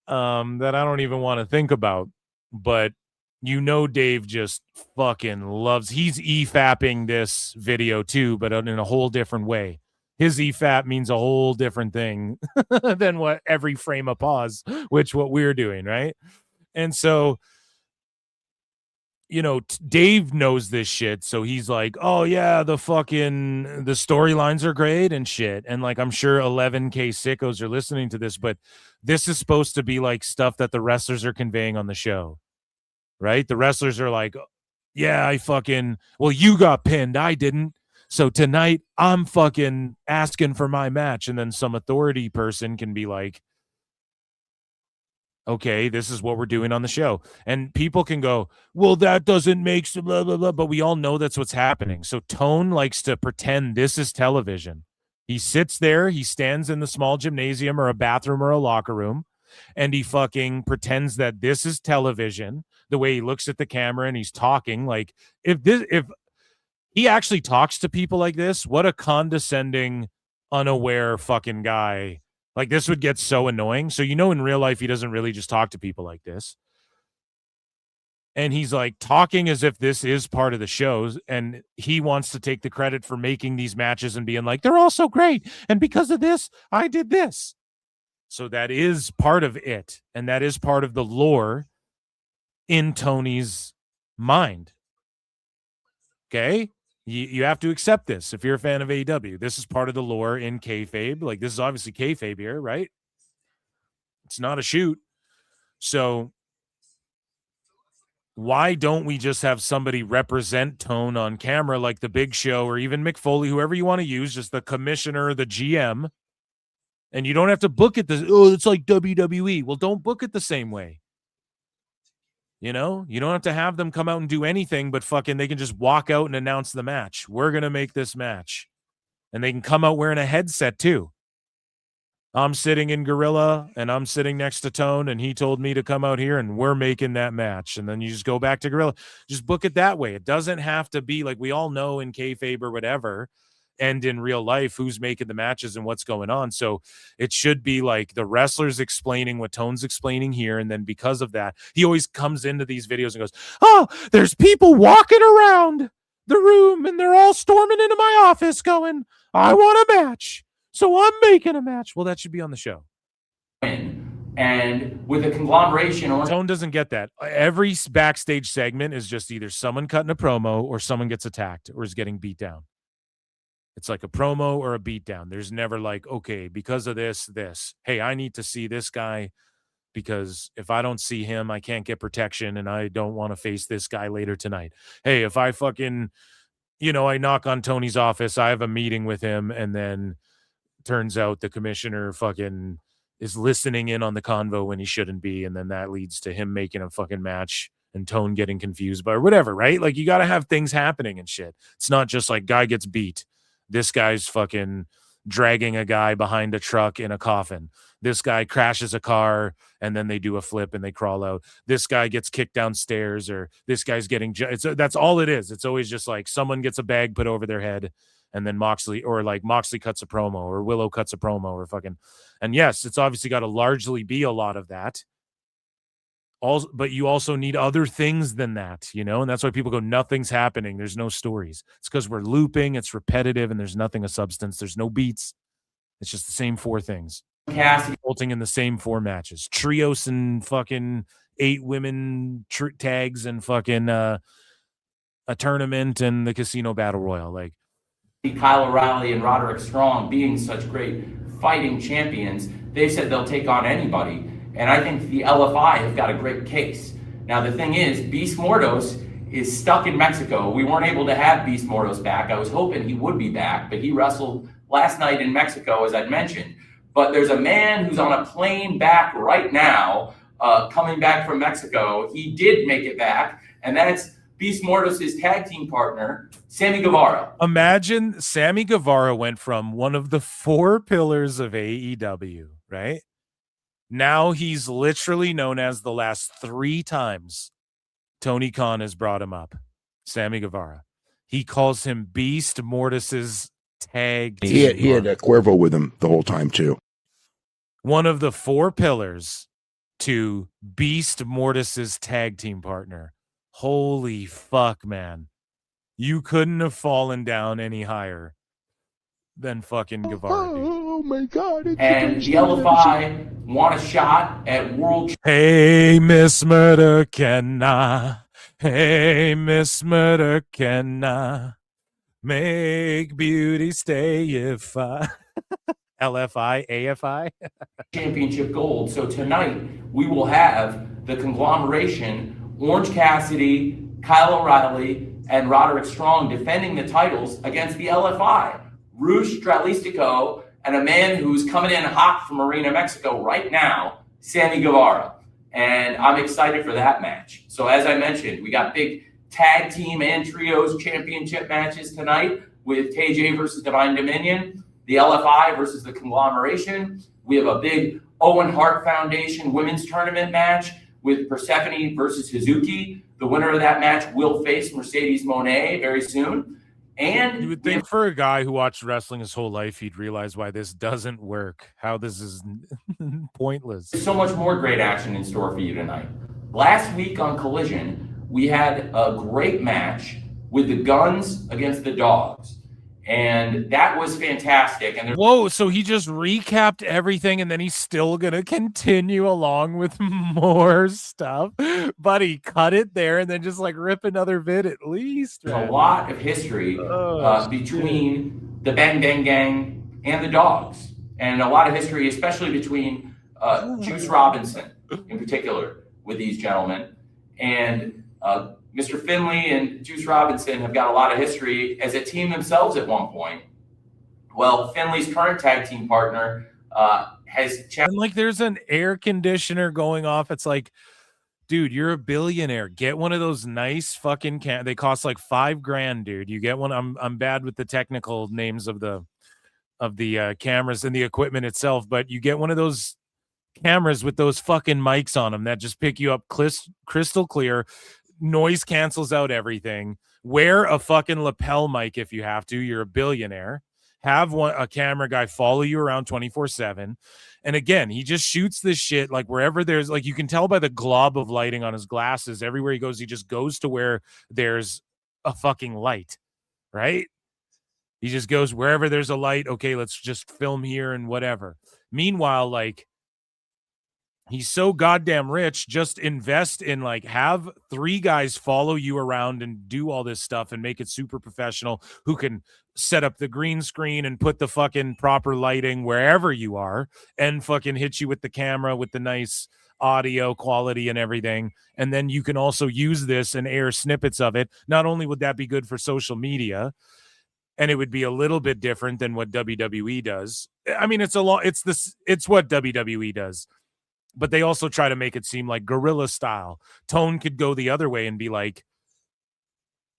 I don't even want to think about. But you know, Dave just fucking loves. He's EFAPing this video too, but in a whole different way. His EFAP means a whole different thing than what every frame of pause, which what we're doing, right? And so, you know, Dave knows this shit, so he's like, oh yeah, the storylines are great and shit. And like, I'm sure 11K sickos are listening to this, but this is supposed to be like stuff that the wrestlers are conveying on the show, right? The wrestlers are like, yeah, well, you got pinned, I didn't. So tonight I'm fucking asking for my match. And then some authority person can be like, okay, this is what we're doing on the show. And people can go, well, that doesn't make some blah, blah, blah. But we all know that's what's happening. So Tone likes to pretend this is television. He sits there, he stands in the small gymnasium or a bathroom or a locker room, and he fucking pretends that this is television, the way he looks at the camera and he's talking. Like, if he actually talks to people like this, what a condescending, unaware fucking guy. Like, this would get so annoying. So, you know, in real life, he doesn't really just talk to people like this. And he's like talking as if this is part of the shows. And he wants to take the credit for making these matches and being like, they're all so great. And because of this, I did this. So that is part of it. And that is part of the lore in Tony's mind. Okay? You have to accept this if you're a fan of AEW. This is part of the lore in kayfabe. Like, this is obviously kayfabe here, right? It's not a shoot. So why don't we just have somebody represent Tone on camera, like the Big Show or even Mick Foley, whoever you want to use, just the commissioner, the GM, and you don't have to book it. It's like WWE. Well, don't book it the same way. You know, you don't have to have them come out and do anything, but fucking they can just walk out and announce the match. We're going to make this match. And they can come out wearing a headset too. I'm sitting in Gorilla and I'm sitting next to Tone and he told me to come out here and we're making that match. And then you just go back to Gorilla. Just book it that way. It doesn't have to be like we all know in kayfabe or whatever and in real life who's making the matches and what's going on. So it should be like the wrestlers explaining what Tone's explaining here. And then because of that, he always comes into these videos and goes, oh, there's people walking around the room and they're all storming into my office going, I want a match. So I'm making a match. Well, that should be on the show. And with a conglomeration, Tone doesn't get that. Every backstage segment is just either someone cutting a promo or someone gets attacked or is getting beat down. It's like a promo or a beatdown. There's never like, okay, because of this. Hey, I need to see this guy because if I don't see him, I can't get protection and I don't want to face this guy later tonight. Hey, if I fucking, I knock on Tony's office, I have a meeting with him and then turns out the commissioner fucking is listening in on the convo when he shouldn't be. And then that leads to him making a fucking match and Tone getting confused by whatever, right? Like you got to have things happening and shit. It's not just like guy gets beat. This guy's fucking dragging a guy behind a truck in a coffin. This guy crashes a car and then they do a flip and they crawl out. This guy gets kicked downstairs, or this guy's getting that's all it is. It's always just like someone gets a bag put over their head, and then Moxley cuts a promo, or Willow cuts a promo, or fucking. And yes, it's obviously got to largely be a lot of that. But you also need other things than that, and that's why people go, nothing's happening. There's no stories. It's because we're looping. It's repetitive, and there's nothing of substance. There's no beats. It's just the same 4 things. Cassidy resulting in the same 4 matches, trios and fucking 8 women tags and fucking a tournament and the casino battle royal. Like Kyle O'Reilly and Roderick Strong being such great fighting champions, they said they'll take on anybody. And I think the LFI have got a great case. Now, the thing is, Beast Mordos is stuck in Mexico. We weren't able to have Beast Mordos back. I was hoping he would be back, but he wrestled last night in Mexico, as I'd mentioned. But there's a man who's on a plane back right now, coming back from Mexico. He did make it back, and that's Beast Mordos' tag team partner, Sammy Guevara. Imagine Sammy Guevara went from one of the 4 pillars of AEW, right? Now he's literally known as the last 3 times Tony Khan has brought him up. Sammy Guevara. He calls him Beast Mortis' tag team. He had Cuervo with him the whole time, too. One of the 4 pillars to Beast Mortis' tag team partner. Holy fuck, man. You couldn't have fallen down any higher than fucking Guevara. Oh my God. And the LFI want a shot at World. Hey, Miss Murder, can I? Hey, Miss Murder, can I? Make beauty stay if I... LFI, AFI? Championship gold. So tonight we will have the conglomeration, Orange Cassidy, Kyle O'Reilly, and Roderick Strong defending the titles against the LFI. Rouge Stralistico, and a man who's coming in hot from Arena, Mexico right now, Sammy Guevara. And I'm excited for that match. So as I mentioned, we got big tag team and trios championship matches tonight with KJ versus Divine Dominion, the LFI versus the conglomeration. We have a big Owen Hart Foundation women's tournament match with Persephone versus Hazuki. The winner of that match will face Mercedes Moné very soon. And you would think for a guy who watched wrestling his whole life, he'd realize why this doesn't work, how this is pointless. There's so much more great action in store for you tonight. Last week on Collision, we had a great match with the Guns against the Dogs. And that was fantastic. And whoa, so he just recapped everything and then he's still going to continue along with more stuff. Buddy, cut it there and then just like rip another vid at least. There's a lot of history between the Bang Bang Gang and the Dogs. And a lot of history, especially between Juice Robinson in particular with these gentlemen. And Mr. Finley and Juice Robinson have got a lot of history as a team themselves at one point. Well, Finley's current tag team partner has... And like there's an air conditioner going off. It's like, dude, you're a billionaire. Get one of those nice fucking they cost like $5,000, dude. You get one. I'm bad with the technical names of the cameras and the equipment itself, but you get one of those cameras with those fucking mics on them that just pick you up crystal clear. Noise cancels out everything. Wear a fucking lapel mic if you have to. You're a billionaire. Have a camera guy follow you around 24/7. And again, he just shoots this shit like wherever there's like, you can tell by the glob of lighting on his glasses. Everywhere he goes, he just goes to where there's a fucking light, right? He just goes wherever there's a light. Okay, let's just film here and whatever. Meanwhile, like, he's so goddamn rich, just invest in like have 3 guys follow you around and do all this stuff and make it super professional, who can set up the green screen and put the fucking proper lighting wherever you are and fucking hit you with the camera with the nice audio quality and everything. And then you can also use this and air snippets of it. Not only would that be good for social media, and it would be a little bit different than what WWE does. I mean, it's what WWE does. But they also try to make it seem like guerrilla style. Tone could go the other way and be like,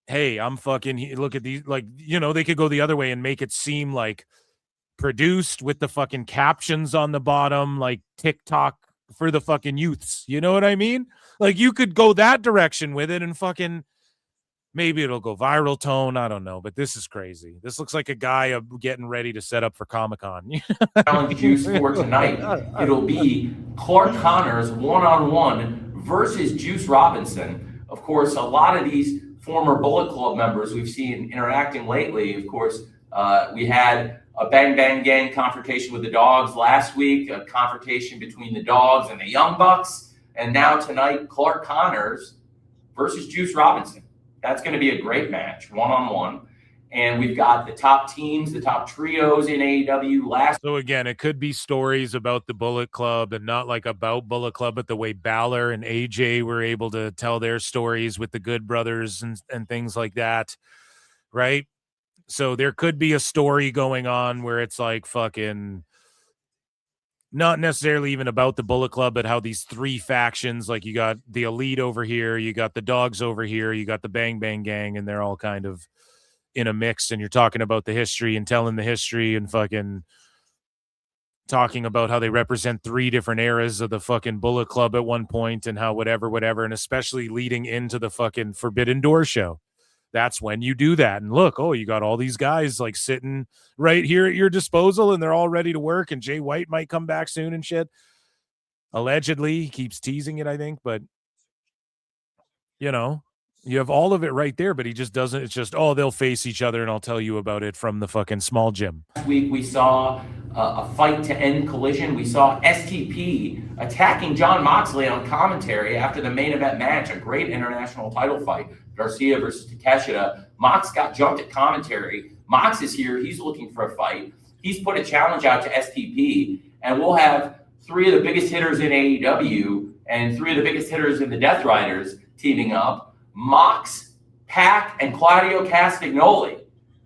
hey, I'm fucking, look at these, like, you know, they could go the other way and make it seem like produced with the fucking captions on the bottom, like TikTok for the fucking youths. You know what I mean? Like, you could go that direction with it and fucking maybe it'll go viral tone. I don't know, but this is crazy. This looks like a guy getting ready to set up for Comic-Con. Challenge Juice for tonight. It'll be Clark Connors one-on-one versus Juice Robinson. Of course, a lot of these former Bullet Club members we've seen interacting lately. Of course, we had a Bang Bang Gang confrontation with the Dogs last week, a confrontation between the Dogs and the Young Bucks, and now tonight, Clark Connors versus Juice Robinson. That's going to be a great match, one-on-one. And we've got the top teams, the top trios in AEW. So again, it could be stories about the Bullet Club and not like about Bullet Club, but the way Balor and AJ were able to tell their stories with the Good Brothers and things like that, right? So there could be a story going on where it's like fucking not necessarily even about the Bullet Club, but how these three factions, like you got the Elite over here, you got the Dogs over here, you got the Bang Bang Gang, and they're all kind of in a mix, and you're talking about the history and telling the history and fucking talking about how they represent three different eras of the fucking Bullet Club at one point and how whatever, and especially leading into the fucking Forbidden Door show. That's when you do that. And look, oh, you got all these guys like sitting right here at your disposal and they're all ready to work, and Jay White might come back soon and shit. Allegedly, he keeps teasing it, I think, but you know, you have all of it right there, but he just doesn't. It's just, oh, they'll face each other and I'll tell you about it from the fucking small gym. Last week, we saw a fight to end Collision. We saw STP attacking John Moxley on commentary after the main event match, a great international title fight, Garcia versus Takeshita. Mox got jumped at commentary. Mox is here. He's looking for a fight. He's put a challenge out to STP, and we'll have three of the biggest hitters in AEW and three of the biggest hitters in the Death Riders teaming up. Mox, Pac, and Claudio Castagnoli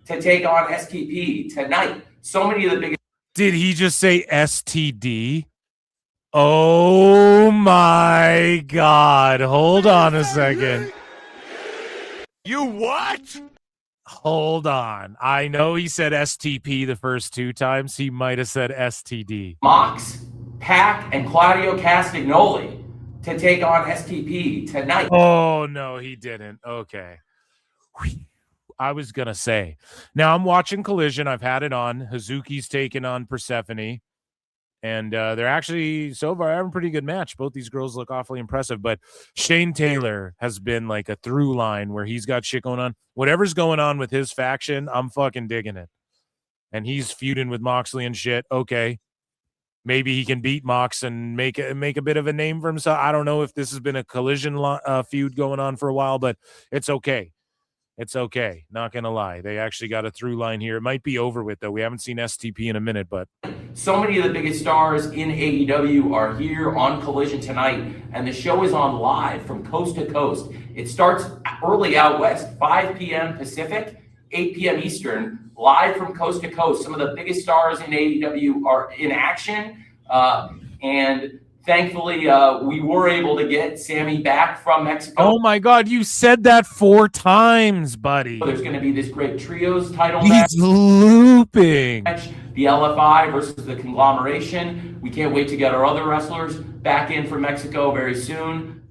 to take on STP tonight. So many of the biggest. Did he just say STD? Oh my God. Hold on a second. You what? Hold on. I know he said STP the first two times. He might have said STD. Mox, Pac, and Claudio Castagnoli to take on STP tonight. Oh, no, he didn't. Okay. I was going to say. Now, I'm watching Collision. I've had it on. Hazuki's taking on Persephone. And they're actually, so far, having a pretty good match. Both these girls look awfully impressive. But Shane Taylor has been like a through line where he's got shit going on. Whatever's going on with his faction, I'm fucking digging it. And he's feuding with Moxley and shit. Okay. Maybe he can beat Mox and make a bit of a name for himself. I don't know if this has been a Collision feud going on for a while, but it's okay. It's okay. Not going to lie. They actually got a through line here. It might be over with, though. We haven't seen STP in a minute, but. So many of the biggest stars in AEW are here on Collision tonight, and the show is on live from coast to coast. It starts early out west, 5 p.m. Pacific, 8 p.m. Eastern, live from coast to coast. Some of the biggest stars in AEW are in action, and thankfully, we were able to get Sammy back from Mexico. Oh, my God. You said that 4 times, buddy. There's going to be this great trios title match. He's looping. The LFI versus the Conglomeration. We can't wait to get our other wrestlers back in from Mexico very soon.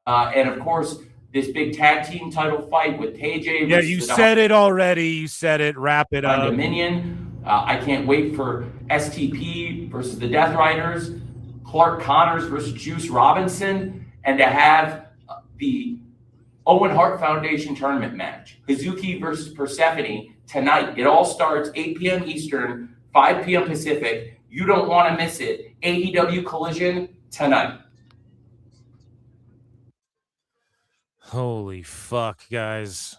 And, of course, this big tag team title fight with KJ. Yeah, you said it already. You said it. Wrap it up. Dominion. I can't wait for STP versus the Death Riders. Clark Connors versus Juice Robinson, and to have the Owen Hart Foundation tournament match, Hazuki versus Persephone tonight. It all starts 8 p.m. Eastern, 5 p.m. Pacific. You don't want to miss it. AEW Collision tonight. Holy fuck, guys.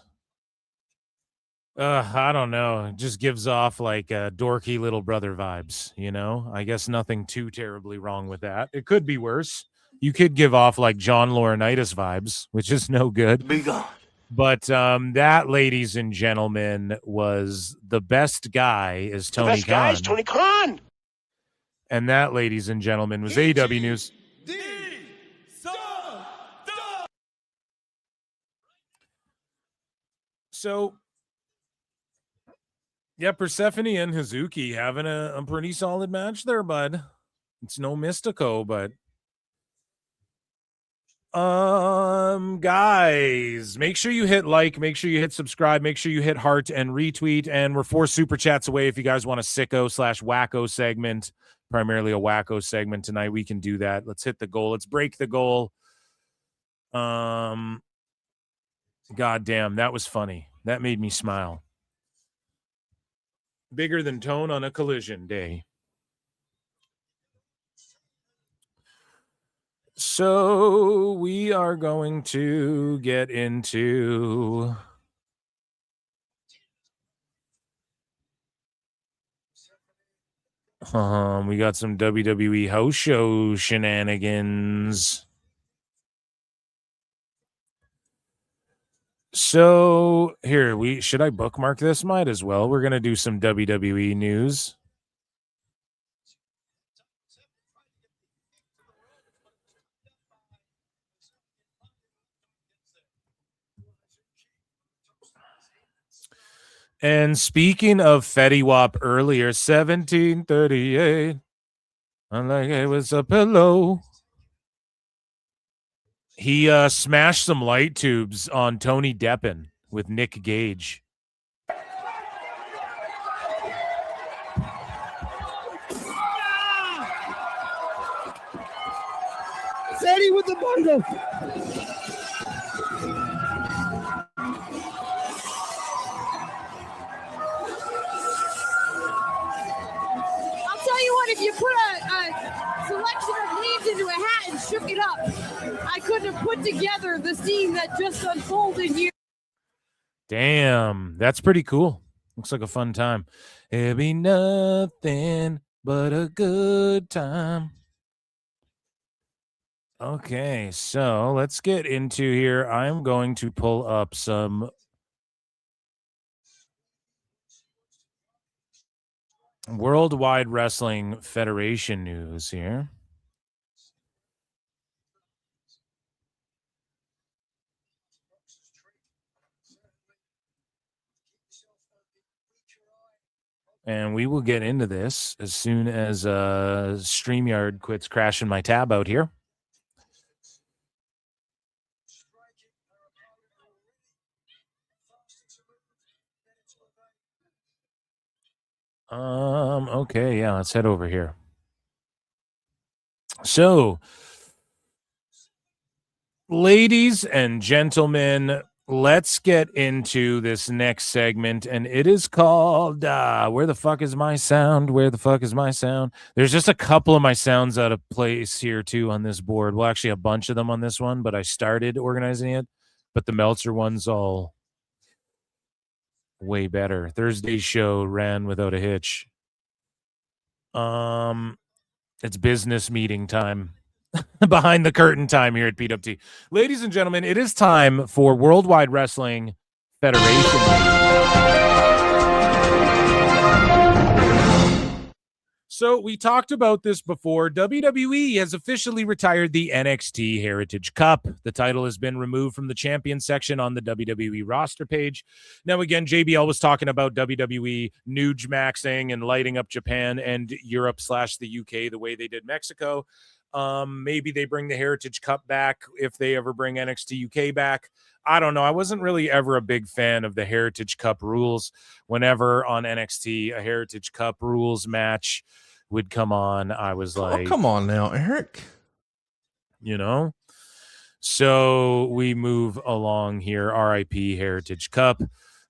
I don't know. It just gives off like dorky little brother vibes, you know? I guess nothing too terribly wrong with that. It could be worse. You could give off like John Laurinaitis vibes, which is no good. Be gone. But that, ladies and gentlemen, was the best guy is Tony Khan. The best guy is Tony Khan. And that, ladies and gentlemen, was AEW News. So Yeah, Persephone and Hazuki having a pretty solid match there, bud. It's no Mystico, but guys, make sure you hit like, make sure you hit subscribe, make sure you hit heart and retweet, and we're 4 super chats away. If you guys want a sicko/wacko segment, primarily a wacko segment tonight, we can do that. Let's hit the goal. Let's break the goal. God damn, that was funny. That made me smile. Bigger than Tone on a Collision day. So we are going to get into we got some WWE house show shenanigans. So here should I bookmark this? Might as well. We're gonna do some WWE news. And speaking of Fetty Wap earlier, 1738, I'm like it was a pillow. He smashed some light tubes on Tony Deppen with Nick Gage. Fetty with the bundle. I'll tell you what, if you put a selection of leaves into a hat and shook it up, I couldn't have put together the scene that just unfolded here. Damn, that's pretty cool. Looks like a fun time. It'll be nothing but a good time. Okay, so let's get into here. I'm going to pull up some Worldwide Wrestling Federation news here. And we will get into this as soon as StreamYard quits crashing my tab out here. Okay, yeah, let's head over here. So, ladies and gentlemen, let's get into this next segment, and it is called Where the Fuck Is My Sound? Where the Fuck Is My Sound? There's just a couple of my sounds out of place here, too, on this board. Well, actually, a bunch of them on this one, but I started organizing it, but the Meltzer one's all way better. Thursday's show ran without a hitch. It's business meeting time. Behind the curtain time here at PWT. Ladies and gentlemen, it is time for Worldwide Wrestling Federation. So we talked about this before. WWE has officially retired the NXT Heritage Cup. The title has been removed from the champion section on the WWE roster page. Now, again, JBL was talking about WWE Nugemaxing and lighting up Japan and Europe/the UK the way they did Mexico. Maybe they bring the Heritage Cup back if they ever bring NXT UK back. I don't know. I wasn't really ever a big fan of the Heritage Cup rules. Whenever on NXT a Heritage Cup rules match would come on, I was like, oh, come on now, Eric. You know? So we move along here. RIP Heritage Cup.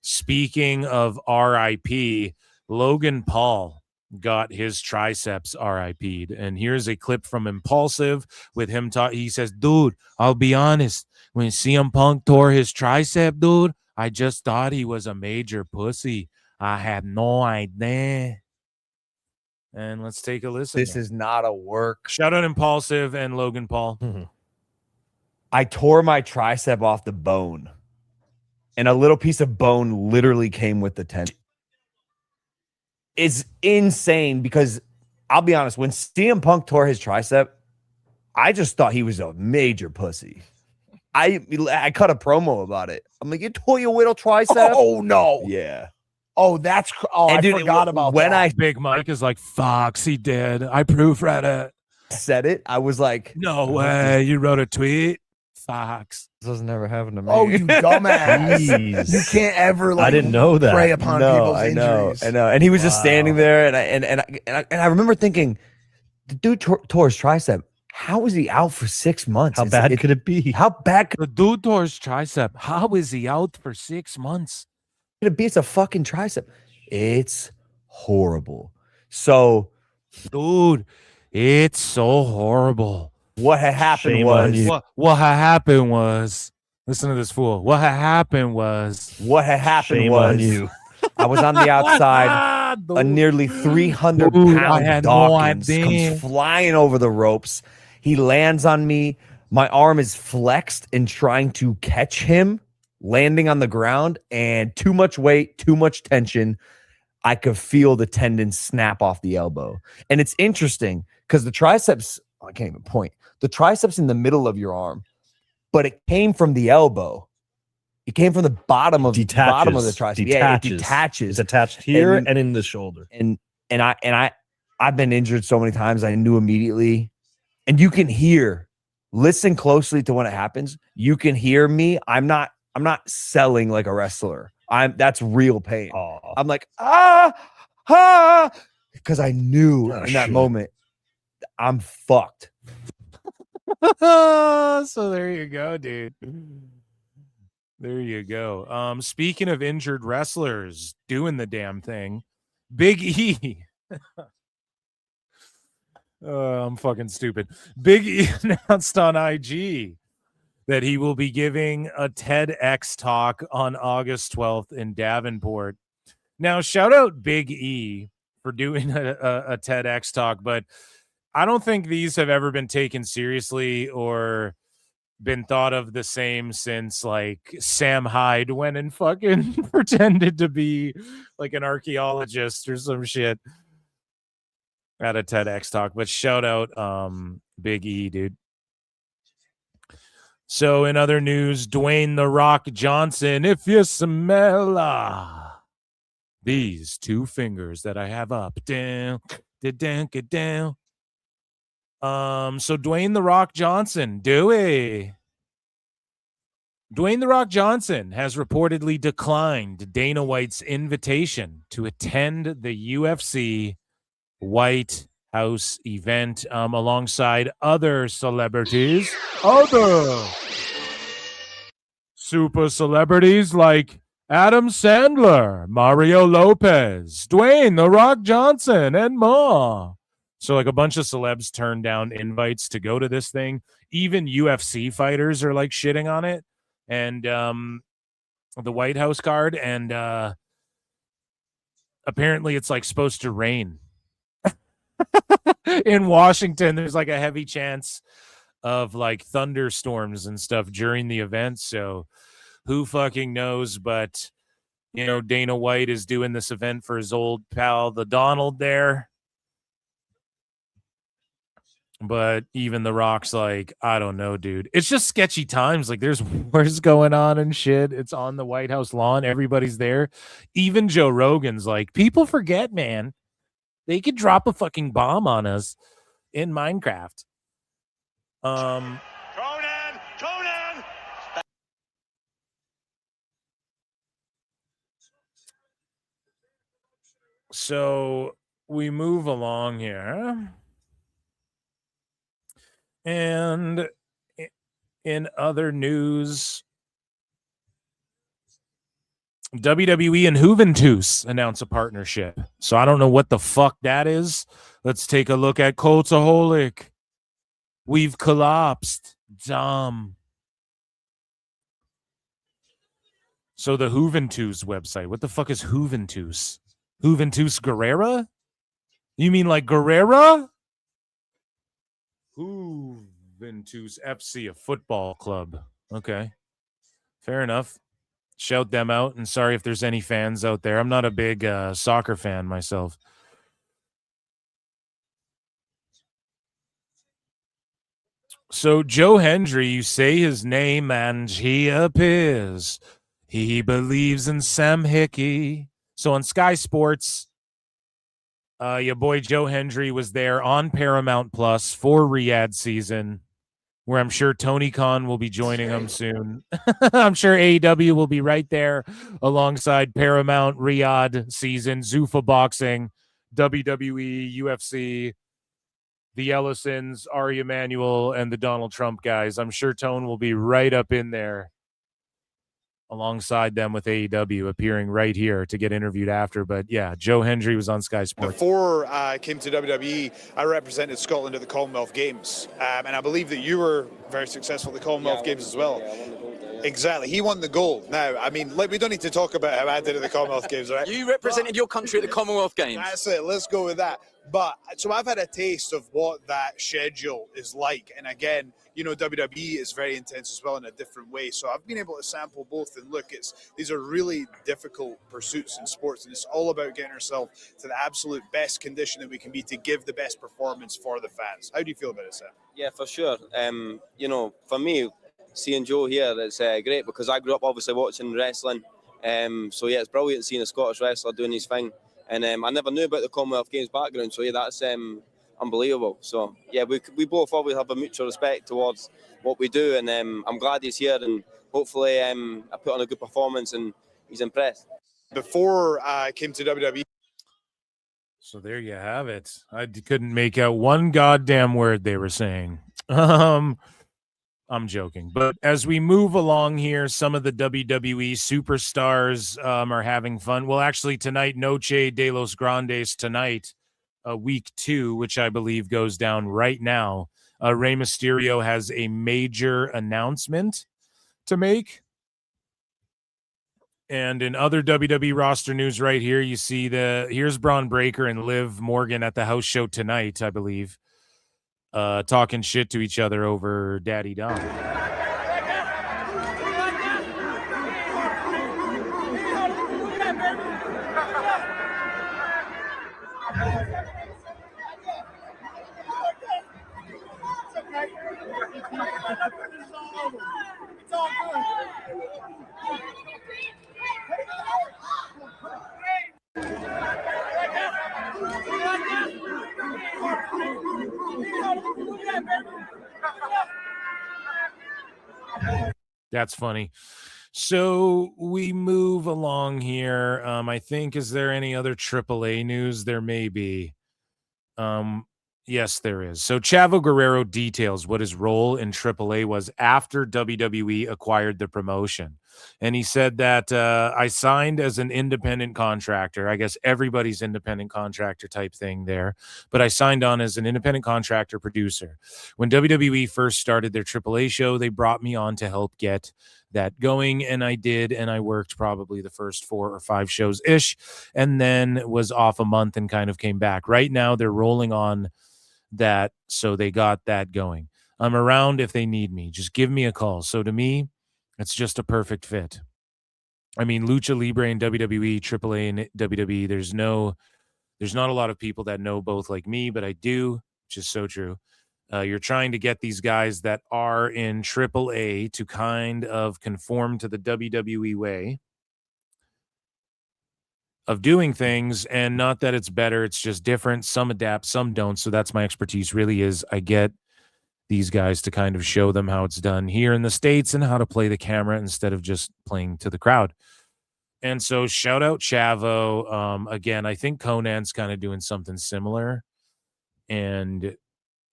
Speaking of RIP, Logan Paul got his triceps RIP'd. And here's a clip from Impulsive with him he says, dude, I'll be honest. When CM Punk tore his tricep, dude, I just thought he was a major pussy. I had no idea. And let's take a listen. This is not a work. Shout out Impulsive and Logan Paul. Mm-hmm. I tore my tricep off the bone. And a little piece of bone literally came with the tendon. It's insane because I'll be honest, when CM Punk tore his tricep, I just thought he was a major pussy. I cut a promo about it. I'm like, you tore your little tricep? Oh, no. Yeah. Oh, I dude, forgot about when that. Big Mike is like, Fox, he did. I proofread it. Said it. I was like, no way. You wrote a tweet. Fox. This doesn't never happen to me. Oh, you dumbass. Jeez. You can't ever I didn't know that. prey upon people's injuries. I know. And he was just standing there, and I remember thinking, the dude tore his tricep. How is he out for 6 months? How bad could it be? How bad could the dude tore his tricep? How is he out for 6 months? it be? It's a fucking tricep. It's horrible. So, dude, it's so horrible. What had happened Shame on you. What had happened was, listen to this fool. What had happened was, Shame on you. I was on the outside. A nearly 300-pound Dawkins comes flying over the ropes. He lands on me. My arm is flexed and trying to catch him, landing on the ground, and too much weight, too much tension. I could feel the tendon snap off the elbow. And it's interesting because the triceps, I can't even point. The triceps in the middle of your arm, but it came from the elbow. It came from the bottom of the tricep. Yeah, it detaches. It's attached here and in the shoulder. And I've been injured so many times. I knew immediately. And you can hear, listen closely to when it happens. You can hear me. I'm not selling like a wrestler. That's real pain. Aww. I'm like, because I knew in that moment I'm fucked. So there you go, dude. There you go. Speaking of injured wrestlers doing the damn thing, Big E. I'm fucking stupid. Big E announced on IG that he will be giving a TEDx talk on August 12th in Davenport. Now, shout out Big E for doing a TEDx talk, but I don't think these have ever been taken seriously or been thought of the same since like Sam Hyde went and fucking pretended to be like an archaeologist or some shit at a TEDx talk. But shout out Big E, dude. So in other news, Dwayne "The Rock" Johnson, if you smell these two fingers that I have up, down, get down. So Dwayne "The Rock" Johnson, Dwayne "The Rock" Johnson has reportedly declined Dana White's invitation to attend the UFC White House event alongside other celebrities. Other super celebrities like Adam Sandler, Mario Lopez, Dwayne "The Rock" Johnson, and more. So like a bunch of celebs turned down invites to go to this thing. Even UFC fighters are like shitting on it. And the White House card. And apparently it's like supposed to rain. In Washington, there's like a heavy chance of like thunderstorms and stuff during the event. So who fucking knows? But, you know, Dana White is doing this event for his old pal, the Donald there. But even The Rock's like, I don't know, dude. It's just sketchy times. Like there's wars going on and shit. It's on the White House lawn. Everybody's there. Even Joe Rogan's like, people forget, man. They could drop a fucking bomb on us in Minecraft. Conan! So we move along here. And in other news, WWE and Juventus announce a partnership. So I don't know what the fuck that is. Let's take a look at Cultaholic. We've collapsed. Dumb. So the Juventus website. What the fuck is Juventus? Juventus Guerrera? You mean like Guerrera? Juventus FC, a football club. Okay. Fair enough. Shout them out, and sorry if there's any fans out there. I'm not a big soccer fan myself. So Joe Hendry, you say his name and he appears. He believes in Sam Hickey. So on Sky Sports, your boy Joe Hendry was there on Paramount Plus for Riyadh season, where I'm sure Tony Khan will be joining him soon. I'm sure AEW will be right there alongside Paramount, Riyadh season, Zuffa Boxing, WWE, UFC, the Ellisons, Ari Emanuel, and the Donald Trump guys. I'm sure Tone will be right up in there alongside them with AEW, appearing right here to get interviewed after. But yeah, Joe Hendry was on Sky Sports. Before I came to WWE, I represented Scotland at the Commonwealth Games. And I believe that you were very successful at the Commonwealth Games as well. Exactly. He won the gold. Now, I mean, we don't need to talk about how I did at the Commonwealth Games, right? You represented your country at the Commonwealth Games. That's it. Let's go with that. But so I've had a taste of what that schedule is like. And again, you know, WWE is very intense as well in a different way. So I've been able to sample both and look, these are really difficult pursuits in sports. And it's all about getting ourselves to the absolute best condition that we can be to give the best performance for the fans. How do you feel about it, Sam? Yeah, for sure. You know, for me, seeing Joe here, it's great because I grew up obviously watching wrestling. So yeah, it's brilliant seeing a Scottish wrestler doing his thing. And I never knew about the Commonwealth Games background. So yeah, that's unbelievable. So yeah, we both always have a mutual respect towards what we do. And I'm glad he's here, and hopefully I put on a good performance and he's impressed. Before I came to WWE. So there you have it. I couldn't make out one goddamn word they were saying. I'm joking. But as we move along here, some of the WWE superstars are having fun. Well, actually, tonight, Noche de los Grandes tonight, week 2, which I believe goes down right now. Rey Mysterio has a major announcement to make. And in other WWE roster news right here, you see here's Braun Breaker and Liv Morgan at the house show tonight, I believe. Talking shit to each other over Daddy Dom. That's funny. So we move along here. I think, is there any other AAA news? There may be. Yes, there is. So Chavo Guerrero details what his role in AAA was after WWE acquired the promotion. And he said that I signed as an independent contractor. I guess everybody's independent contractor type thing there. But I signed on as an independent contractor producer. When WWE first started their AAA show, they brought me on to help get that going. And I did. And I worked probably the first 4 or 5 shows-ish. And then was off a month and kind of came back. Right now, they're rolling on that. So they got that going. I'm around if they need me. Just give me a call. So to me, it's just a perfect fit. I mean, Lucha Libre and WWE, AAA and WWE, there's not a lot of people that know both like me, but I do, which is so true. You're trying to get these guys that are in AAA to kind of conform to the WWE way of doing things, and not that it's better, it's just different. Some adapt, some don't. So that's my expertise really is. I get these guys to kind of show them how it's done here in the States and how to play the camera instead of just playing to the crowd. And so shout out Chavo. Again, I think Conan's kind of doing something similar. And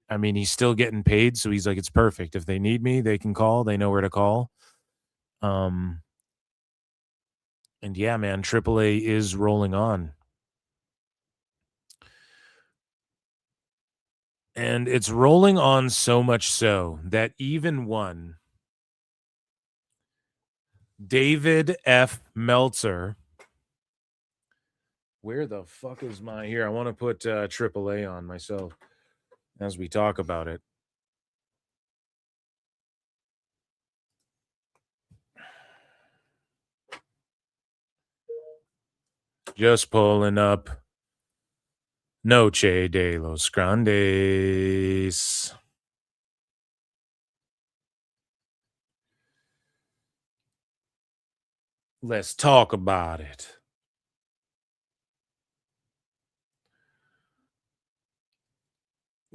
I mean, he's still getting paid. So he's like, it's perfect. If they need me, they can call. They know where to call. And yeah, man, AAA is rolling on. And it's rolling on so much so that even one David F. Meltzer. Where the fuck is my here? I want to put AAA on myself as we talk about it. Just pulling up Noche de los Grandes. Let's talk about it.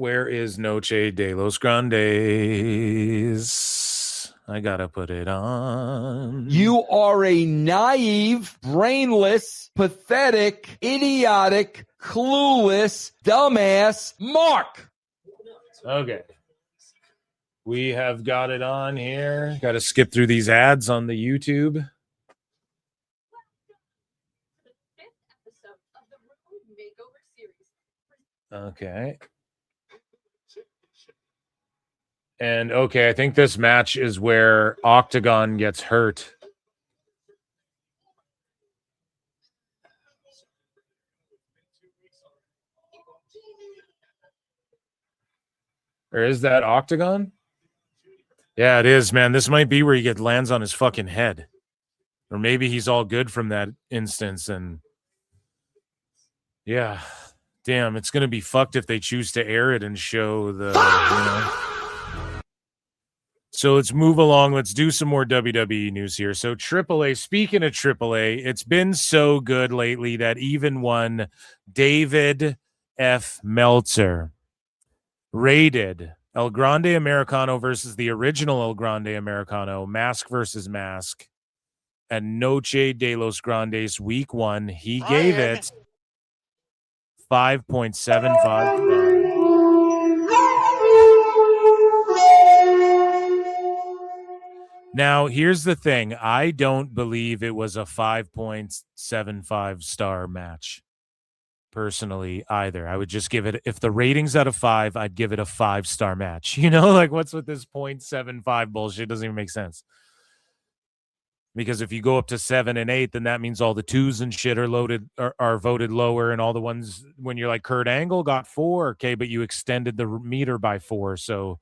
Where is Noche de los Grandes? I gotta put it on. You are a naive, brainless, pathetic, idiotic, clueless, dumbass Mark. Okay. We have got it on here. Got to skip through these ads on the YouTube. Okay. And okay, I think this match is where Octagon gets hurt. Or is that Octagon? Yeah, it is, man. This might be where he lands on his fucking head. Or maybe he's all good from that instance. And yeah, damn, it's going to be fucked if they choose to air it and show the, So let's move along. Let's do some more WWE news here. So AAA, speaking of AAA, it's been so good lately that even one David F. Meltzer rated El Grande Americano versus the original El Grande Americano, Mask versus Mask, and Noche de los Grandes week 1. He gave it 5.75. Now, here's the thing. I don't believe it was a 5.75 star match, personally, either. I would just give it, if the rating's out of 5, I'd give it a 5-star match. You know, like, what's with this 0.75 bullshit? It doesn't even make sense. Because if you go up to 7 and 8, then that means all the 2s and shit are loaded, are voted lower, and all the ones, when you're like Kurt Angle got 4, okay, but you extended the meter by 4, so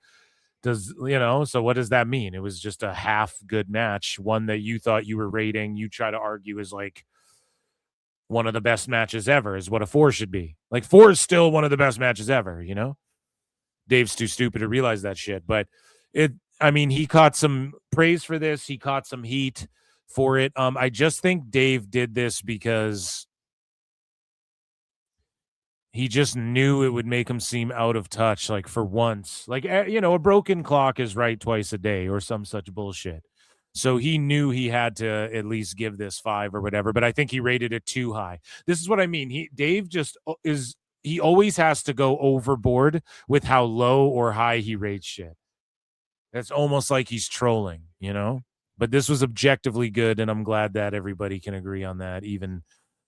so what does that mean? It was just a half good match, one that you thought you were rating, you try to argue is like one of the best matches ever, is what a 4 should be. Like 4 is still one of the best matches ever, you know? Dave's too stupid to realize that shit, but he caught some praise for this. He caught some heat for it. I just think Dave did this because he just knew it would make him seem out of touch, like for once. Like, a broken clock is right twice a day or some such bullshit. So he knew he had to at least give this 5 or whatever, but I think he rated it too high. This is what I mean. Dave just he always has to go overboard with how low or high he rates shit. That's almost like he's trolling, But this was objectively good, and I'm glad that everybody can agree on that, even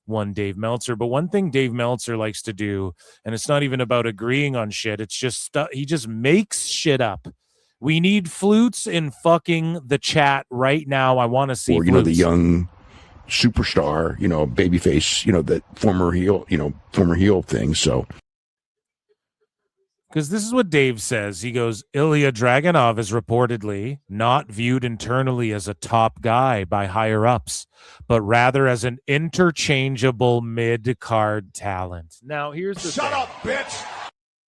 one Dave Meltzer. But one thing Dave Meltzer likes to do, and it's not even about agreeing on shit, it's just he just makes shit up. We need flutes in fucking the chat right now. I want to see the young superstar, babyface, that former heel thing. So because this is what Dave says. He goes, Ilya Dragunov is reportedly not viewed internally as a top guy by higher ups, but rather as an interchangeable mid-card talent. Now, here's the thing. Shut up, bitch!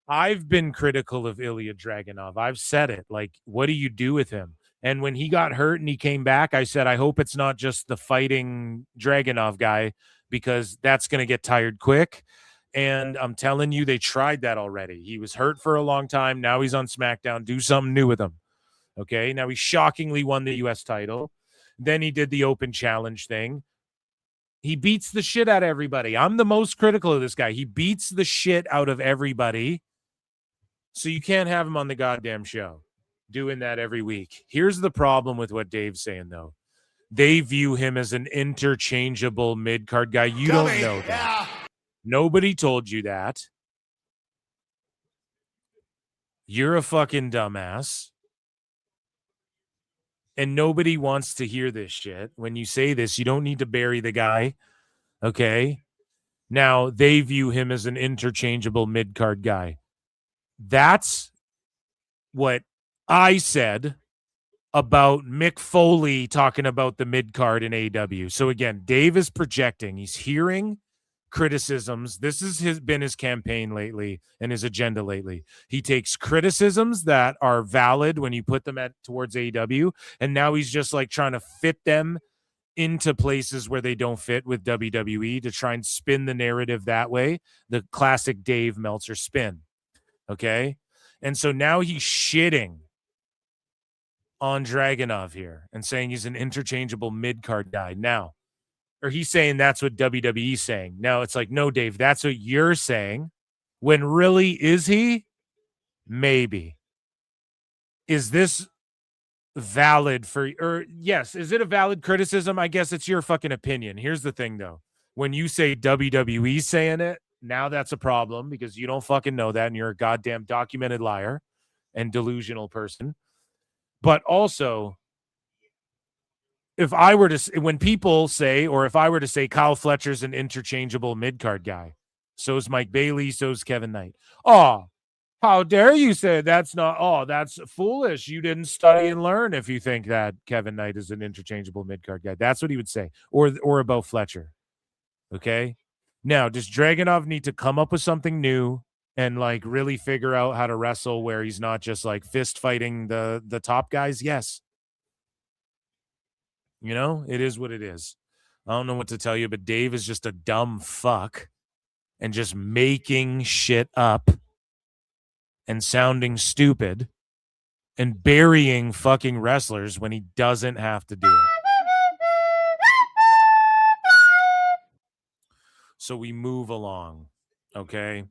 I've been critical of Ilya Dragunov. I've said it. Like, what do you do with him? And when he got hurt and he came back, I said, I hope it's not just the fighting Dragunov guy, because that's going to get tired quick. And I'm telling you, they tried that already. He was hurt for a long time. Now he's on SmackDown. Do something new with him. Okay. Now he shockingly won the U.S. title. Then he did the open challenge thing. He beats the shit out of everybody. I'm the most critical of this guy. He beats the shit out of everybody. So you can't have him on the goddamn show doing that every week. Here's the problem with what Dave's saying, though. They view him as an interchangeable mid-card guy. You don't know that. Nobody told you that. You're a fucking dumbass. And nobody wants to hear this shit. When you say this, you don't need to bury the guy. Okay? Now, they view him as an interchangeable mid-card guy. That's what I said about Mick Foley talking about the mid-card in AEW. So again, Dave is projecting. He's hearing criticisms. This has been his campaign lately and his agenda lately. He takes criticisms that are valid when you put them towards AEW, and now he's just like trying to fit them into places where they don't fit with WWE to try and spin the narrative that way. The classic Dave Meltzer spin. Okay. And so now he's shitting on Dragunov here and saying he's an interchangeable mid-card guy. Now, or he's saying that's what WWE's saying. Now it's like, no, Dave, that's what you're saying. When really is he? Maybe. Is this valid for, or yes, is it a valid criticism? I guess it's your fucking opinion. Here's the thing though. When you say WWE's saying it, now that's a problem because you don't fucking know that and you're a goddamn documented liar and delusional person. But also, if I were to, when people say, or if I were to say Kyle Fletcher's an interchangeable mid-card guy, so is Mike Bailey, so is Kevin Knight. Oh, how dare you say that's not, oh, that's foolish. You didn't study and learn if you think that Kevin Knight is an interchangeable mid-card guy. That's what he would say. Or about Fletcher. Okay? Now, does Dragunov need to come up with something new and like really figure out how to wrestle where he's not just like fist fighting the top guys? Yes. You know, it is what it is. I don't know what to tell you, but Dave is just a dumb fuck and just making shit up and sounding stupid and burying fucking wrestlers when he doesn't have to do it. So we move along, okay?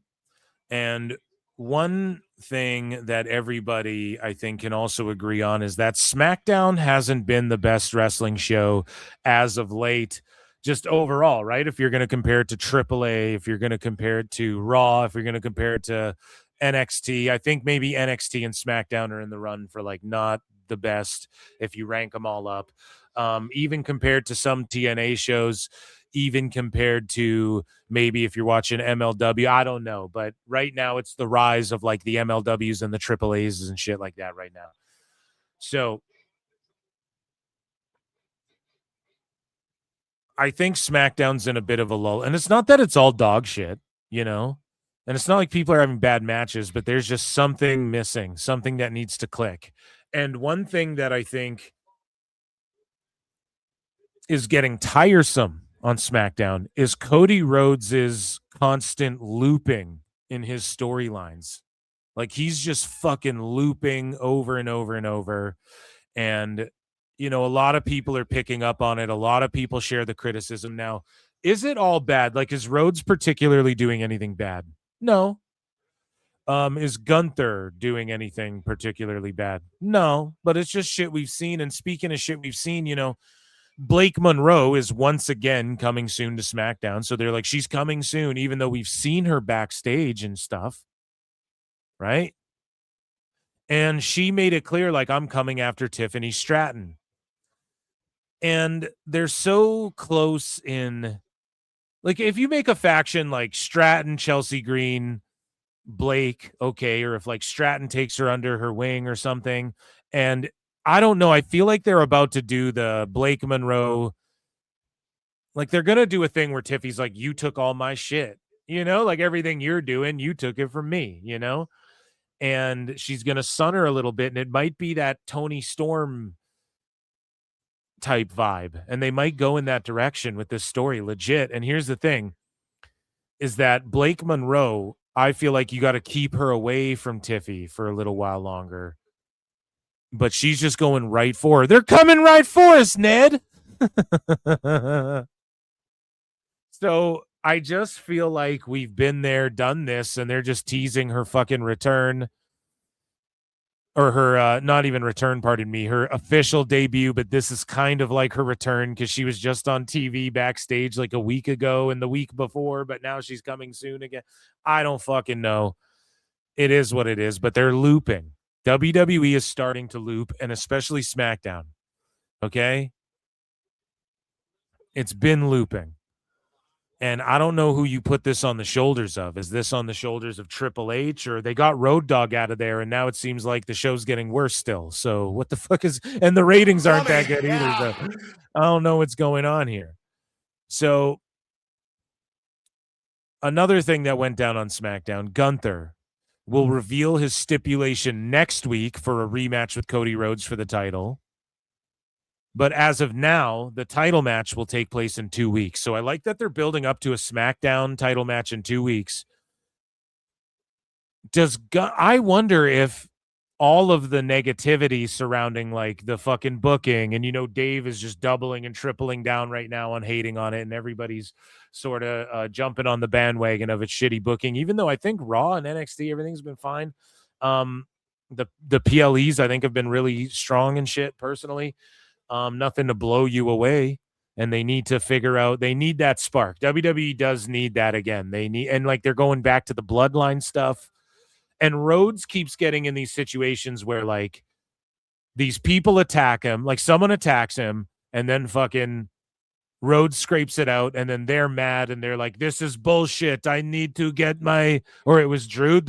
And one thing that everybody, I think, can also agree on is that SmackDown hasn't been the best wrestling show as of late, just overall, right? If you're going to compare it to AAA, if you're going to compare it to Raw, if you're going to compare it to NXT, I think maybe NXT and SmackDown are in the run for like not the best if you rank them all up. Even compared to some TNA shows, even compared to maybe if you're watching MLW, I don't know. But right now it's the rise of like the MLWs and the AAAs and shit like that right now. So I think SmackDown's in a bit of a lull. And it's not that it's all dog shit, you know? And it's not like people are having bad matches, but there's just something missing, something that needs to click. And one thing that I think is getting tiresome on SmackDown is Cody Rhodes' constant looping in his storylines. Like he's just fucking looping over and over and over. And, you know, a lot of people are picking up on it. A lot of people share the criticism. Now, is it all bad? Like, is Rhodes particularly doing anything bad? No. Is Gunther doing anything particularly bad? No, but it's just shit we've seen. And speaking of shit we've seen, you know, Blake Monroe is once again coming soon to SmackDown. So they're like, she's coming soon, even though we've seen her backstage and stuff. Right? And she made it clear, like, I'm coming after Tiffany Stratton. And they're so close in, like, if you make a faction like Stratton, Chelsea Green, Blake, okay, or if like Stratton takes her under her wing or something, and I don't know, I feel like they're about to do the Blake Monroe, like they're gonna do a thing where Tiffy's like, you took all my shit, you know, like everything you're doing, you took it from me, you know, and she's gonna sun her a little bit, and it might be that Tony Storm type vibe, and they might go in that direction with this story, legit. And here's the thing, is that Blake Monroe, I feel like you got to keep her away from Tiffy for a little while longer. But she's just going right for her. They're coming right for us, Ned. So I just feel like we've been there, done this, and they're just teasing her fucking return. Or her, not even return, pardon me, her official debut, but this is kind of like her return because she was just on TV backstage like a week ago and the week before, but now she's coming soon again. I don't fucking know. It is what it is, but they're looping. WWE is starting to loop, and especially SmackDown. Okay? It's been looping. And I don't know who you put this on the shoulders of. Is this on the shoulders of Triple H, or they got Road Dogg out of there, and now it seems like the show's getting worse still. So what the fuck is, and the ratings aren't that good either. So I don't know what's going on here. So another thing that went down on SmackDown, Gunther will reveal his stipulation next week for a rematch with Cody Rhodes for the title. But as of now, the title match will take place in 2 weeks. So I like that they're building up to a SmackDown title match in 2 weeks. I wonder if all of the negativity surrounding like the fucking booking, and Dave is just doubling and tripling down right now on hating on it, and everybody's sort of jumping on the bandwagon of its shitty booking, even though I think Raw and NXT, everything's been fine. The PLEs I think have been really strong and shit personally. Nothing to blow you away. And they need to figure out, they need that spark. WWE does need that again. And like they're going back to the bloodline stuff. And Rhodes keeps getting in these situations where like these people attack him, like someone attacks him, and then fucking Rhodes scrapes it out, and then they're mad and they're like, this is bullshit. I need to get or it was Drew.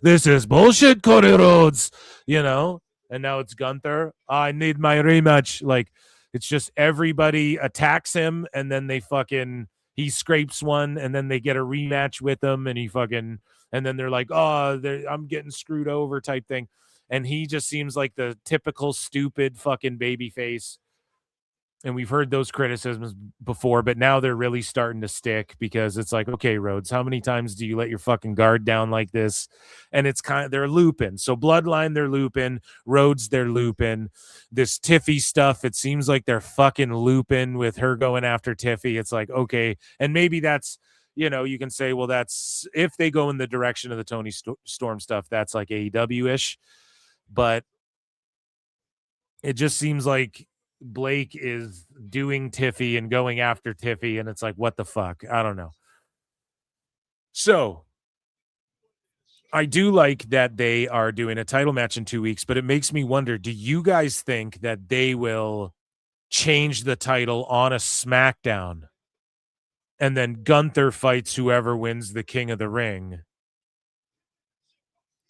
This is bullshit, Cody Rhodes, and now it's Gunther. I need my rematch. Like, it's just everybody attacks him, and then he scrapes one, and then they get a rematch with him, and and then they're like, oh, I'm getting screwed over type thing. And he just seems like the typical stupid fucking baby face. And we've heard those criticisms before, but now they're really starting to stick because it's like, okay, Rhodes, how many times do you let your fucking guard down like this? And it's they're looping. So Bloodline, they're looping. Rhodes, they're looping. This Tiffy stuff, it seems like they're fucking looping with her going after Tiffy. It's like, okay. And maybe that's, you can say, well, that's if they go in the direction of the Tony Storm stuff, that's like AEW-ish. But it just seems like Blake is doing Tiffy and going after Tiffy, and it's like, what the fuck? I don't know. So I do like that they are doing a title match in 2 weeks, but it makes me wonder, do you guys think that they will change the title on a SmackDown and then Gunther fights whoever wins the King of the Ring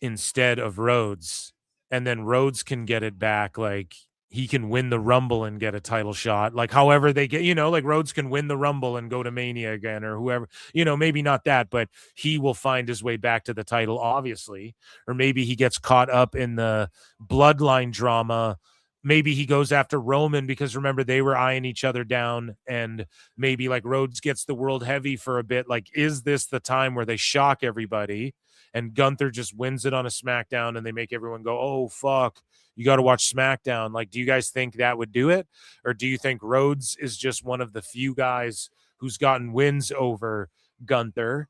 instead of Rhodes, and then Rhodes can get it back, like he can win the Rumble and get a title shot, like however they get, like Rhodes can win the Rumble and go to Mania again, or whoever, maybe not that, but he will find his way back to the title, obviously. Or maybe he gets caught up in the bloodline drama. Maybe he goes after Roman because remember they were eyeing each other down, and maybe like Rhodes gets the world heavy for a bit. Like, is this the time where they shock everybody and Gunther just wins it on a SmackDown and they make everyone go, oh, fuck, you got to watch SmackDown? Like, do you guys think that would do it? Or do you think Rhodes is just one of the few guys who's gotten wins over Gunther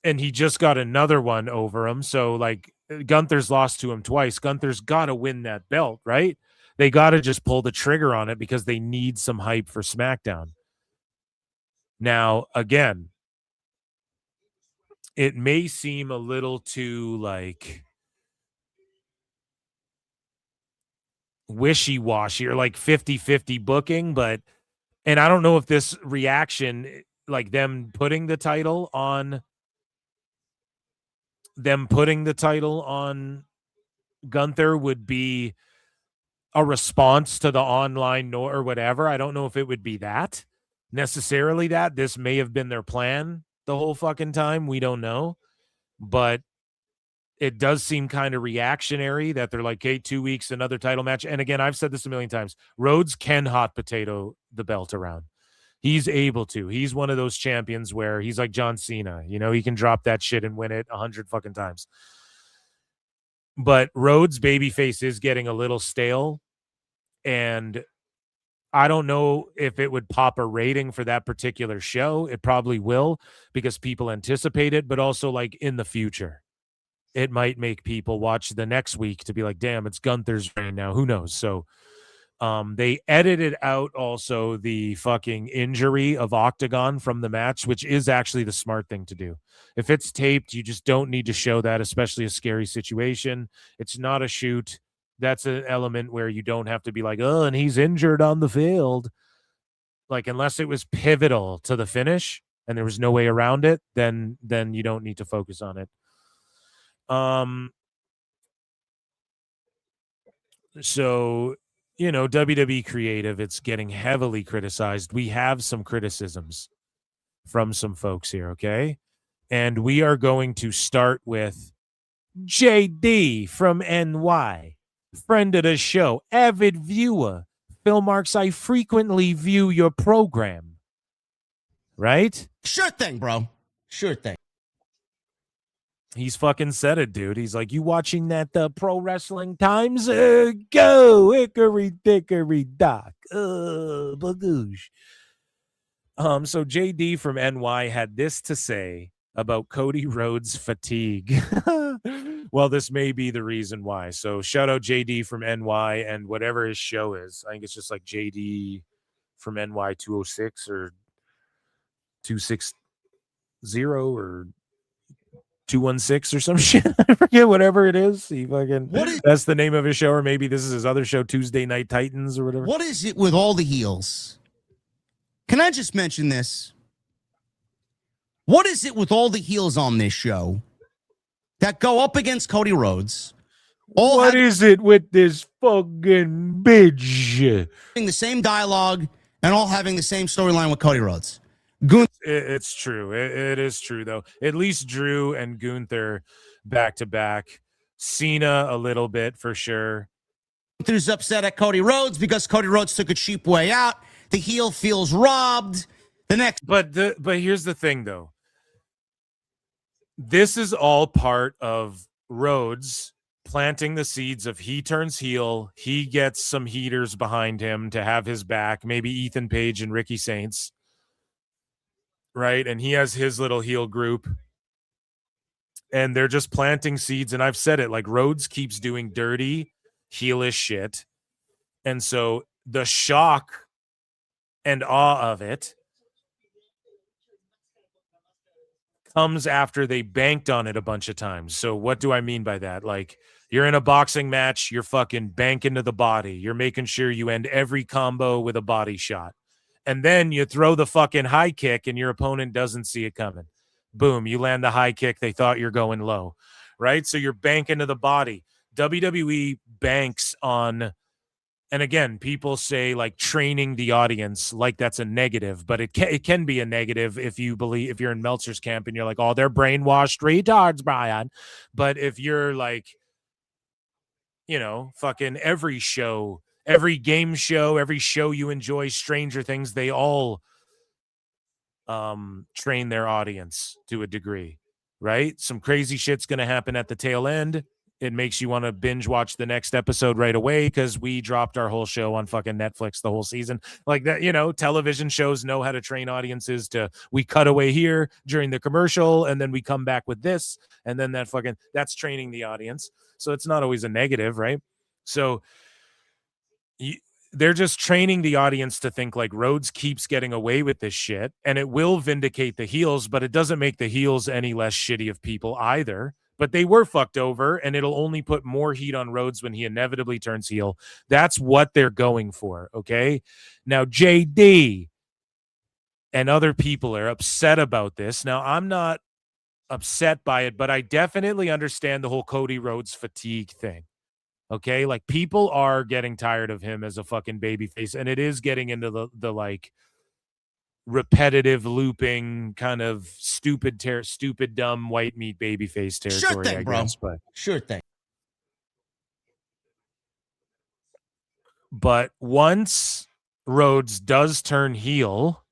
and he just got another one over him? So like Gunther's lost to him twice. Gunther's got to win that belt, right? They got to just pull the trigger on it because they need some hype for SmackDown. Now, again, it may seem a little too like wishy-washy or like 50-50 booking, and I don't know if this reaction, like them putting the title on Gunther, would be a response to the online or whatever. I don't know if it would be that necessarily. That this may have been their plan the whole fucking time. We don't know, but it does seem kind of reactionary that they're like, okay, 2 weeks, another title match. And again, I've said this a million times. Rhodes can hot potato the belt around. He's able to. He's one of those champions where he's like John Cena. He can drop that shit and win it 100 fucking times. But Rhodes' babyface is getting a little stale. And I don't know if it would pop a rating for that particular show. It probably will because people anticipate it, but also like in the future, it might make people watch the next week to be like, damn, it's Gunther's reign now. Who knows? So they edited out also the fucking injury of Octagon from the match, which is actually the smart thing to do. If it's taped, you just don't need to show that, especially a scary situation. It's not a shoot. That's an element where you don't have to be like, oh, and he's injured on the field. Like, unless it was pivotal to the finish and there was no way around it, then you don't need to focus on it. So, WWE creative, it's getting heavily criticized. We have some criticisms from some folks here, okay? And we are going to start with JD from NY, friend of the show, avid viewer. Phil Marks, I frequently view your program. Right? Sure thing, bro. Sure thing. He's fucking said it, dude. He's like, you watching that Pro Wrestling Times? Go, hickory dickory dock. Bagoosh. So JD from NY had this to say about Cody Rhodes' fatigue. Well, this may be the reason why. So shout out JD from NY and whatever his show is. I think it's just like JD from NY 206 or 260 or 216 or some shit. I forget, whatever it is. That's the name of his show, or maybe this is his other show, Tuesday Night Titans or whatever. What is it with all the heels? Can I just mention this? What is it with all the heels on this show that go up against Cody Rhodes? What is it with this fucking bitch? Having the same dialogue and all having the same storyline with Cody Rhodes. It's true. It is true, though. At least Drew and Gunther back to back. Cena a little bit for sure. Gunther's upset at Cody Rhodes because Cody Rhodes took a cheap way out. The heel feels robbed. But here's the thing, though. This is all part of Rhodes planting the seeds of he turns heel. He gets some heaters behind him to have his back. Maybe Ethan Page and Ricky Saints. Right, and he has his little heel group, and they're just planting seeds. And I've said it, like, Rhodes keeps doing dirty, heelish shit, and so the shock and awe of it comes after they banked on it a bunch of times. So what do I mean by that? Like, you're in a boxing match, you're fucking banking to the body, you're making sure you end every combo with a body shot. And then you throw the fucking high kick and your opponent doesn't see it coming. Boom, you land the high kick. They thought you're going low, right? So you're banking to the body. WWE banks on, and again, people say like training the audience like that's a negative, but it can be a negative if you believe, if you're in Meltzer's camp and you're like, oh, they're brainwashed retards, Brian. But if you're like, you know, fucking every show, every game show, every show you enjoy, Stranger Things, they all train their audience to a degree, right? Some crazy shit's going to happen at the tail end. It makes you want to binge watch the next episode right away because we dropped our whole show on fucking Netflix the whole season. Like that, you know, television shows know how to train audiences to, we cut away here during the commercial and then we come back with this. And then that's training the audience. So it's not always a negative, right? So they're just training the audience to think like Rhodes keeps getting away with this shit and it will vindicate the heels, but it doesn't make the heels any less shitty of people either. But they were fucked over and it'll only put more heat on Rhodes when he inevitably turns heel. That's what they're going for, okay? Now, JD and other people are upset about this. Now, I'm not upset by it, but I definitely understand the whole Cody Rhodes fatigue thing. Okay, like people are getting tired of him as a fucking babyface, and it is getting into the like repetitive looping kind of stupid dumb white meat babyface territory. Sure thing, I bro. guess, but sure thing. But once Rhodes does turn heel,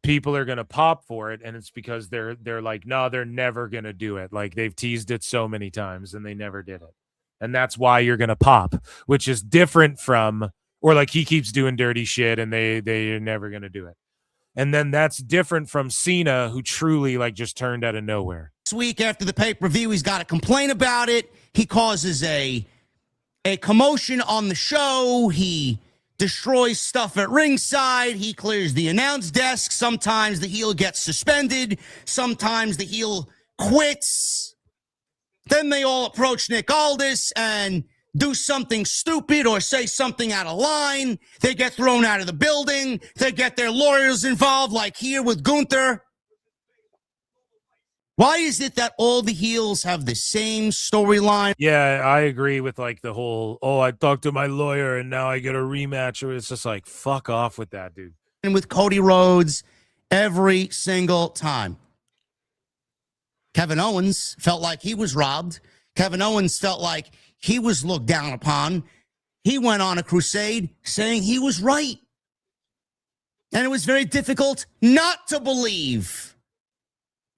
people are gonna pop for it, and it's because they're like, no, they're never gonna do it. Like they've teased it so many times, and they never did it. And that's why you're going to pop, which is different from, or like he keeps doing dirty shit and they're never going to do it. And then that's different from Cena, who truly like just turned out of nowhere. This week after the pay-per-view, he's got to complain about it. He causes a commotion on the show. He destroys stuff at ringside. He clears the announce desk. Sometimes the heel gets suspended. Sometimes the heel quits. Then they all approach Nick Aldis and do something stupid or say something out of line. They get thrown out of the building. They get their lawyers involved, like here with Gunther. Why is it that all the heels have the same storyline? Yeah, I agree with like the whole, oh, I talked to my lawyer and now I get a rematch. Or it's just like, fuck off with that, dude. And with Cody Rhodes every single time. Kevin Owens felt like he was robbed. Kevin Owens felt like he was looked down upon. He went on a crusade saying he was right. And it was very difficult not to believe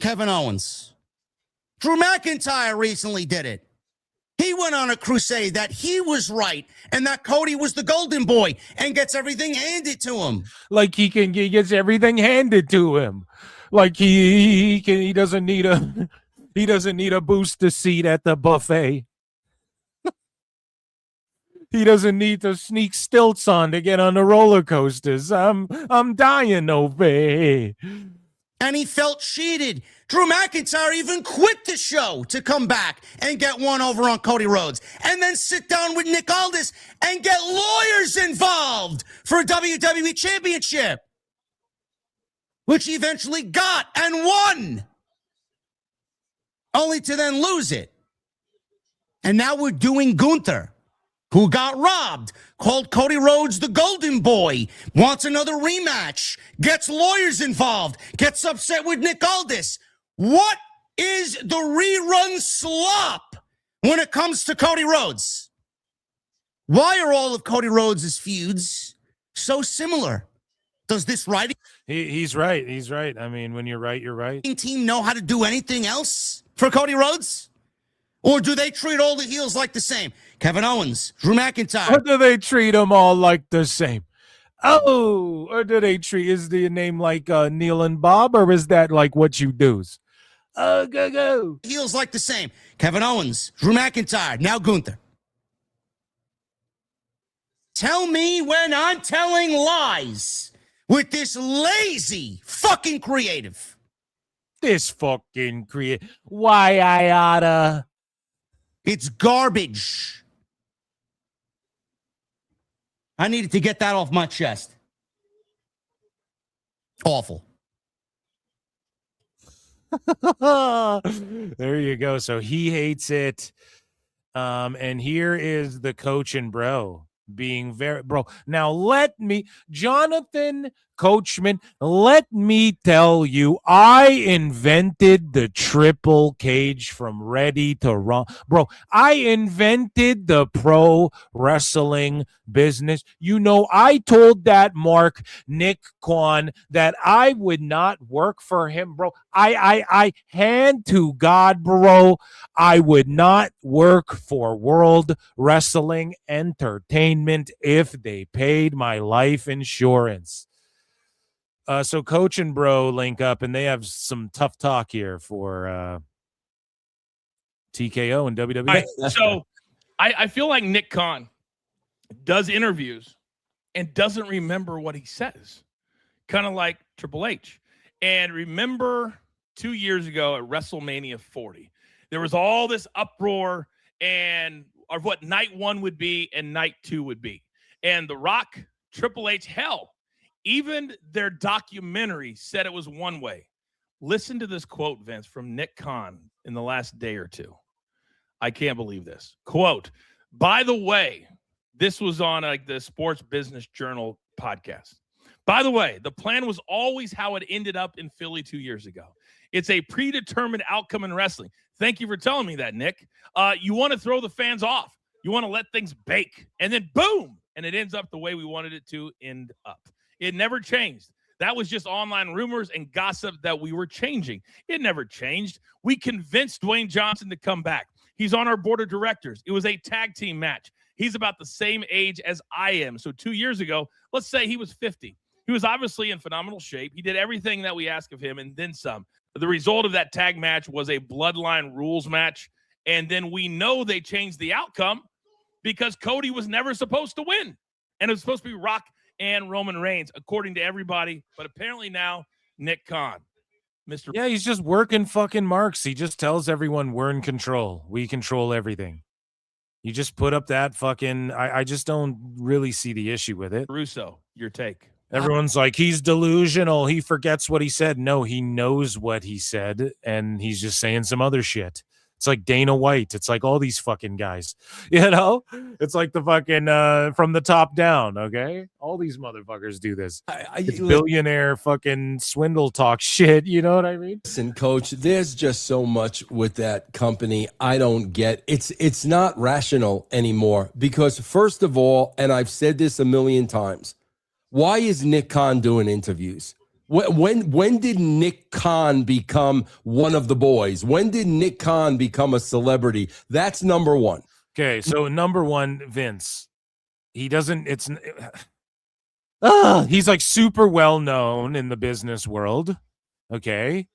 Kevin Owens. Drew McIntyre recently did it. He went on a crusade that he was right and that Cody was the golden boy and gets everything handed to him. Like he gets everything handed to him. Like he doesn't need a booster seat at the buffet. He doesn't need to sneak stilts on to get on the roller coasters. I'm dying over here. And he felt cheated. Drew McIntyre even quit the show to come back and get one over on Cody Rhodes. And then sit down with Nick Aldis and get lawyers involved for a WWE Championship. Which he eventually got and won. Only to then lose it. And now we're doing Gunther, who got robbed, called Cody Rhodes the golden boy, wants another rematch, gets lawyers involved, gets upset with Nick Aldis. What is the rerun slop when it comes to Cody Rhodes? Why are all of Cody Rhodes' feuds so similar? Does this writing He's right. He's right. I mean, when you're right, you're right. team know how to do anything else for Cody Rhodes? Or do they treat all the heels like the same? Kevin Owens, Drew McIntyre. Or do they treat them all like the same? Oh, or do they treat, is the name like Neil and Bob, or is that like what you do's? Go. Heels like the same. Kevin Owens, Drew McIntyre, now Gunther. Tell me when I'm telling lies with this lazy fucking creative. This fucking creative. Why I oughta. It's garbage. I needed to get that off my chest. Awful. There you go. So he hates it. And here is the coach and bro being very bro. Now let me, Jonathan Coachman, let me tell you, I invented the triple cage from Ready to Run. Bro, I invented the pro wrestling business. You know, I told that Mark Nick Khan that I would not work for him, bro. I hand to God, bro, I would not work for World Wrestling Entertainment if they paid my life insurance. So Coach and Bro link up, and they have some tough talk here for TKO and WWE. Right, so I feel like Nick Khan does interviews and doesn't remember what he says, kind of like Triple H. And remember 2 years ago at WrestleMania 40, there was all this uproar and of what night one would be and night two would be. And The Rock, Triple H, hell, even their documentary said it was one way. Listen to this quote, Vince, from Nick Khan in the last day or two. I can't believe this. Quote, by the way, this was on the Sports Business Journal podcast. By the way, the plan was always how it ended up in Philly 2 years ago. It's a predetermined outcome in wrestling. Thank you for telling me that, Nick. You want to throw the fans off. You want to let things bake. And then boom, and it ends up the way we wanted it to end up. It never changed. That was just online rumors and gossip that we were changing. It never changed. We convinced Dwayne Johnson to come back. He's on our board of directors. It was a tag team match. He's about the same age as I am. So 2 years ago, let's say he was 50. He was obviously in phenomenal shape. He did everything that we asked of him and then some. The result of that tag match was a bloodline rules match. And then we know they changed the outcome because Cody was never supposed to win. And it was supposed to be Rock and Roman Reigns, according to everybody. But apparently now, Nick Khan. Mr. Yeah, he's just working fucking marks. He just tells everyone we're in control. We control everything. You just put up that fucking, I just don't really see the issue with it. Russo, your take. Everyone's like, he's delusional. He forgets what he said. No, he knows what he said, and he's just saying some other shit. It's like Dana White. It's like all these fucking guys, you know? It's like the fucking from the top down, okay? All these motherfuckers do this. It's billionaire fucking swindle talk shit, you know what I mean? Listen, Coach, there's just so much with that company I don't get. It's not rational anymore because, first of all, and I've said this a million times, why is Nick Khan doing interviews? When did Nick Khan become one of the boys? When did Nick Khan become a celebrity? That's number one. Okay, so number one, Vince. He doesn't. He's like super well known in the business world. Okay.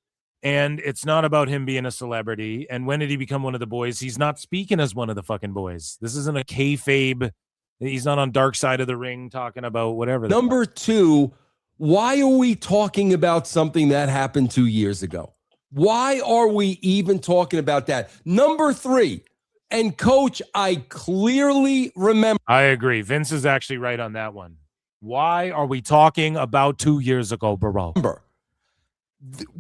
And it's not about him being a celebrity. And when did he become one of the boys? He's not speaking as one of the fucking boys. This isn't a kayfabe. He's not on Dark Side of the Ring talking about whatever. Number two, why are we talking about something that happened 2 years ago? Why are we even talking about that? Number three, and Coach, I clearly remember. I agree. Vince is actually right on that one. Why are we talking about 2 years ago, bro?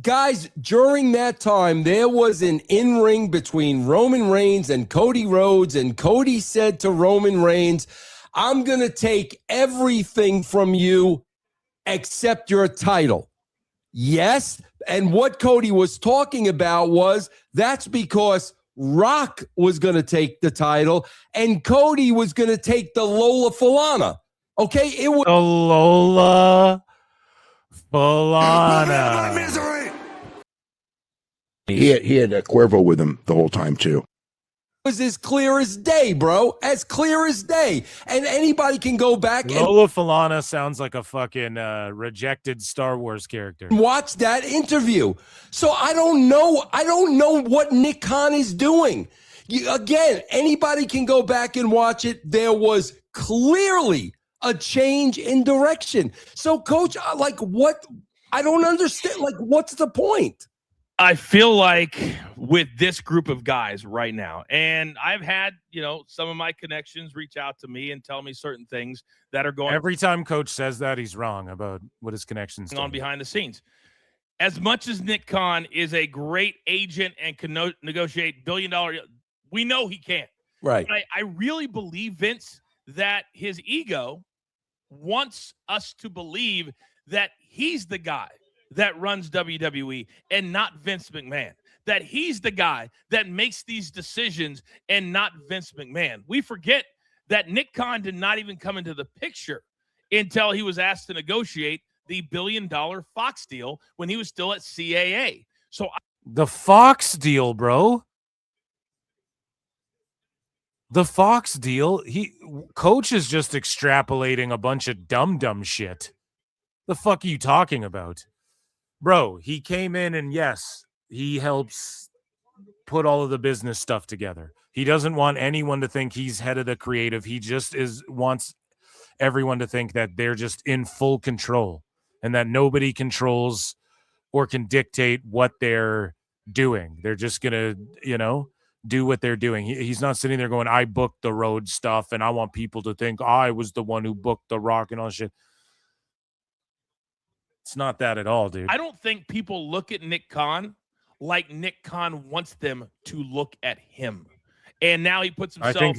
Guys, during that time, there was an in-ring between Roman Reigns and Cody Rhodes, and Cody said to Roman Reigns, I'm going to take everything from you except your title. Yes, and what Cody was talking about was that's because Rock was going to take the title, and Cody was going to take the Lola Falana. Okay, it was the Lola Falana. He had Cuervo with him the whole time too. It was as clear as day, bro. As clear as day. And anybody can go back Lola Falana sounds like a fucking rejected Star Wars character. and watch that interview. So I don't know what Nick Khan is doing. Again, anybody can go back and watch it. There was clearly a change in direction. So, Coach, like, what? I don't understand. Like, what's the point? I feel like with this group of guys right now, and I've had, some of my connections reach out to me and tell me certain things that are going Every time Coach says that, he's wrong about what his connections on behind the scenes. As much as Nick Khan is a great agent and can negotiate billion-dollar, we know he can. Right. But I really believe, Vince, that his ego wants us to believe that he's the guy that runs WWE and not Vince McMahon, that he's the guy that makes these decisions and not Vince McMahon. We forget that Nick Khan did not even come into the picture until he was asked to negotiate the $1 billion Fox deal when he was still at CAA. So the Fox deal, bro. The Fox deal, Coach is just extrapolating a bunch of dumb shit. The fuck are you talking about? Bro, he came in and yes, he helps put all of the business stuff together. He doesn't want anyone to think he's head of the creative. He just wants everyone to think that they're just in full control and that nobody controls or can dictate what they're doing. They're just going to, do what they're doing. He's not sitting there going, I booked the Rhodes stuff and I want people to think I was the one who booked the Rock and all shit. It's not that at all, dude. I don't think people look at Nick Khan like Nick Khan wants them to look at him. And now he puts himself. I think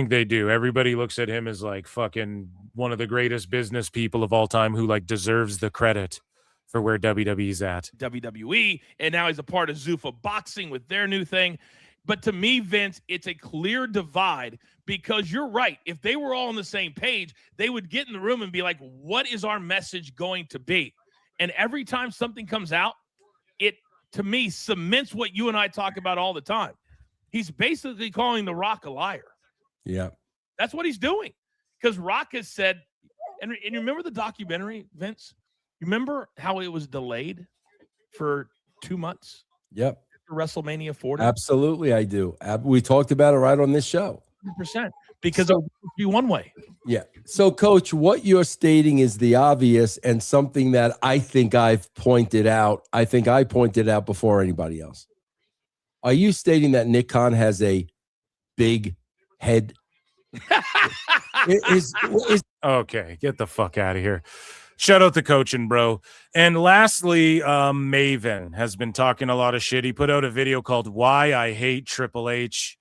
they do. Everybody looks at him as like fucking one of the greatest business people of all time who like deserves the credit for where WWE's at. WWE. And now he's a part of Zuffa Boxing with their new thing. But to me, Vince, it's a clear divide because you're right. If they were all on the same page, they would get in the room and be like, what is our message going to be? And every time something comes out, it, to me, cements what you and I talk about all the time. He's basically calling The Rock a liar. Yeah. That's what he's doing. Because Rock has said, and you remember the documentary, Vince? You remember how it was delayed for 2 months? Yep. WrestleMania 40? Absolutely, I do. We talked about it right on this show. 100%. Because it would be one way. Yeah. So, Coach, what you're stating is the obvious and something that I think I've pointed out. I think I pointed out before anybody else. Are you stating that Nick Khan has a big head? Okay, get the fuck out of here. Shout out to coaching, bro. And lastly, Maven has been talking a lot of shit. He put out a video called Why I Hate Triple H.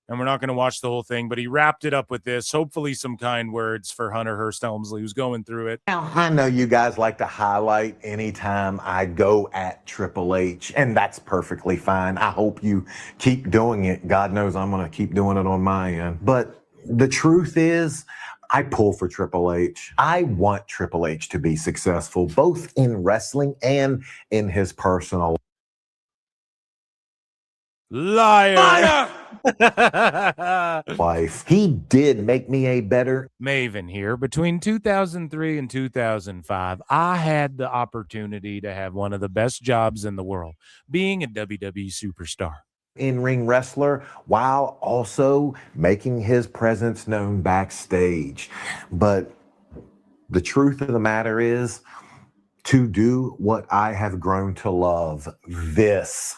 And we're not going to watch the whole thing, but he wrapped it up with this. Hopefully some kind words for Hunter Hearst Helmsley, who's going through it. Now, I know you guys like to highlight anytime I go at Triple H, and that's perfectly fine. I hope you keep doing it. God knows I'm going to keep doing it on my end. But the truth is, I pull for Triple H. I want Triple H to be successful, both in wrestling and in his personal Liar. life. He did make me a better Maven here. Between 2003 and 2005, I had the opportunity to have one of the best jobs in the world, being a WWE superstar. in-ring wrestler while also making his presence known backstage. But the truth of the matter is, to do what I have grown to love, this,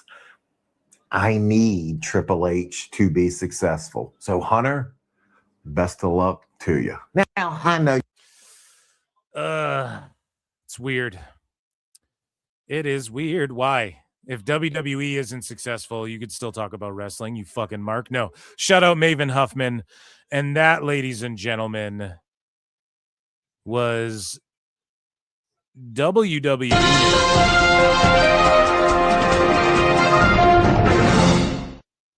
I need Triple H to be successful. So Hunter, best of luck to you. Now, I know. It's weird. It is weird. Why? If WWE isn't successful, you could still talk about wrestling, you fucking mark. No. Shout out Maven Huffman. And that, ladies and gentlemen, was WWE.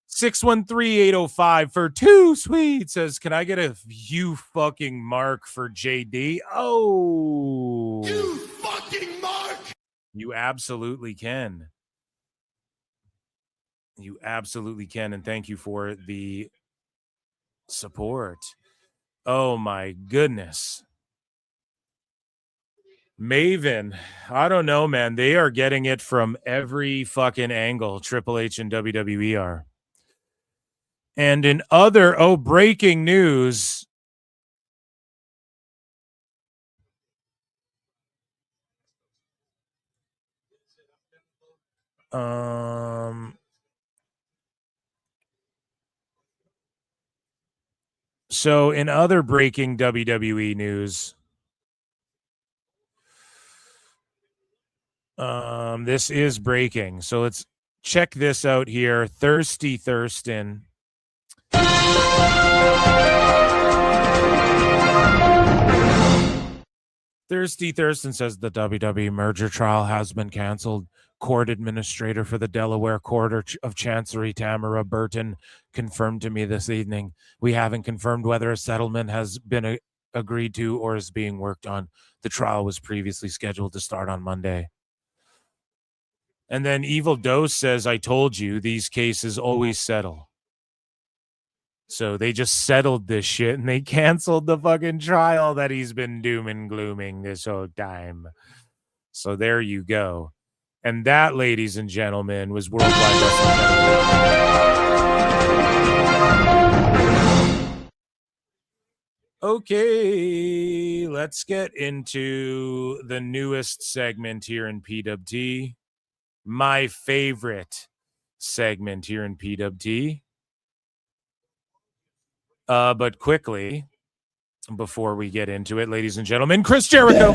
613-805 for two sweet says, can I get a you fucking mark for JD? Oh, you fucking mark. You absolutely can. You absolutely can. And thank you for the support. Oh my goodness. Maven, I don't know, man. They are getting it from every fucking angle. Triple H and WWE are. And in other, breaking news. So in other breaking WWE news, this is breaking. So let's check this out here. Thirsty Thurston. Thirsty Thurston says the WWE merger trial has been canceled. Court administrator for the Delaware Court of Chancery, Tamara Burton, confirmed to me this evening. We haven't confirmed whether a settlement has been agreed to or is being worked on. The trial was previously scheduled to start on Monday. And then Evil Dose says, I told you, these cases always settle. So they just settled this shit and they canceled the fucking trial that he's been doom and glooming this whole time. So there you go. And that, ladies and gentlemen, was Worldwide Wrestling Federation. Okay, let's get into the newest segment here in PWT. My favorite segment here in PWT. But quickly, before we get into it, ladies and gentlemen, Chris Jericho.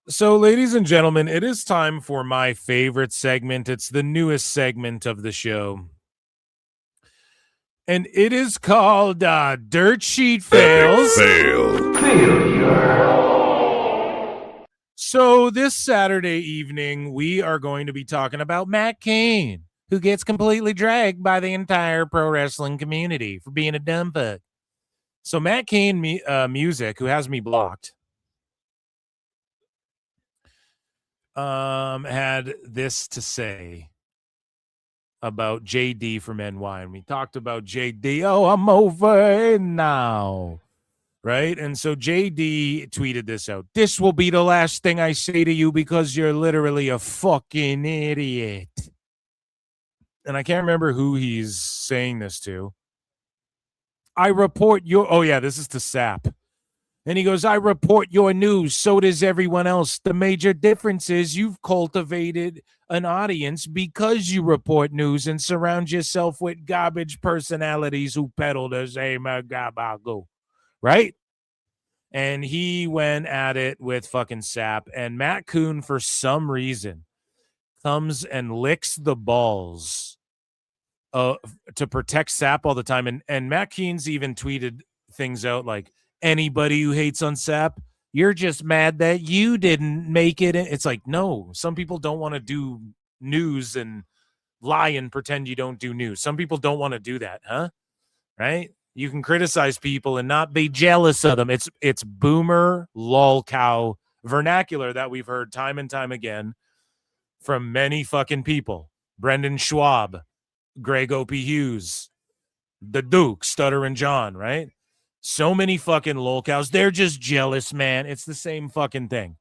So, ladies and gentlemen, it is time for my favorite segment. It's the newest segment of the show. And it is called Dirt Sheet Fails. So this Saturday evening, we are going to be talking about Matt Kane. who gets completely dragged by the entire pro wrestling community for being a dumb fuck. So Matt Kane Music, who has me blocked, had this to say about JD from NY. And we talked about JD. Oh, I'm over it now. Right? And so JD tweeted this out. This will be the last thing I say to you because you're literally a fucking idiot. And I can't remember who he's saying this to. I report your... Oh, yeah, this is to Sap. And he goes, I report your news. So does everyone else. The major difference is you've cultivated an audience because you report news and surround yourself with garbage personalities who peddle the same gabago. Right? And he went at it with fucking Sap. And Matt Koon, for some reason, comes and licks the balls to protect Sap all the time. And Matt Keen's even tweeted things out like, anybody who hates on Sap, you're just mad that you didn't make it. It's like, no, some people don't want to do news and lie and pretend you don't do news. Some people don't want to do that, huh? Right? You can criticize people and not be jealous of them. It's boomer lol cow vernacular that we've heard time and time again from many fucking people. Brendan Schwab, Greg O.P. Hughes, the Duke, Stutter and John, right? So many fucking lol cows. They're just jealous, man. It's the same fucking thing.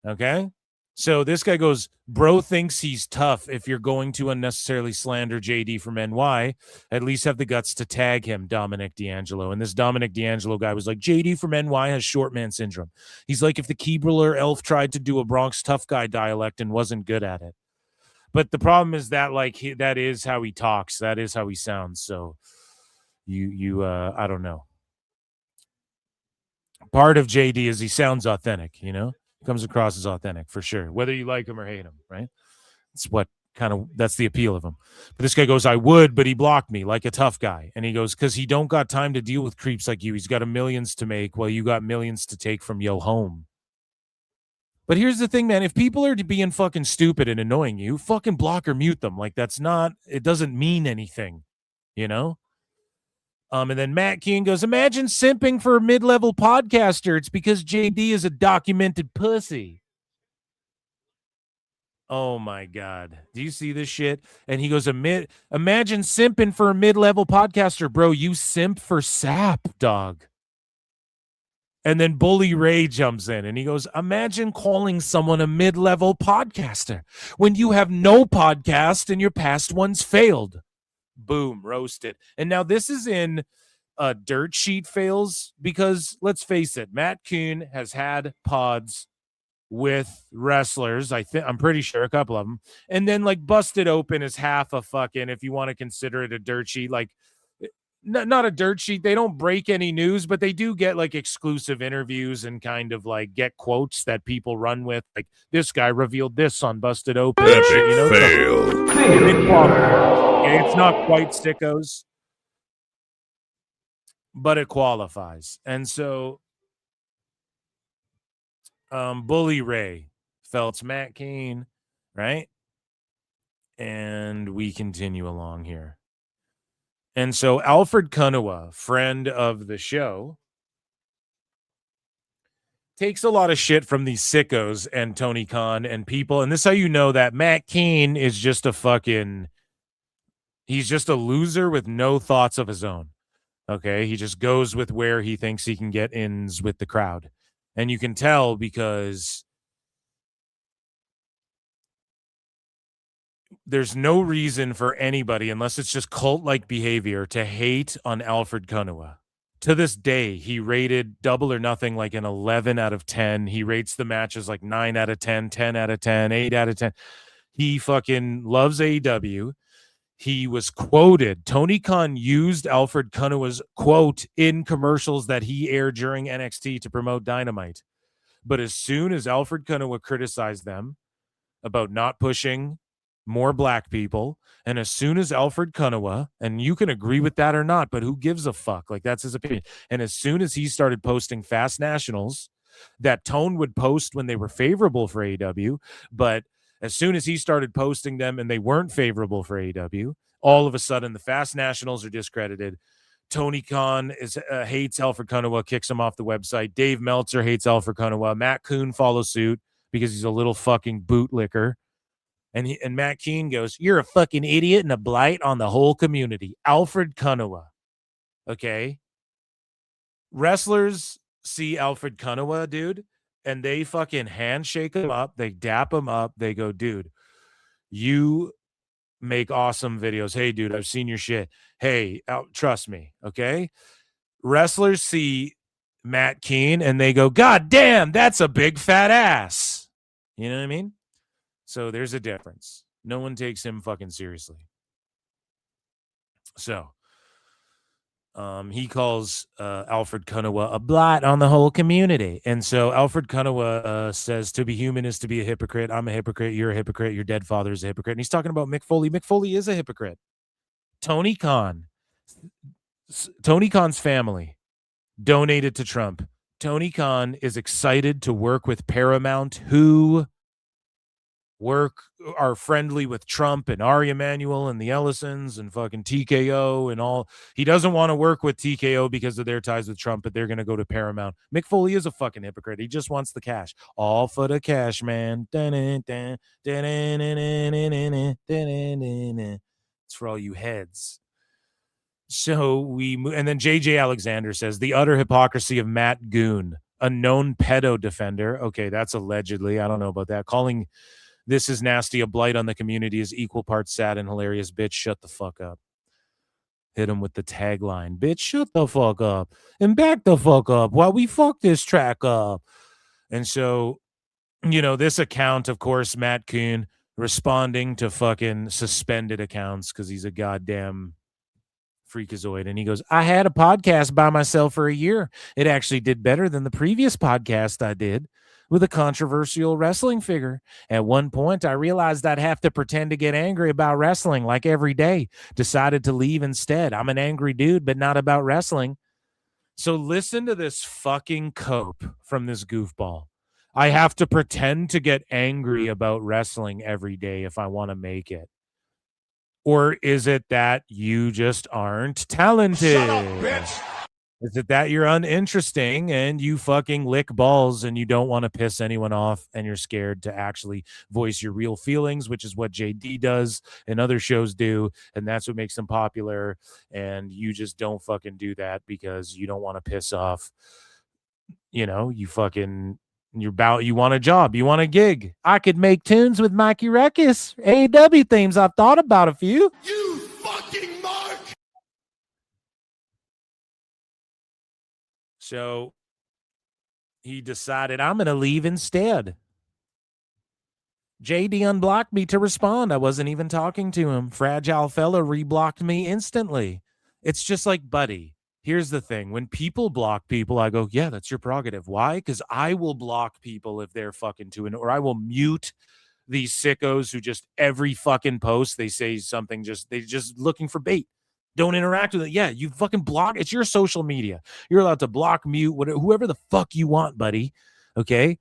Okay? So this guy goes, bro thinks he's tough. If you're going to unnecessarily slander JD from NY, at least have the guts to tag him, Dominic D'Angelo. And this Dominic D'Angelo guy was like, JD from NY has short man syndrome. He's like if the Keebler elf tried to do a Bronx tough guy dialect and wasn't good at it. But the problem is that that is how he talks. That is how he sounds. So I don't know. Part of JD is he sounds authentic, you know? Comes across as authentic for sure, whether you like him or hate him, right? It's what that's the appeal of him. But this guy goes, I would, but he blocked me like a tough guy. And he goes, because he don't got time to deal with creeps like you. He's got millions to make while you got millions to take from yo home. But here's the thing, man. If people are being fucking stupid and annoying you, fucking block or mute them. Like it doesn't mean anything, you know? And then Matt King goes, imagine simping for a mid-level podcaster. It's because JD is a documented pussy. Oh, my God. Do you see this shit? And he goes, imagine simping for a mid-level podcaster. Bro, you simp for Sap, dog. And then Bully Ray jumps in and he goes, imagine calling someone a mid-level podcaster when you have no podcast and your past ones failed. Boom, roasted. And now this is in dirt sheet fails because let's face it, Matt Koon has had pods with wrestlers. I'm pretty sure a couple of them, and then like busted open is half a fucking, if you want to consider it a dirt sheet, like not a dirt sheet. They don't break any news, but they do get like exclusive interviews and kind of like get quotes that people run with. Like this guy revealed this on Busted Open. Epic you know, fail. Okay, it's not quite sickos, but it qualifies. And so Bully Ray felt Matt Kane, right? And we continue along here. And so Alfred Kunawa, friend of the show, takes a lot of shit from these sickos and Tony Khan and people. And this is how you know that Matt Kane is just he's just a loser with no thoughts of his own. Okay. He just goes with where he thinks he can get ins with the crowd. And you can tell because there's no reason for anybody, unless it's just cult-like behavior, to hate on Alfred Kunawa. To this day, he rated Double or Nothing like an 11 out of 10. He rates the matches like 9 out of 10, 10 out of 10, 8 out of 10. He fucking loves AEW. He was quoted. Tony Khan used Alfred Kunawa's quote in commercials that he aired during NXT to promote Dynamite. But as soon as Alfred Kunawa criticized them about not pushing more black people, and as soon as Alfred Kunawa, and you can agree with that or not, but who gives a fuck? Like, that's his opinion. And as soon as he started posting fast nationals that Tone would post when they were favorable for AEW, but As soon as he started posting them and they weren't favorable for AEW, all of a sudden the Fast Nationals are discredited. Tony Khan hates Alfred Konuwa, kicks him off the website. Dave Meltzer hates Alfred Konuwa. Matt Koon follows suit because he's a little fucking bootlicker. And Matt Keen goes, "You're a fucking idiot and a blight on the whole community." Alfred Konuwa. Okay? Wrestlers see Alfred Konuwa, dude, and they fucking handshake him up. They dap him up. They go, "Dude, you make awesome videos. Hey, dude, I've seen your shit. Hey, trust me." Okay? Wrestlers see Matt Keen and they go, "God damn, that's a big fat ass." You know what I mean? So there's a difference. No one takes him fucking seriously. So he calls Alfred Konuwa a blot on the whole community. And so Alfred Konuwa says, "To be human is to be a hypocrite. I'm a hypocrite. You're a hypocrite. Your dead father is a hypocrite." And he's talking about Mick Foley. Mick Foley is a hypocrite. Tony Khan's family donated to Trump. Tony Khan is excited to work with Paramount, who are friendly with Trump and Ari Emanuel and the Ellisons and fucking TKO and all. He doesn't want to work with TKO because of their ties with Trump, but they're going to go to Paramount. Mick Foley is a fucking hypocrite. He just wants the cash. All for the cash, man. It's for all you heads. So and then JJ Alexander says, "The utter hypocrisy of Matt Goon, a known pedo defender." Okay, that's allegedly. I don't know about that. Calling "This is nasty, a blight on the community" is equal parts sad and hilarious. Bitch, shut the fuck up. Hit him with the tagline. "Bitch, shut the fuck up and back the fuck up while we fuck this track up." And so, this account, of course, Matt Koon responding to fucking suspended accounts because he's a goddamn freakazoid. And he goes, "I had a podcast by myself for a year. It actually did better than the previous podcast I did with a controversial wrestling figure. At one point, I realized I'd have to pretend to get angry about wrestling like every day. Decided to leave instead. I'm an angry dude, but not about wrestling." So listen to this fucking cope from this goofball. "I have to pretend to get angry about wrestling every day if I want to make it. Or is it that you just aren't talented? Shut up, bitch. Is it that you're uninteresting and you fucking lick balls and you don't want to piss anyone off and you're scared to actually voice your real feelings, which is what JD does and other shows do, and that's what makes them popular, and you just don't fucking do that because you don't want to piss off, you want a job, you want a gig. I could make tunes with Mikey Ruckus. AEW themes, I've thought about a few. You fucking mark. So he decided, I'm going to leave instead. JD unblocked me to respond. I wasn't even talking to him. Fragile fella reblocked me instantly. It's just like, buddy, here's the thing. When people block people, I go, yeah, that's your prerogative. Why? Because I will block people if they're fucking to it, or I will mute these sickos who just every fucking post, they say something, they're just looking for bait. Don't interact with it. Yeah, you fucking block. It's your social media. You're allowed to block, mute, whatever, whoever the fuck you want, buddy. Okay?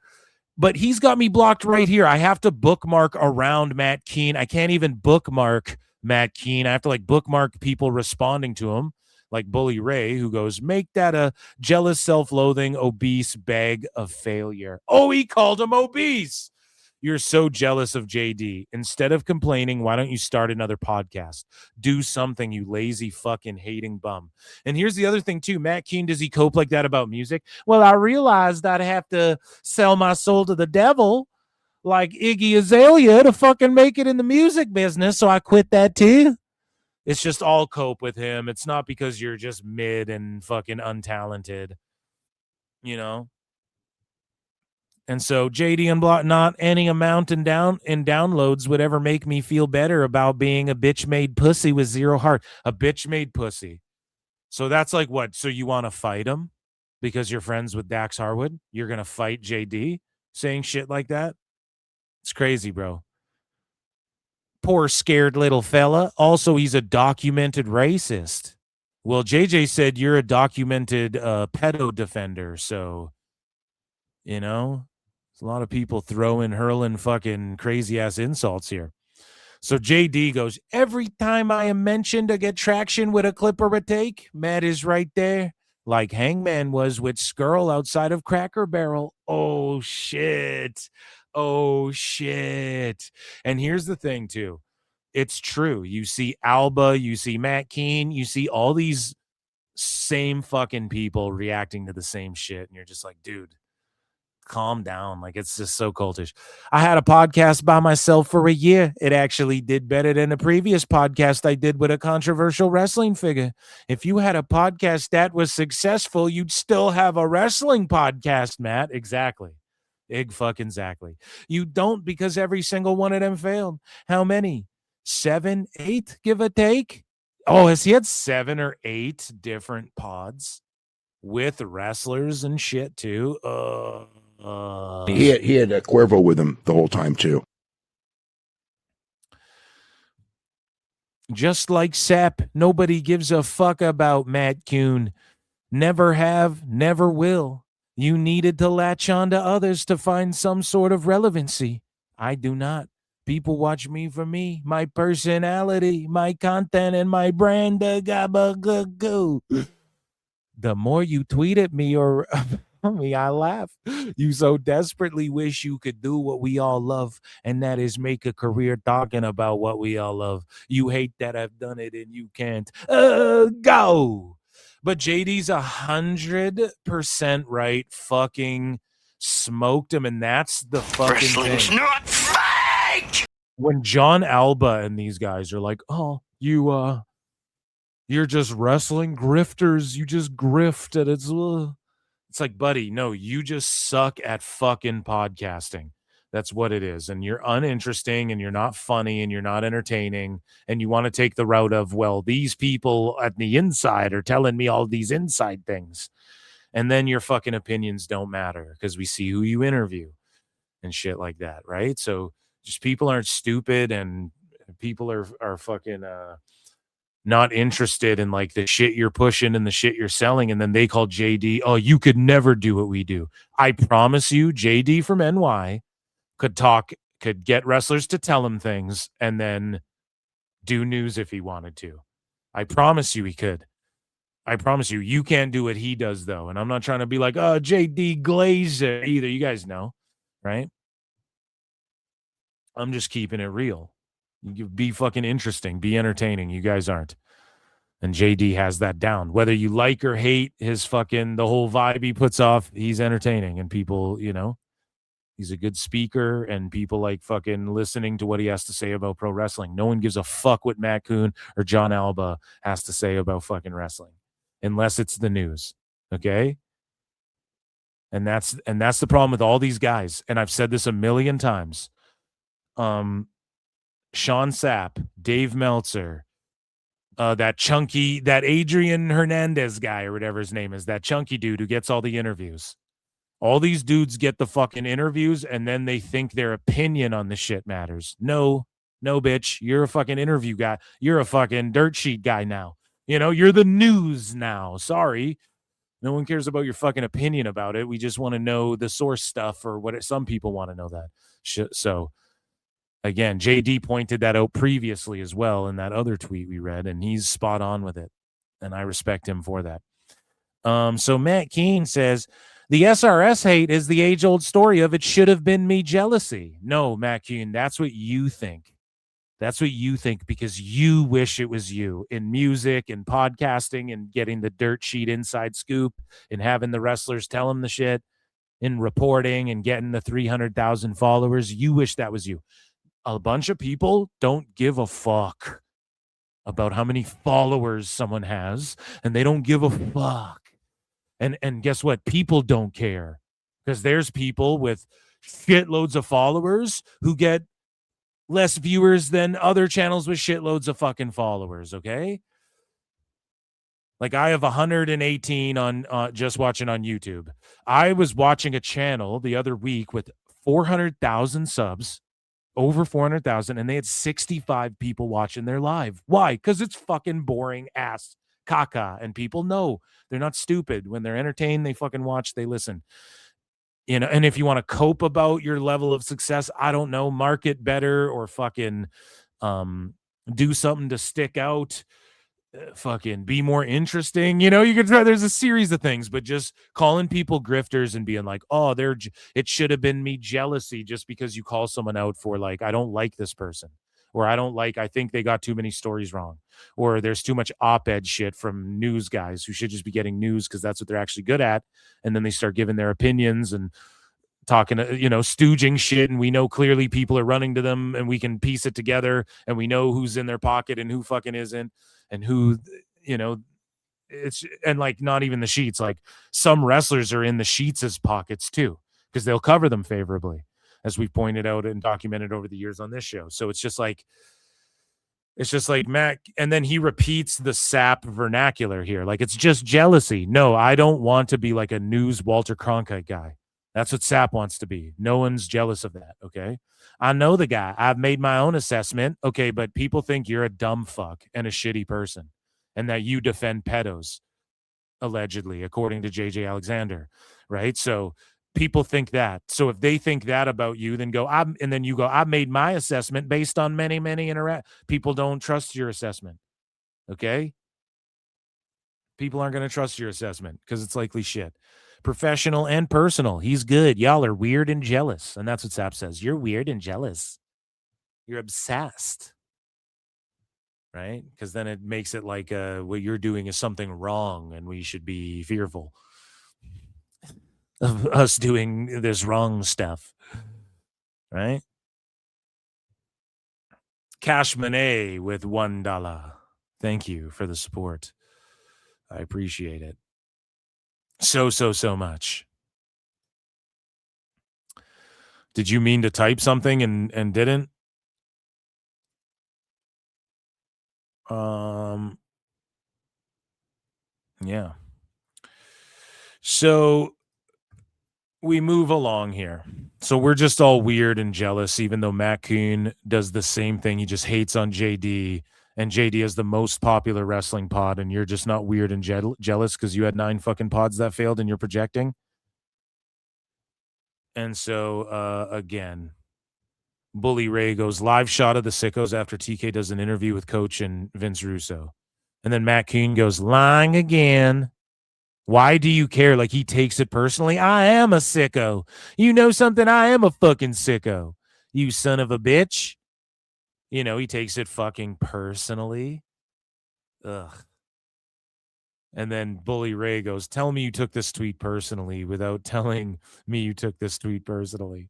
But he's got me blocked right here. I have to bookmark around Matt Keen. I can't even bookmark Matt Keen. I have to bookmark people responding to him, like Bully Ray, who goes, "Make that a jealous, self-loathing, obese bag of failure." Oh, he called him obese. You're so jealous of JD. Instead of complaining, why don't you start another podcast? Do something, you lazy fucking hating bum. And here's the other thing too. Matt Keen, does he cope like that about music? Well, I realized I'd have to sell my soul to the devil like Iggy Azalea to fucking make it in the music business, so I quit that too. It's just all cope with him. It's not because you're just mid and fucking untalented, And so JD unblocked, not any amount in downloads would ever make me feel better about being a bitch-made pussy with zero heart. A bitch-made pussy. So that's like what? So you want to fight him because you're friends with Dax Harwood? You're going to fight JD saying shit like that? It's crazy, bro. Poor scared little fella. Also, he's a documented racist. Well, JJ said you're a documented pedo defender, so, There's a lot of people hurling fucking crazy ass insults here. So JD goes, every time I am mentioned to get traction with a clip or a take, Matt is right there, like Hangman was with Skrull outside of Cracker Barrel. Oh, shit. Oh, shit. And here's the thing, too. It's true. You see Alba, you see Matt Keen, you see all these same fucking people reacting to the same shit. And you're just like, dude, calm down. Like, it's just so cultish. I had a podcast by myself for a year. It actually did better than the previous podcast I did with a controversial wrestling figure. If you had a podcast that was successful, you'd still have a wrestling podcast, Matt. Exactly. Exactly. You don't, because every single one of them failed. How many? 7, 8, give or take? Oh, has he had 7 or 8 different pods with wrestlers and shit too? He had a Cuervo with him the whole time too. Just like Sap, nobody gives a fuck about Matt Koon. Never have, never will. You needed to latch on to others to find some sort of relevancy. I do not. People watch me for me, my personality, my content, and my brand. The more you tweet at me or me, I laugh. You so desperately wish you could do what we all love, and that is make a career talking about what we all love. You hate that I've done it and you can't. Go. But JD's 100% right. Fucking smoked him, and that's the fucking thing. Not fake! When John Alba and these guys are like, oh, you're just wrestling grifters. You just grift, and it's like, buddy, no, you just suck at fucking podcasting. That's what it is. And you're uninteresting, and you're not funny, and you're not entertaining, and you want to take the route of, well, these people at the inside are telling me all these inside things. And then your fucking opinions don't matter because we see who you interview and shit like that, right? So just people aren't stupid, and people are fucking not interested in like the shit you're pushing and the shit you're selling. And then they call JD, oh, you could never do what we do. I promise you, JD from NY could get wrestlers to tell him things and then do news if he wanted to. I promise you he could. I promise you, you can't do what he does, though. And I'm not trying to be like, oh, JD Glazer either. You guys know, right? I'm just keeping it real. You be fucking interesting, be entertaining. You guys aren't. And JD has that down. Whether you like or hate his fucking, the whole vibe he puts off, he's entertaining. And people, he's a good speaker, and people like fucking listening to what he has to say about pro wrestling. No one gives a fuck what Matt Koon or John Alba has to say about fucking wrestling, unless it's the news. Okay? And that's the problem with all these guys. And I've said this a million times. Sean Sapp, Dave Meltzer, that Adrian Hernandez guy or whatever his name is, that chunky dude who gets all the interviews. All these dudes get the fucking interviews, and then they think their opinion on the shit matters. No, bitch. You're a fucking interview guy. You're a fucking dirt sheet guy now. You're the news now. Sorry. No one cares about your fucking opinion about it. We just want to know the source stuff, or what some people want to know that shit. So, again, JD pointed that out previously as well in that other tweet we read, and he's spot on with it. And I respect him for that. So Matt Keen says, the SRS hate is the age-old story of it should have been me jealousy. No, Matt Keen, that's what you think. That's what you think because you wish it was you in music and podcasting and getting the dirt sheet inside scoop and having the wrestlers tell them the shit in reporting and getting the 300,000 followers. You wish that was you. A bunch of people don't give a fuck about how many followers someone has, and they don't give a fuck. And guess what? People don't care because there's people with shitloads of followers who get less viewers than other channels with shitloads of fucking followers, okay? Like I have 118 on just watching on YouTube. I was watching a channel the other week with 400,000 subs, over 400,000, and they had 65 people watching their live. Why? Because it's fucking boring ass caca, and people know they're not stupid. When they're entertained, they fucking watch, they listen. You know, and if you want to cope about your level of success, I don't know, market better or fucking do something to stick out, fucking be more interesting. You know, you could try, there's a series of things, but just calling people grifters and being like, oh, it should have been me jealousy just because you call someone out for like, I don't like this person, or I think they got too many stories wrong, or there's too much op-ed shit from news guys who should just be getting news because that's what they're actually good at. And then they start giving their opinions and talking, you know, stooging shit. And we know clearly people are running to them and we can piece it together and we know who's in their pocket and who fucking isn't and who, you know, it's, and like not even the sheets, like some wrestlers are in the sheets as pockets too, because they'll cover them favorably, as we've pointed out and documented over the years on this show. So it's just like Matt, and then he repeats the sap vernacular here. Like, it's just jealousy. No, I don't want to be like a news Walter Cronkite guy. That's what Sap wants to be. No one's jealous of that, okay? I know the guy. I've made my own assessment, okay, but people think you're a dumb fuck and a shitty person and that you defend pedos, allegedly, according to JJ Alexander, right? So people think that. So if they think that about you, then you go, I've made my assessment based on many people don't trust your assessment. Okay? People aren't going to trust your assessment because it's likely shit. Professional and personal. He's good. Y'all are weird and jealous. And that's what Sap says. You're weird and jealous. You're obsessed. Right? Because then it makes it like what you're doing is something wrong and we should be fearful of us doing this wrong stuff, right? Cash Monet with $1. Thank you for the support. I appreciate it so much. Did you mean to type something and didn't? Yeah. So we move along here. So we're just all weird and jealous, even though Matt Koon does the same thing. He just hates on JD, and JD is the most popular wrestling pod, and you're just not weird and jealous because you had 9 fucking pods that failed and you're projecting. And so, again, Bully Ray goes, live shot of the sickos after TK does an interview with Coach and Vince Russo. And then Matt Koon goes, lying again. Why do you care? Like, he takes it personally. I am a sicko. You know something? I am a fucking sicko. You son of a bitch. You know, he takes it fucking personally. Ugh. And then Bully Ray goes, tell me you took this tweet personally without telling me you took this tweet personally.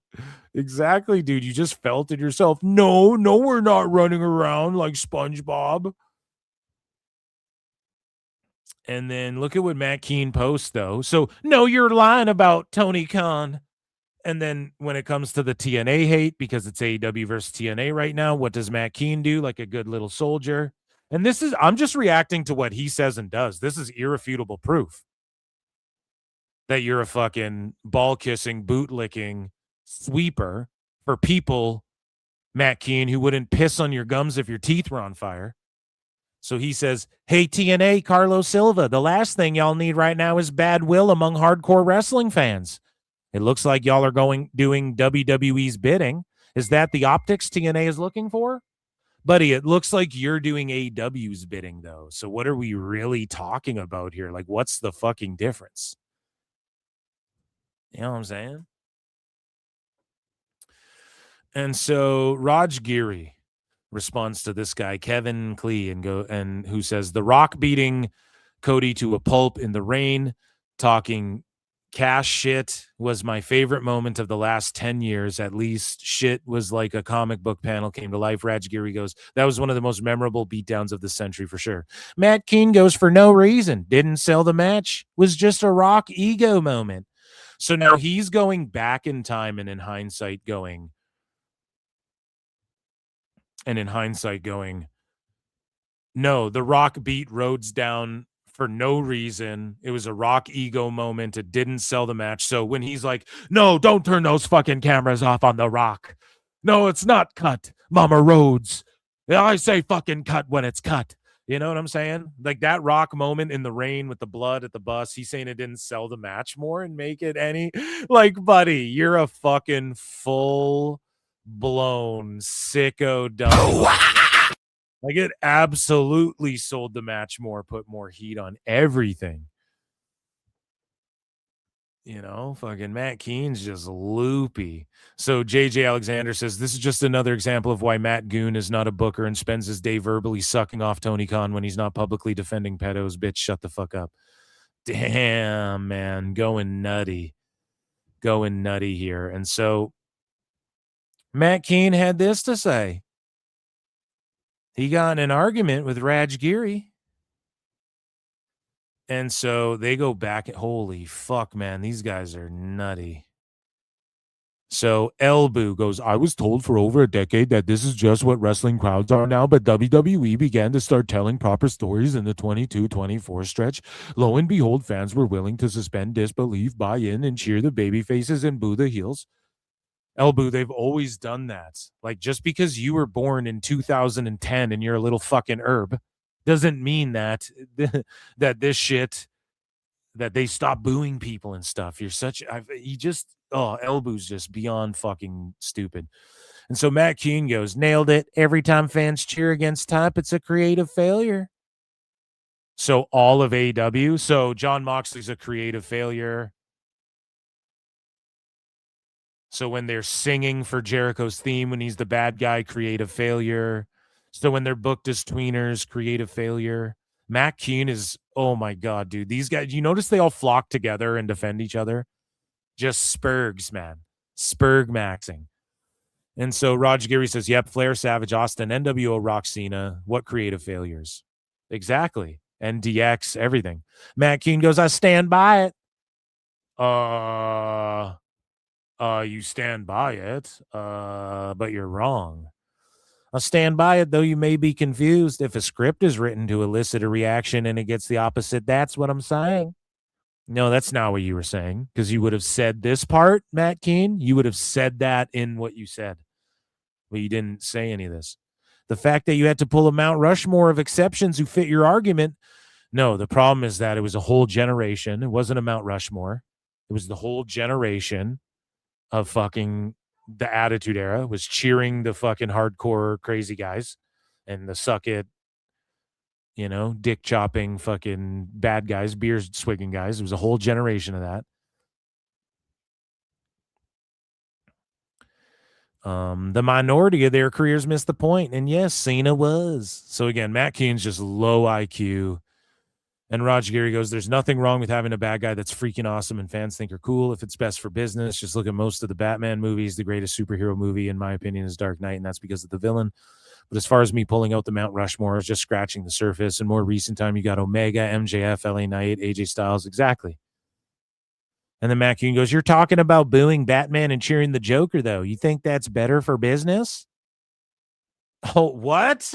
Exactly, dude. You just felt it yourself. No, we're not running around like SpongeBob. And then look at what Matt Koon posts, though. So, no, you're lying about Tony Khan. And then when it comes to the TNA hate, because it's AEW versus TNA right now, what does Matt Koon do? Like a good little soldier. And I'm just reacting to what he says and does. This is irrefutable proof that you're a fucking ball-kissing, boot-licking sweeper for people, Matt Koon, who wouldn't piss on your gums if your teeth were on fire. So he says, hey, TNA, Carlos Silva, the last thing y'all need right now is bad will among hardcore wrestling fans. It looks like y'all are doing WWE's bidding. Is that the optics TNA is looking for? Buddy, it looks like you're doing AEW's bidding, though. So what are we really talking about here? Like, what's the fucking difference? You know what I'm saying? And so Raj Giri responds to this guy, Kevin Klee, and who says, The Rock beating Cody to a pulp in the rain, talking cash shit was my favorite moment of the last 10 years. At least shit was like a comic book panel came to life. Raj Giri goes, that was one of the most memorable beatdowns of the century for sure. Matt Koon goes, for no reason. Didn't sell the match. Was just a Rock ego moment. So now he's going back in time and in hindsight going, no, The Rock beat Rhodes down for no reason. It was a Rock ego moment. It didn't sell the match. So when he's like, no, don't turn those fucking cameras off on The Rock. No, it's not cut, Mama Rhodes. I say fucking cut when it's cut. You know what I'm saying? Like that Rock moment in the rain with the blood at the bus. He's saying it didn't sell the match more and make it any. Like, buddy, you're a fucking full blown sicko dumb. Like it absolutely sold the match more, put more heat on everything. You know, fucking Matt Keen's just loopy. So JJ Alexander says, this is just another example of why Matt Goon is not a booker and spends his day verbally sucking off Tony Khan when he's not publicly defending pedos. Bitch, shut the fuck up. Damn, man. Going nutty here. And so Matt Keen had this to say. He got in an argument with Raj Giri. And so they go back. Holy fuck, man. These guys are nutty. So Elbu goes, I was told for over a decade that this is just what wrestling crowds are now, but WWE began to start telling proper stories in the 22-24 stretch. Lo and behold, fans were willing to suspend disbelief, buy in, and cheer the baby faces and boo the heels. Elbu, they've always done that. Like, just because you were born in 2010 and you're a little fucking herb doesn't mean that that this shit, that they stop booing people and stuff. You're such, Elbu's just beyond fucking stupid. And so Matt Keen goes, nailed it. Every time fans cheer against type, it's a creative failure. So all of AEW. So John Moxley's a creative failure. So when they're singing for Jericho's theme, when he's the bad guy, creative failure. So when they're booked as tweeners, creative failure. Matt Keen is, oh my God, dude. These guys, you notice they all flock together and defend each other? Just spurgs, man. Spurg maxing. And so Raj Giri says, yep, Flair, Savage, Austin, NWO, Rock, Cena. What creative failures? Exactly. NDX, everything. Matt Keen goes, I stand by it. You stand by it, but you're wrong. I'll stand by it, though you may be confused. If a script is written to elicit a reaction and it gets the opposite, that's what I'm saying. No, that's not what you were saying, because you would have said this part, Matt Keen. You would have said that in what you said, but you didn't say any of this. The fact that you had to pull a Mount Rushmore of exceptions who fit your argument. No, the problem is that it was a whole generation. It wasn't a Mount Rushmore. It was the whole generation of fucking the Attitude Era was cheering the fucking hardcore crazy guys and the suck it, dick chopping fucking bad guys, beer swigging guys. It was a whole generation of that. The minority of their careers missed the point. And yes, Cena was. So again, Matt Keen's just low IQ. And Raj Giri goes, there's nothing wrong with having a bad guy that's freaking awesome and fans think are cool if it's best for business. Just look at most of the Batman movies. The greatest superhero movie, in my opinion, is Dark Knight, and that's because of the villain. But as far as me pulling out the Mount Rushmore, I was just scratching the surface. In more recent time, you got Omega, MJF, LA Knight, AJ Styles. Exactly. And then Matt Keen goes, you're talking about booing Batman and cheering the Joker, though. You think that's better for business? Oh, what?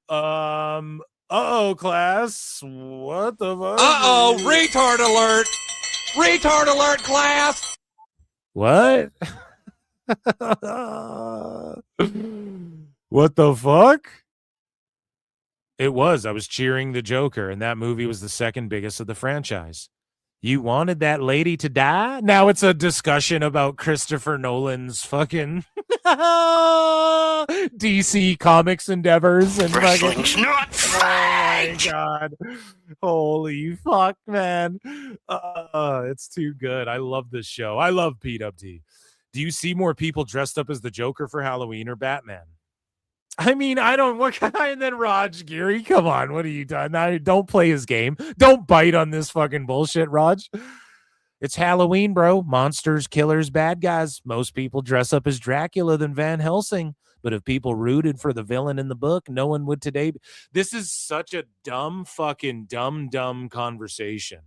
Uh-oh, class. What the fuck? Uh-oh, retard alert. Retard alert, class. What? What the fuck? It was. I was cheering the Joker, and that movie was the second biggest of the franchise. You wanted that lady to die? Now it's a discussion about Christopher Nolan's fucking DC Comics endeavors. And Wrestling's not oh my God. Holy fuck, man. It's too good. I love this show. I love PWT. Do you see more people dressed up as the Joker for Halloween or Batman? I mean, I don't. What kind? And then Raj Giri, come on, what are you done? Now, don't play his game. Don't bite on this fucking bullshit, Raj. It's Halloween, bro. Monsters, killers, bad guys. Most people dress up as Dracula than Van Helsing. But if people rooted for the villain in the book, no one would today. This is such a dumb conversation.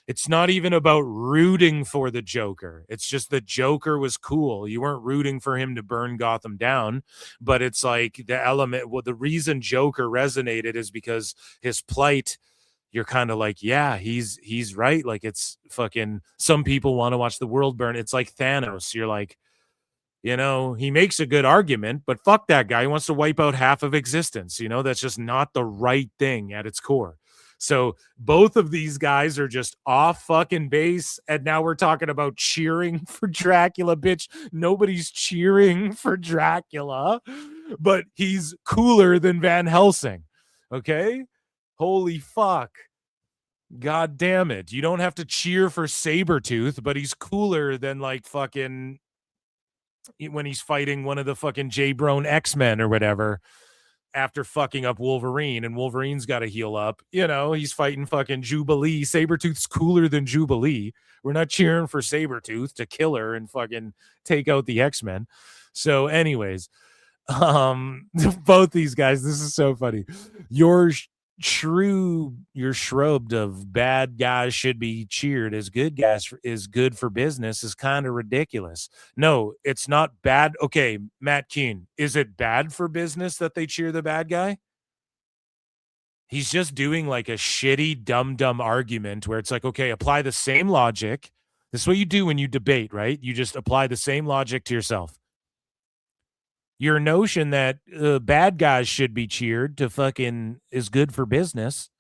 It's not even about rooting for the Joker. It's just the Joker was cool. You weren't rooting for him to burn Gotham down, but it's like the element. Well, the reason Joker resonated is because his plight. You're kind of like, yeah, he's right. Like it's fucking. Some people want to watch the world burn. It's like Thanos. You're like, You know, he makes a good argument, but fuck that guy. He wants to wipe out half of existence. You know, that's just not the right thing at its core. So both of these guys are just off fucking base. And now we're talking about cheering for Dracula, bitch. Nobody's cheering for Dracula, but he's cooler than Van Helsing. Okay? Holy fuck. God damn it. You don't have to cheer for Sabretooth, but he's cooler than like fucking when he's fighting one of the fucking J-Brone X-Men or whatever after fucking up Wolverine, and Wolverine's got to heal up. You know, he's fighting fucking Jubilee. Sabretooth's cooler than Jubilee. We're not cheering for Sabretooth to kill her and fucking take out the X-Men. So anyways, both these guys, this is so funny. Your shrub of bad guys should be cheered as good guys is good for business is kind of ridiculous. No, it's not bad. Okay, Matt Keane, is it bad for business that they cheer the bad guy? He's just doing like a shitty dumb argument where it's like, okay, apply the same logic. This is what you do when you debate, right? You just apply the same logic to yourself. Your notion that bad guys should be cheered to fucking is good for business.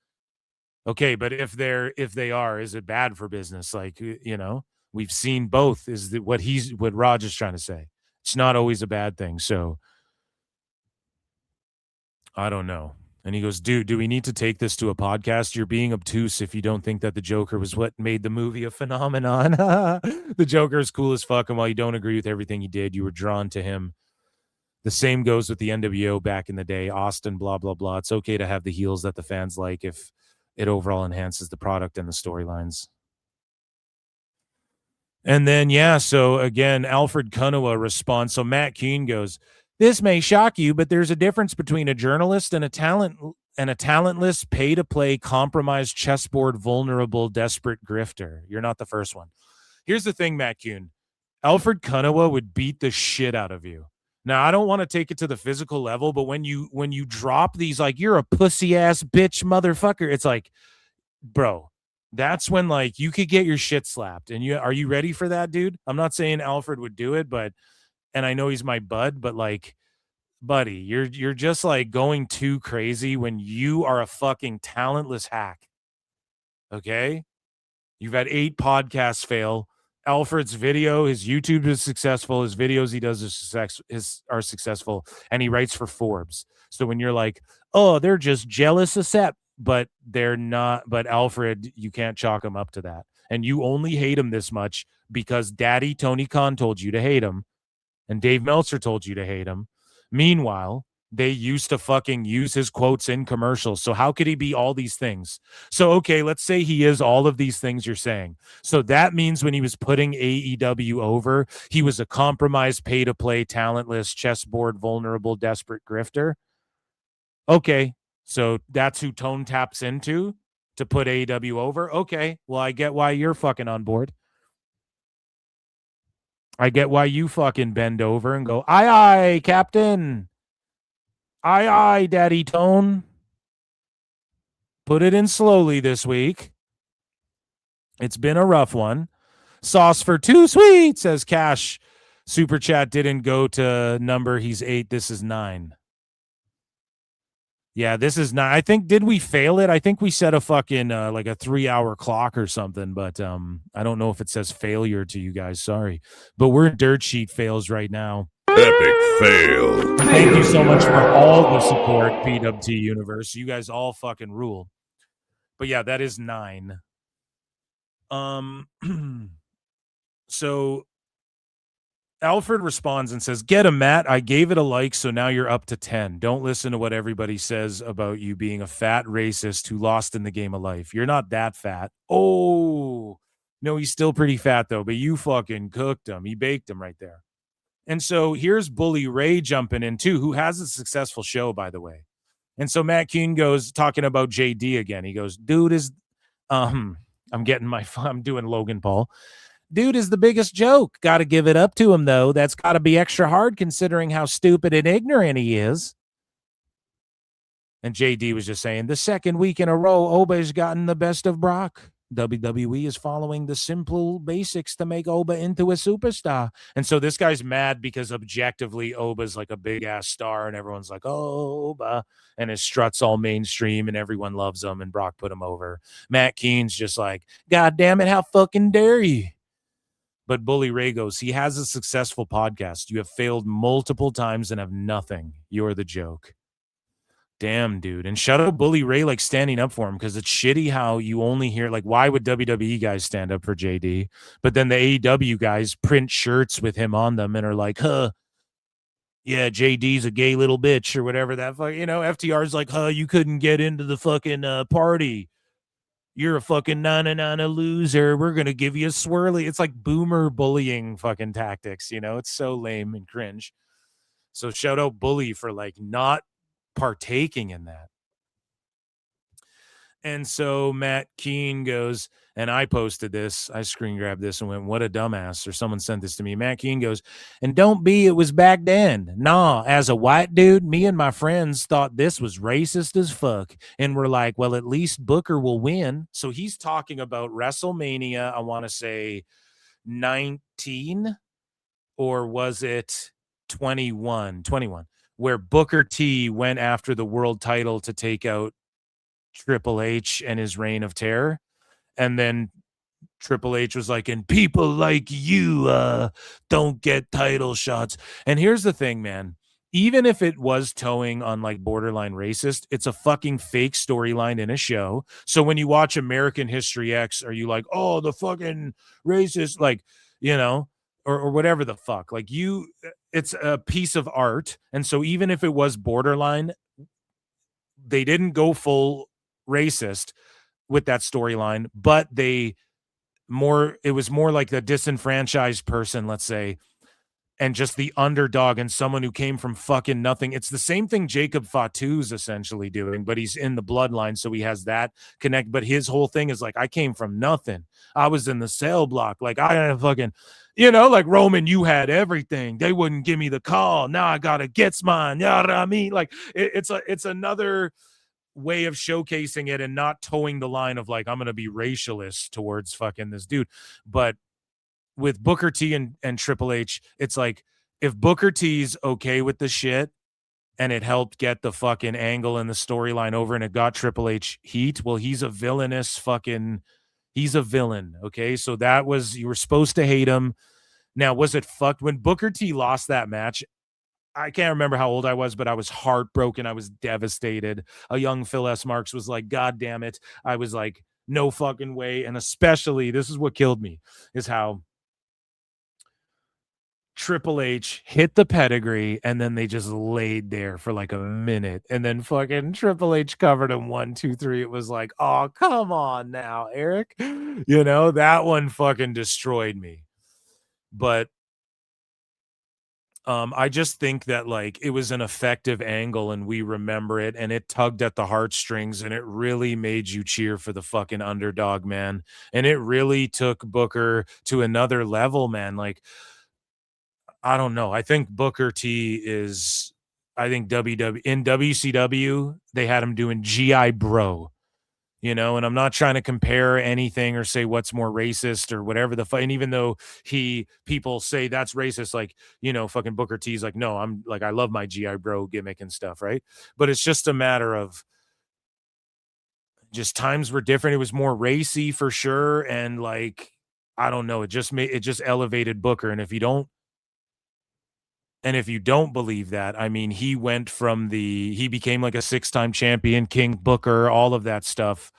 Okay, but if they are, is it bad for business? Like, you know, we've seen both is that what Raj is trying to say. It's not always a bad thing. So I don't know. And he goes, dude, do we need to take this to a podcast? You're being obtuse if you don't think that the Joker was what made the movie a phenomenon. The Joker is cool as fuck. And while you don't agree with everything he did, you were drawn to him. The same goes with the NWO back in the day, Austin, blah, blah, blah. It's okay to have the heels that the fans like if it overall enhances the product and the storylines. And then, yeah, so again, Alfred Kunawa responds. So Matt Keane goes, this may shock you, but there's a difference between a journalist and a talentless, pay-to-play, compromised, chessboard, vulnerable, desperate grifter. You're not the first one. Here's the thing, Matt Keane. Alfred Kunawa would beat the shit out of you. Now, I don't want to take it to the physical level, but when you drop these, like, you're a pussy ass bitch motherfucker, it's like, bro, that's when, like, you could get your shit slapped. And are you ready for that, dude? I'm not saying Alfred would do it, and I know he's my bud, but like, buddy, you're just like going too crazy when you are a fucking talentless hack. Okay? You've had 8 podcasts fail. Alfred's video, his YouTube is successful. His videos he does are successful, and he writes for Forbes. So when you're like, oh, they're just jealous of Seth, but they're not. But Alfred, you can't chalk him up to that. And you only hate him this much because Daddy Tony Khan told you to hate him, and Dave Meltzer told you to hate him. Meanwhile, they used to fucking use his quotes in commercials. So how could he be all these things? So, okay, let's say he is all of these things you're saying. So that means when he was putting AEW over, he was a compromised, pay-to-play, talentless, chessboard, vulnerable, desperate grifter. Okay, so that's who Tone taps into to put AEW over. Okay, well, I get why you're fucking on board. I get why you fucking bend over and go, aye, aye, Captain. Aye, aye, Daddy Tone. Put it in slowly this week. It's been a rough one. Sauce for 2 sweet, says Cash. Super chat didn't go to number. He's 8. This is 9. Yeah, this is 9. I think, did we fail it? I think we set a fucking like a 3-hour clock or something, but I don't know if it says failure to you guys. Sorry. But we're in dirt sheet fails right now. Epic fail. Thank you so much for all the support, PWT Universe. You guys all fucking rule. But yeah, that is 9. So Alfred responds and says, get him, Matt. I gave it a like, so now you're up to 10. Don't listen to what everybody says about you being a fat racist who lost in the game of life. You're not that fat. Oh, no, he's still pretty fat, though, but you fucking cooked him. He baked him right there. And so here's Bully Ray jumping in too, who has a successful show, by the way. And so Matt Keane goes talking about JD again. He goes, dude is, I'm doing Logan Paul. Dude is the biggest joke. Got to give it up to him, though. That's got to be extra hard considering how stupid and ignorant he is. And JD was just saying, the second week in a row, Oba's gotten the best of Brock. WWE is following the simple basics to make Oba into a superstar. And so this guy's mad because objectively Oba's like a big ass star and everyone's like, oh, Oba. And his strut's all mainstream and everyone loves him and Brock put him over. Matt Keen's just like, God damn it, how fucking dare you? But Bully Ray goes, he has a successful podcast. You have failed multiple times and have nothing. You're the joke. Damn, dude. And shout out Bully Ray, like, standing up for him, because it's shitty how you only hear, like, why would WWE guys stand up for JD? But then the AEW guys print shirts with him on them and are like, yeah, JD's a gay little bitch or whatever that fuck, FTR's like, you couldn't get into the fucking party. You're a fucking a loser. We're going to give you a swirly. It's like boomer bullying fucking tactics, It's so lame and cringe. So shout out Bully for, like, not partaking in that. And so Matt Keen goes, and I posted this, I screen grabbed this and went, what a dumbass, or someone sent this to me. Matt Keen goes, and don't be, it was back then. Nah, as a white dude, me and my friends thought this was racist as fuck. And we're like, well, at least Booker will win. So he's talking about WrestleMania, I want to say 19, or was it 21, where Booker T went after the world title to take out Triple H and his reign of terror. And then Triple H was like, and people like you don't get title shots. And here's the thing, man. Even if it was towing on, like, borderline racist, it's a fucking fake storyline in a show. So when you watch American History X, are you like, oh, the fucking racist, like, or whatever the fuck, like, it's a piece of art. And so even if it was borderline, they didn't go full racist with that storyline, but it was more like the disenfranchised person, let's say, and just the underdog and someone who came from fucking nothing. It's the same thing Jacob Fatu's essentially doing, but he's in the bloodline, so he has that connect. But his whole thing is like, I came from nothing. I was in the cell block. Like, I had fucking, like, Roman, you had everything. They wouldn't give me the call. Now I gotta get mine. You know what I mean? Like, it's another way of showcasing it and not towing the line of, like, I'm gonna be racialist towards fucking this dude. But with Booker T and Triple H, it's like, if Booker T's okay with the shit and it helped get the fucking angle and the storyline over and it got Triple H heat, well, he's a villain, okay? So that was, you were supposed to hate him. Now, was it fucked when Booker T lost that match? I can't remember how old I was, but I was heartbroken. I was devastated. A young Phil S. Marks was like, God damn it. I was like, no fucking way. And especially, this is what killed me, is how Triple H hit the pedigree and then they just laid there for like a minute. And then fucking Triple H covered him 1, 2, 3. It was like, oh, come on now, Eric. That one fucking destroyed me. But I just think that, like, it was an effective angle and we remember it and it tugged at the heartstrings and it really made you cheer for the fucking underdog, man. And it really took Booker to another level, man. Like, I don't know. I think Booker T is, in WCW, they had him doing GI Bro, and I'm not trying to compare anything or say what's more racist or whatever the fuck. And even though people say that's racist, like, fucking Booker T's like, no, I'm like, I love my GI Bro gimmick and stuff, right? But it's just a matter of just times were different. It was more racy for sure. And, like, I don't know, it just elevated Booker. And if you don't believe that, I mean, he became like a 6-time champion, King Booker, all of that stuff,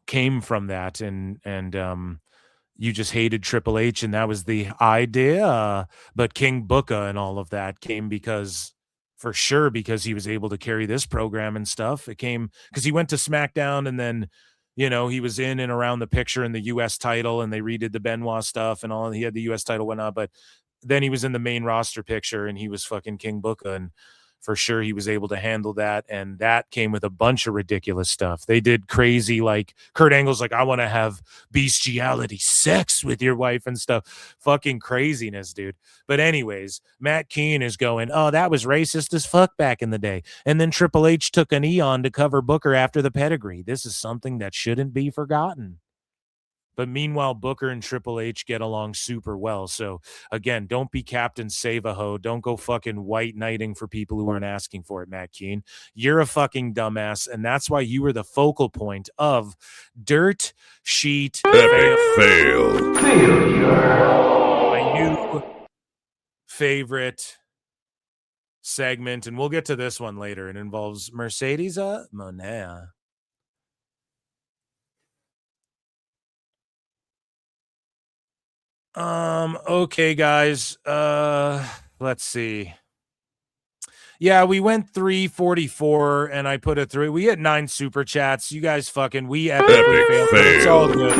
came from that. And you just hated Triple H and that was the idea. But King Booker and all of that came because he was able to carry this program and stuff. It came because he went to SmackDown and then, he was in and around the picture in the U.S. title and they redid the Benoit stuff and all. He had the U.S. title, whatnot, but then he was in the main roster picture and he was fucking King Booker. And for sure he was able to handle that, and that came with a bunch of ridiculous stuff. They did crazy, like Kurt Angle's like, I want to have bestiality sex with your wife and stuff. Fucking craziness, dude. But anyways, Matt Koon is going, oh, that was racist as fuck back in the day. And then Triple H took an Eon to cover Booker after the pedigree. This is something that shouldn't be forgotten. But meanwhile, Booker and Triple H get along super well. So again, don't be Captain Save-A-Ho. Don't go fucking white knighting for people who aren't asking for it, Matt Koon. You're a fucking dumbass, and that's why you were the focal point of Dirt Sheet Fail. My new favorite segment, and we'll get to this one later. It involves Mercedes Moné. Okay, guys. Let's see. Yeah, we went 344 and I put it through. We had 9 super chats. You guys we epically failed. It's all good.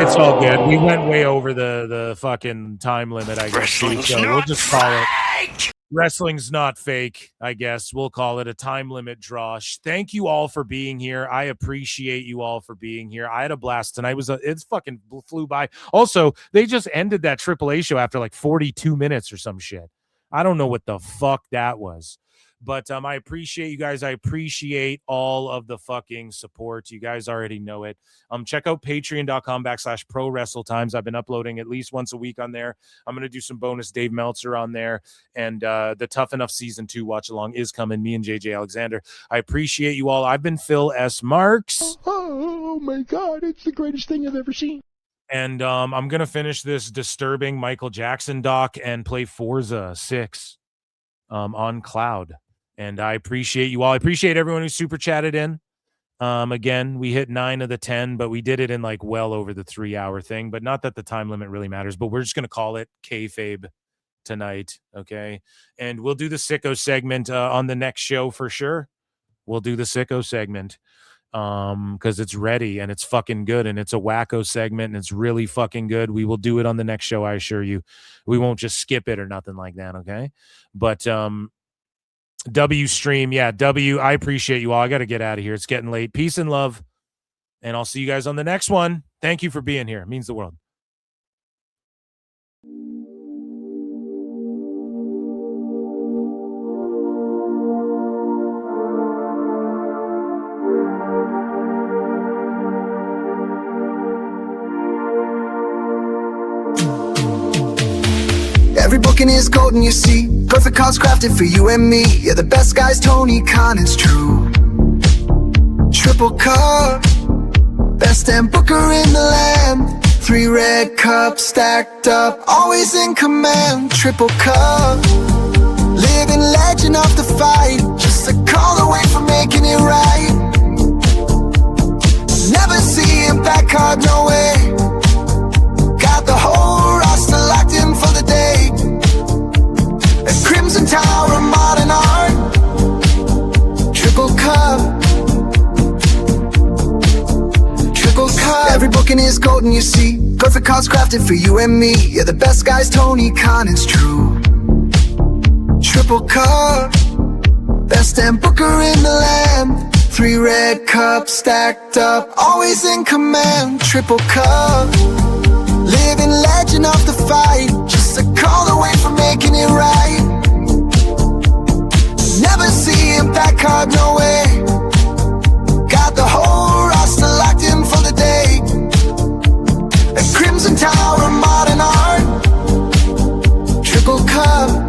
It's all good. We went way over the fucking time limit, I guess. So we'll just call it wrestling's not fake, I guess. We'll call it a time limit draw. Thank you all for being here. I appreciate you all for being here. I had a blast tonight. It's fucking flew by. Also, they just ended that AAA show after like 42 minutes or some shit. I don't know what the fuck that was. But I appreciate you guys. I appreciate all of the fucking support. You guys already know it. Check out patreon.com/ProWrestleTimes. I've been uploading at least once a week on there. I'm going to do some bonus Dave Meltzer on there. And the Tough Enough Season 2 watch along is coming. Me and JJ Alexander. I appreciate you all. I've been Phil S. Marks. Oh my God. It's the greatest thing I've ever seen. And I'm going to finish this disturbing Michael Jackson doc and play Forza 6 on cloud. And I appreciate you all. I appreciate everyone who super chatted in. Again, we hit 9 of the 10, but we did it in like well over the 3-hour thing. But not that the time limit really matters, but we're just going to call it kayfabe tonight. Okay. And we'll do the sicko segment on the next show for sure. We'll do the sicko segment because it's ready and it's fucking good. And it's a wacko segment and it's really fucking good. We will do it on the next show. I assure you, we won't just skip it or nothing like that. Okay. But, W stream. Yeah. W. I appreciate you all. I got to get out of here. It's getting late. Peace and love. And I'll see you guys on the next one. Thank you for being here. It means the world. Every booking is golden, you see. Perfect cards crafted for you and me. Yeah, the best guys, Tony Khan, it's true. Triple cup, best damn booker in the land. 3 red cups stacked up, always in command. Triple cup, living legend of the fight. Just a call away from making it right. Never see him back hard, no way. Got the whole roster locked in for the day. A Crimson Tower, modern art. Triple cup. Triple cup. Every booking is golden, you see. Perfect cards crafted for you and me. Yeah, the best guys, Tony Khan, it's true. Triple cup. Best damn booker in the land. 3 red cups stacked up, always in command. Triple cup. Living legend of the fight. Just a call away from making it right. Never see him back hard, no way. Got the whole roster locked in for the day. A Crimson Tower, modern art. Triple cup.